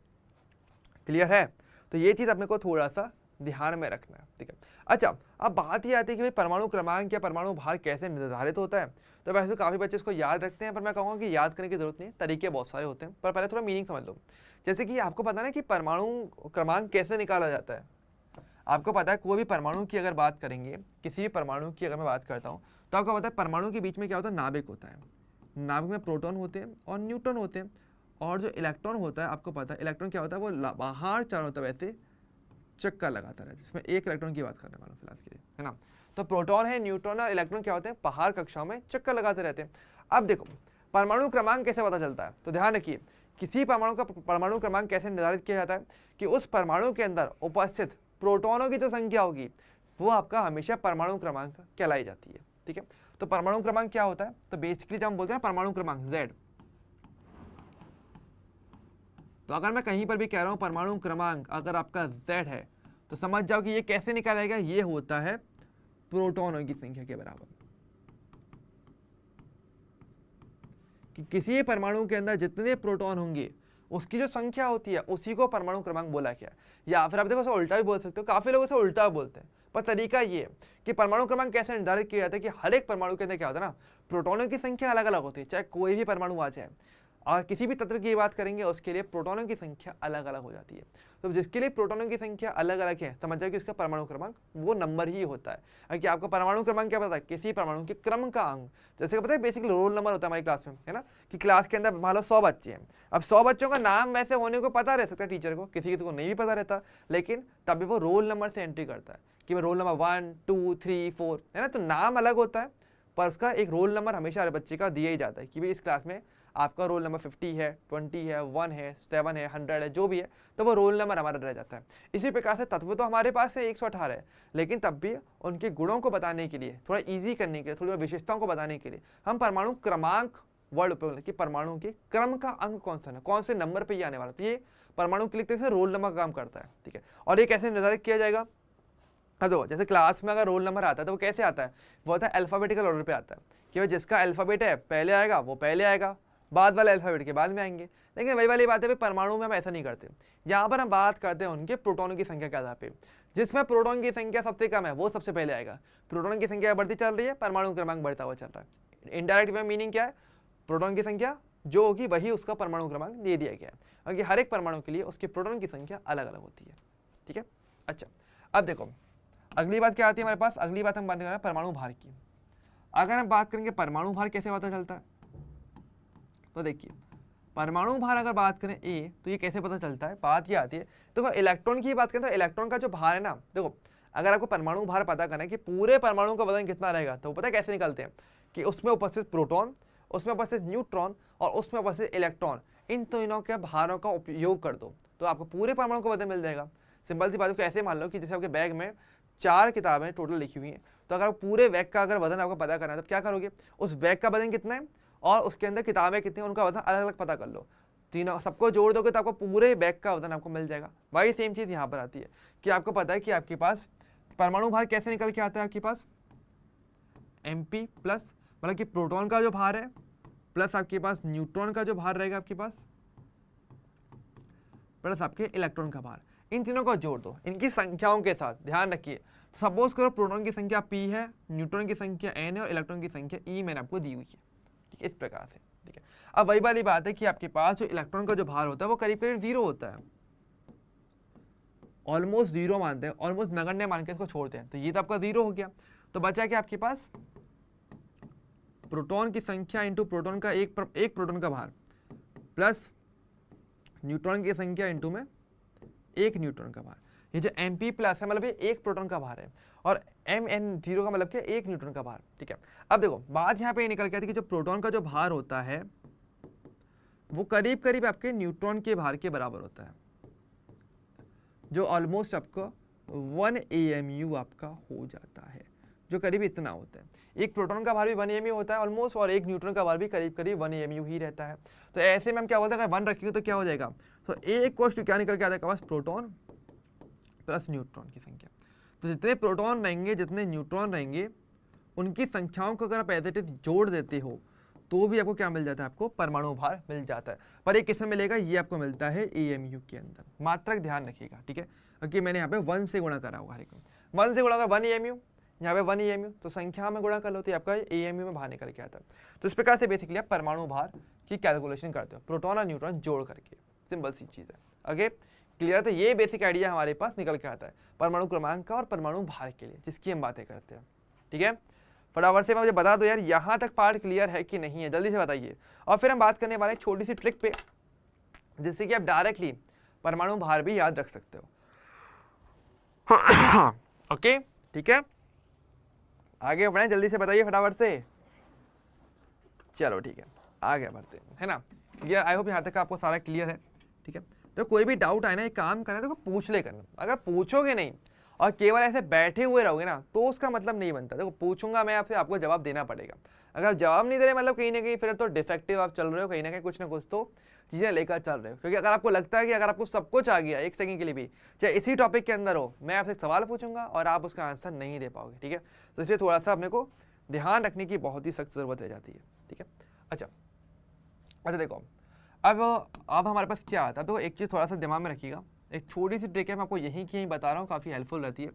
A: क्लियर है। तो ये चीज़ अपने को थोड़ा सा ध्यान में रखना है, ठीक है। अच्छा, अब बात ये आती है कि भाई परमाणु क्रमांक या परमाणु भार कैसे निर्धारित होता है। तो वैसे तो काफ़ी बच्चे इसको याद रखते हैं, पर मैं कहूँगा कि याद करने की जरूरत नहीं है, तरीके बहुत सारे होते हैं, पर पहले थोड़ा मीनिंग समझ लो। जैसे कि आपको पता ना कि परमाणु क्रमांक कैसे निकाला जाता है, आपको पता है कोई भी परमाणु की अगर बात करेंगे, किसी भी परमाणु की अगर मैं बात करता हूँ, तो आपको पता है परमाणु के बीच में क्या होता है, नाभिक होता है, नाभिक में प्रोटॉन होते हैं और न्यूट्रॉन होते हैं, और जो इलेक्ट्रॉन होता है, आपको पता है इलेक्ट्रॉन क्या होता है, वो बाहर चारों तरफ ऐसे चक्कर लगाता है, जिसमें एक इलेक्ट्रॉन की बात करने वाला हूँ फिलहाल के लिए, है ना। तो प्रोटॉन है, न्यूट्रॉन और इलेक्ट्रॉन क्या होते हैं, बाहर कक्षाओं में चक्कर लगाते रहते हैं। अब देखो परमाणु क्रमांक कैसे पता चलता है, तो ध्यान रखिए, किसी परमाणु का परमाणु क्रमांक कैसे निर्धारित किया जाता है कि उस परमाणु के अंदर उपस्थित प्रोटॉनों की जो संख्या होगी वो आपका हमेशा परमाणु क्रमांक कहलाई जाती है, ठीक है। तो परमाणु क्रमांक क्या होता है, तो बेसिकली जब हम बोलते हैं परमाणु क्रमांक Z, तो अगर मैं कहीं पर भी कह रहा हूं परमाणु क्रमांक अगर आपका Z है, तो समझ जाओ कि ये कैसे निकालेगा, ये होता है प्रोटॉनों की संख्या के बराबर। कि किसी परमाणु के अंदर जितने प्रोटॉन होंगे उसकी जो संख्या होती है उसी को परमाणु क्रमांक बोला गया। या फिर आप देखो उसे उल्टा भी बोल सकते हो, काफी लोग उसे उल्टा बोलते हैं, पर तरीका ये है कि परमाणु क्रमांक कैसे निर्धारित किया जाता है कि हर एक परमाणु के अंदर क्या होता है ना, प्रोटॉनों की संख्या अलग अलग होती है, चाहे कोई भी परमाणु आ जाए। और किसी भी तत्व की बात करेंगे उसके लिए प्रोटॉनों की संख्या अलग अलग हो जाती है। तो जिसके लिए प्रोटॉनों की संख्या अलग अलग है, समझ जाओ कि उसका परमाणु क्रमांक वो नंबर ही होता है। कि आपको परमाणु क्रमांक क्या पता है, किसी परमाणु के क्रम का अंक। जैसे पता है बेसिक रोल नंबर होता है हमारी क्लास में, है ना, कि क्लास के अंदर मान लो 100 बच्चे हैं। अब 100 बच्चों का नाम वैसे होने को पता रह सकता है टीचर को, किसी को नहीं भी पता रहता, लेकिन तभी वो रोल नंबर से एंट्री करता है कि मैं रोल नंबर 1 2 3 4, है ना। तो नाम अलग होता है पर उसका एक रोल नंबर हमेशा हर बच्चे का दिया ही जाता है कि भाई इस क्लास में आपका रोल नंबर 50 है, 20 है, 1 है, 7 है, 100 है, जो भी है, तो वो रोल नंबर हमारा रह जाता है। इसी प्रकार से तत्व तो हमारे पास है 118 है, लेकिन तब भी उनके गुणों को बताने के लिए, थोड़ा इजी करने के लिए, थोड़ी विशेषताओं को बताने के लिए हम परमाणु क्रमांक वर्ड उपयोग कि परमाणु के क्रम का अंक कौन सा है, कौन से नंबर पे ये आने वाला, तो ये परमाणु के लिए रोल नंबर का काम करता है। ठीक है, और ये कैसे निर्धारित किया जाएगा। अब देखो जैसे क्लास में अगर रोल नंबर आता है तो वो कैसे आता है, वो होता है अल्फाबेटिकल ऑर्डर पे आता है कि भाई जिसका अल्फाबेट है पहले आएगा वो पहले आएगा, बाद वाले अल्फाबेट के बाद में आएंगे। लेकिन वही वाली बात है परमाणु में हम ऐसा नहीं करते। यहाँ पर हम बात करते हैं उनके प्रोटॉनों की संख्या के आधार पे, जिसमें प्रोटॉन की संख्या सबसे कम है वो सबसे पहले आएगा। प्रोटॉन की संख्या बढ़ती चल रही है, परमाणु क्रमांक बढ़ता हुआ चल रहा है। इनडायरेक्ट वे मीनिंग क्या है, प्रोटॉन की संख्या जो होगी वही उसका परमाणु क्रमांक दे दिया गया है, क्योंकि हर एक परमाणु के लिए उसके प्रोटॉन की संख्या अलग अलग होती है। ठीक है, अच्छा अब देखो अगली बात क्या आती है हमारे पास, अगली बात हम बात कर रहे हैं परमाणु भार की। अगर हम बात करेंगे परमाणु भार कैसे पता चलता है, तो देखिए परमाणु भार अगर बात करें ए, तो ये कैसे पता चलता है, बात ये आती है देखो इलेक्ट्रॉन की बात करें तो इलेक्ट्रॉन का जो भार है ना, देखो अगर आपको परमाणु भार पता करना है कि पूरे परमाणु का वजन कितना रहेगा, तो पता कैसे निकलते हैं कि उसमें उपस्थित प्रोटॉन, उसमें उपस्थित न्यूट्रॉन और उसमें उपस्थित इलेक्ट्रॉन, इन तीनों के भारों का उपयोग कर दो तो आपको पूरे परमाणु का वजन मिल जाएगा। सिंपल सी बात है, ऐसे मान लो कि जैसे आपके बैग में 4 किताबें टोटल लिखी हुई हैं, तो अगर पूरे बैग का अगर वजन आपको पता करना है तो क्या करोगे, उस बैग का वजन कितना है और उसके अंदर किताबें कितनी हैं उनका वजन अलग अलग पता कर लो, तीनों सबको जोड़ दोगे तो आपको पूरे बैग का वजन आपको मिल जाएगा। वही सेम चीज़ यहाँ पर आती है कि आपको पता है कि आपके पास परमाणु भार कैसे निकल के आता है, आपके पास mp प्लस मतलब कि प्रोटॉन का जो भार है प्लस आपके पास न्यूट्रॉन का जो भार रहेगा आपके पास प्लस आपके इलेक्ट्रॉन का भार, इन तीनों को जोड़ दो इनकी संख्याओं के साथ। ध्यान रखिए, सपोज करो प्रोटॉन की संख्या p है, न्यूट्रॉन की संख्या n है और इलेक्ट्रॉन की संख्या e मैंने आपको दी हुई है। ठीक है, इस प्रकार से। ठीक है, अब वही वाली बात है कि आपके पास जो इलेक्ट्रॉन का जो भार होता है वो करीब करीब 0 होता है, ऑलमोस्ट 0 मानते हैं, ऑलमोस्ट नगण्य मान के इसको छोड़ते हैं, तो ये तो आपका 0 हो गया। तो बचा क्या आपके पास, प्रोटॉन की संख्या इंटू प्रोटॉन का एक प्रोटॉन का भार प्लस न्यूट्रॉन की संख्या इंटू में एक न्यूट्रॉन का भार। ये जो mp प्लस है मतलब ये एक प्रोटॉन का भार है और mn0 का मतलब क्या, एक न्यूट्रॉन का भार। ठीक है, अब देखो बात यहाँ पे ये निकल के आती है कि जो प्रोटॉन का जो भार होता है वो करीब करीब आपके न्यूट्रॉन के भार के बराबर होता है, जो ऑलमोस्ट आपका 1 AMU आपका हो जाता है, जो करीब इतना होता है। एक प्रोटॉन का भार भी 1 AMU होता है ऑलमोस्ट, और एक न्यूट्रॉन का भार भी करीब करीब 1 AMU ही रहता है। तो ऐसे में हम क्या बोलते हैं, अगर 1 रखेंगे तो क्या हो जाएगा, तो एक कोष्ट क्या निकल के आता है बस प्रोटॉन प्लस न्यूट्रॉन की संख्या। तो जितने प्रोटॉन रहेंगे जितने न्यूट्रॉन रहेंगे उनकी संख्याओं को अगर आप एज इट इज जोड़ देते हो तो भी आपको क्या मिल जाता है, आपको परमाणु भार मिल जाता है। पर ये किस में मिलेगा, ये आपको मिलता है AMU के अंदर। मात्रक ध्यान रखिएगा, ठीक है, क्योंकि मैंने यहाँ पे 1 से गुणा करा होगा, हर एक 1 से गुणा कर 1 AMU, यहाँ पे 1 AMU, तो संख्या में गुणा कर लो तो आपका AMU में भार निकल के आता है। तो इस प्रकार से बेसिकली आप परमाणु भार की कैलकुलेशन करते हो प्रोटॉन और न्यूट्रॉन जोड़ करके, सिंपल सी चीज़ है। ओके क्लियर, तो ये बेसिक आइडिया हमारे पास निकल के आता है परमाणु क्रमांक का और परमाणु भार के लिए, जिसकी हम बातें करते हैं। ठीक है, फटाफट से मुझे बता दो यार यहाँ तक पार्ट क्लियर है कि नहीं है, जल्दी से बताइए। और फिर हम बात करने वाले छोटी सी ट्रिक पे, जिससे कि आप डायरेक्टली परमाणु भार भी याद रख सकते हो। ओके ठीक है, आगे बढ़े, जल्दी से बताइए फटाफट से। चलो ठीक है, आगे बढ़ते हैं, है ना। क्लियर, आई होप यहाँ तक आपको सारा क्लियर है। ठीक है, तो कोई भी डाउट आए ना, एक काम करना है तो पूछ ले करना। अगर पूछोगे नहीं और केवल ऐसे बैठे हुए रहोगे ना तो उसका मतलब नहीं बनता। देखो पूछूंगा मैं आपसे, आपको जवाब देना पड़ेगा। अगर जवाब नहीं दे रहे मतलब कहीं ना कहीं फिर तो डिफेक्टिव आप चल रहे हो, कहीं ना कहीं कुछ ना कुछ तो चीज़ें लेकर चल रहे हो। क्योंकि अगर आपको लगता है कि अगर आपको सब कुछ आ गया एक सेकंड के लिए भी, चाहे इसी टॉपिक के अंदर हो, मैं आपसे सवाल पूछूंगा और आप उसका आंसर नहीं दे पाओगे। ठीक है, तो इसलिए थोड़ा सा अपने को ध्यान रखने की बहुत ही सख्त ज़रूरत रह जाती है। ठीक है, अच्छा अच्छा देखो, अब हमारे पास क्या आता है, तो एक चीज़ थोड़ा सा दिमाग में रखिएगा, एक छोटी सी ट्रिक है, मैं आपको यहीं की यहीं बता रहा हूँ, काफ़ी हेल्पफुल रहती है।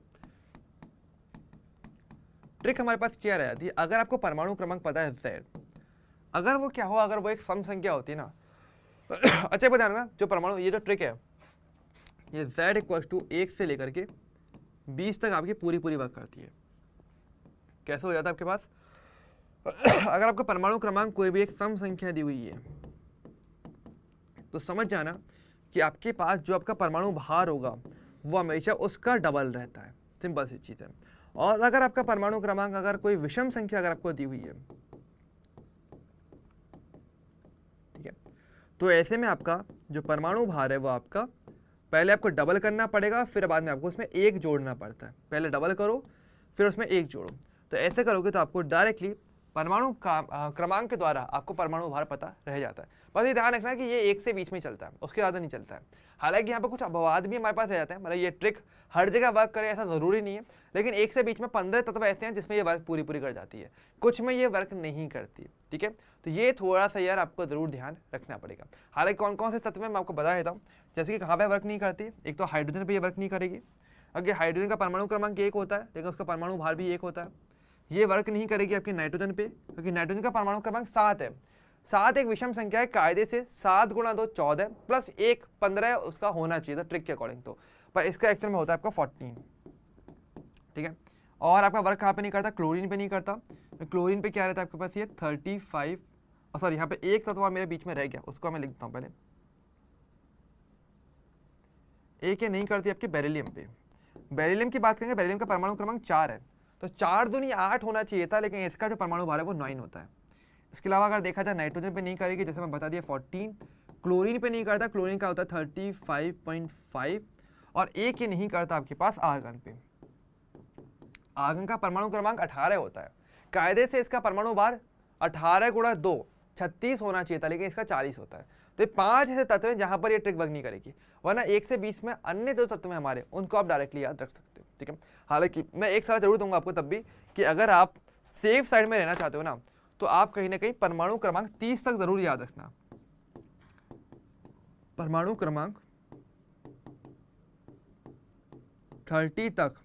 A: ट्रिक हमारे पास क्या रह जाती है, अगर आपको परमाणु क्रमांक पता है Z, अगर वो क्या हो, अगर वो एक सम संख्या होती है ना अच्छा बता ना, जो परमाणु, ये जो ट्रिक है, ये Z इक्वल टू 1 से लेकर के 20 तक आपकी पूरी पूरी वर्क करती है। कैसे हो जाता है आपके पास अगर आपका परमाणु क्रमांक कोई भी एक सम संख्या दी हुई है, तो समझ जाना कि आपके पास जो आपका परमाणु भार होगा वो हमेशा उसका डबल रहता है। सिंपल सी चीज़ है। और अगर आपका परमाणु क्रमांक अगर कोई विषम संख्या अगर आपको दी हुई है, ठीक है, तो ऐसे में आपका जो परमाणु भार है वो आपका पहले आपको डबल करना पड़ेगा, फिर बाद में आपको उसमें एक जोड़ना पड़ता है। पहले डबल करो फिर उसमें एक जोड़ो, तो ऐसे करोगे तो आपको डायरेक्टली परमाणु क्रमांक के द्वारा आपको परमाणु भार पता रह जाता है। बस ये ध्यान रखना कि ये एक से बीच में चलता है, उसके ज़्यादा नहीं चलता है। हालांकि यहाँ पर कुछ अपवाद भी हमारे पास रह जाते हैं, मतलब ये ट्रिक हर जगह वर्क करे ऐसा ज़रूरी नहीं है, लेकिन एक से बीच में 15 तत्व ऐसे हैं जिसमें ये वर्क पूरी पूरी कर जाती है, कुछ में ये वर्क नहीं करती। ठीक है, तो ये थोड़ा सा यार आपको ज़रूर ध्यान रखना पड़ेगा। हालांकि कौन कौन से तत्व मैं आपको बता देता हूँ, जैसे कि कहाँ पर वर्क नहीं करती। एक तो हाइड्रोजन पर ये वर्क नहीं करेगी, अगर हाइड्रोजन का परमाणु क्रमांक 1 होता है लेकिन उसका परमाणु भार भी 1 होता है। ये वर्क नहीं करेगी आपके नाइट्रोजन पे, क्योंकि नाइट्रोजन का परमाणु क्रमांक 7 है। 7 एक विषम संख्या है, कायदे से 7 गुणा 2 14 प्लस 1 15 उसका होना चाहिए था ट्रिक के अकॉर्डिंग, तो पर इसका एक्चुअल में होता है आपका 14। ठीक है, और आपका वर्क कहाँ पे नहीं करता, क्लोरीन पे नहीं करता। क्लोरीन पे क्या रहता है आपके पास, ये 35, सॉरी यहाँ पे एक तत्व मेरे बीच में रह गया, उसको मैं लिखता हूँ पहले। एक ये नहीं करती आपकी बेरिलियम पे। बेरिलियम की बात करेंगे, बेरिलियम का परमाणु क्रमांक 4 है, तो 4 दूनी 8 होना चाहिए था, लेकिन इसका जो परमाणु भार है वो 9 होता है। इसके अलावा अगर देखा जाए नाइट्रोजन पे नहीं करेगी, जैसे मैं बता दिया 14। क्लोरीन पे नहीं करता, क्लोरीन का होता है 35.5, और एक ये नहीं करता आपके पास आर्गन पे। आर्गन का परमाणु क्रमांक 18 होता है, कायदे से इसका परमाणु भार 18 गुणा 2 36 होना चाहिए था, लेकिन इसका 40 होता है। तो ये 5 ऐसे तत्व हैं जहां पर ये ट्रिक वर्क नहीं करेगी, वरना 1 से 20 में अन्य जो तत्व हैं हमारे, उनको आप डायरेक्टली याद रख सकते हो। ठीक है, हालांकि मैं एक सलाह जरूर दूंगा आपको तब भी, कि अगर आप सेफ साइड में रहना चाहते हो ना, तो आप कहीं ना कहीं परमाणु क्रमांक 30 तक जरूर याद रखना। परमाणु क्रमांक 30 तक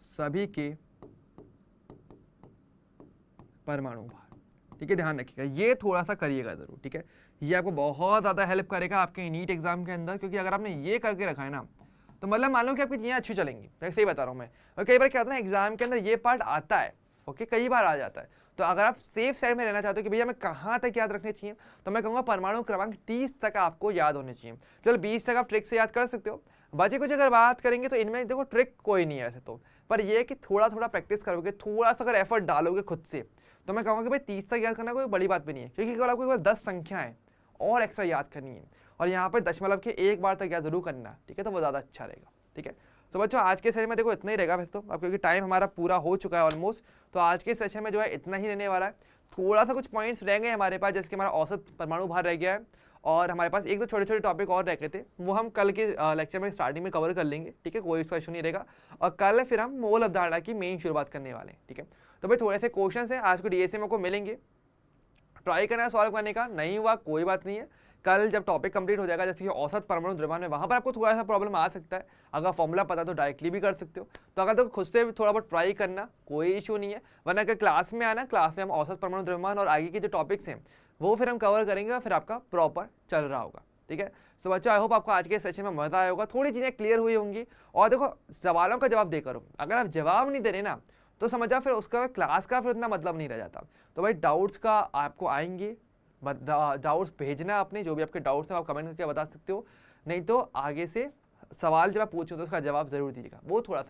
A: सभी के परमाणु भार, ठीक है, ध्यान रखिएगा, ये थोड़ा सा करिएगा जरूर। ठीक है, ये आपको बहुत ज़्यादा हेल्प करेगा आपके नीट एग्जाम के अंदर, क्योंकि अगर आपने ये करके रखा है ना, तो मतलब मान लो कि आपकी चीज़ें अच्छी चलेंगी। सही बता रहा हूँ मैं, और कई बार क्या होता है ना, एग्जाम के अंदर ये पार्ट आता है, ओके, कई बार आ जाता है। तो अगर आप सेफ साइड में रहना चाहते हो कि भैया मैं कहाँ तक याद रखने चाहिए, तो मैं कहूँगा परमाणु क्रमांक 30 तक आपको याद होने चाहिए। चलो 20 तक आप ट्रिक से याद कर सकते हो। बचे कुछ अगर बात करेंगे तो इनमें देखो ट्रिक कोई नहीं है ऐसे तो, पर यह कि थोड़ा थोड़ा प्रैक्टिस करोगे, थोड़ा सा अगर एफर्ट डालोगे खुद से, तो मैं कहूँगा कि भाई 30 तक याद करना कोई बड़ी बात भी नहीं है, क्योंकि केवल आपको 10 संख्याएं और एक्स्ट्रा याद करनी है, और यहाँ पर दशमलव के एक बार तक याद जरूर करना। ठीक है, तो वो ज़्यादा अच्छा रहेगा। ठीक है, तो बच्चों आज के सेशन में देखो इतना ही रहेगा वैसे तो, अब क्योंकि टाइम हमारा पूरा हो चुका है ऑलमोस्ट, तो आज के सेशन में जो है इतना ही रहने वाला है। थोड़ा सा कुछ पॉइंट्स रह गए हमारे पास, जैसे कि हमारा औसत परमाणु भार रह गया है, और हमारे पास एक दो छोटे छोटे टॉपिक और रह गए थे, वो हम कल के लेक्चर में स्टार्टिंग में कवर कर लेंगे। ठीक है, कोई इसका इशू नहीं रहेगा, और कल फिर हम मूल अवधारणा की मेन शुरुआत करने वाले हैं। ठीक है, तो भाई थोड़े से क्वेश्चन हैं आज को DSA में को मिलेंगे, ट्राई करना है सॉल्व करने का। नहीं हुआ कोई बात नहीं है, कल जब टॉपिक कंप्लीट हो जाएगा, जैसे कि औसत परमाणु द्रव्यमान में, वहाँ पर आपको थोड़ा सा प्रॉब्लम आ सकता है। अगर फॉर्मूला पता तो डायरेक्टली भी कर सकते हो, तो अगर तो खुद से भी थोड़ा बहुत ट्राई करना, कोई इशू नहीं है। वरना अगर क्लास में आना, क्लास में हम औसत परमाणु द्रव्यमान और आगे के जो टॉपिक्स हैं वो फिर हम कवर करेंगे, और फिर आपका प्रॉपर चल रहा होगा। ठीक है, तो बच्चों आई होप आपको आज के सेशन में मजा आया होगा, थोड़ी चीज़ें क्लियर हुई होंगी। और देखो सवालों का जवाब देकर हो, अगर आप जवाब नहीं दे रहे ना, तो समझा फिर उसका क्लास का फिर उतना मतलब नहीं रह जाता। तो भाई डाउट्स का आपको आएंगे, डाउट्स भेजना अपने, जो भी आपके डाउट्स हैं आप कमेंट करके बता सकते हो, नहीं तो आगे से सवाल जब आप पूछो तो उसका जवाब जरूर दीजिएगा, वो थोड़ा सा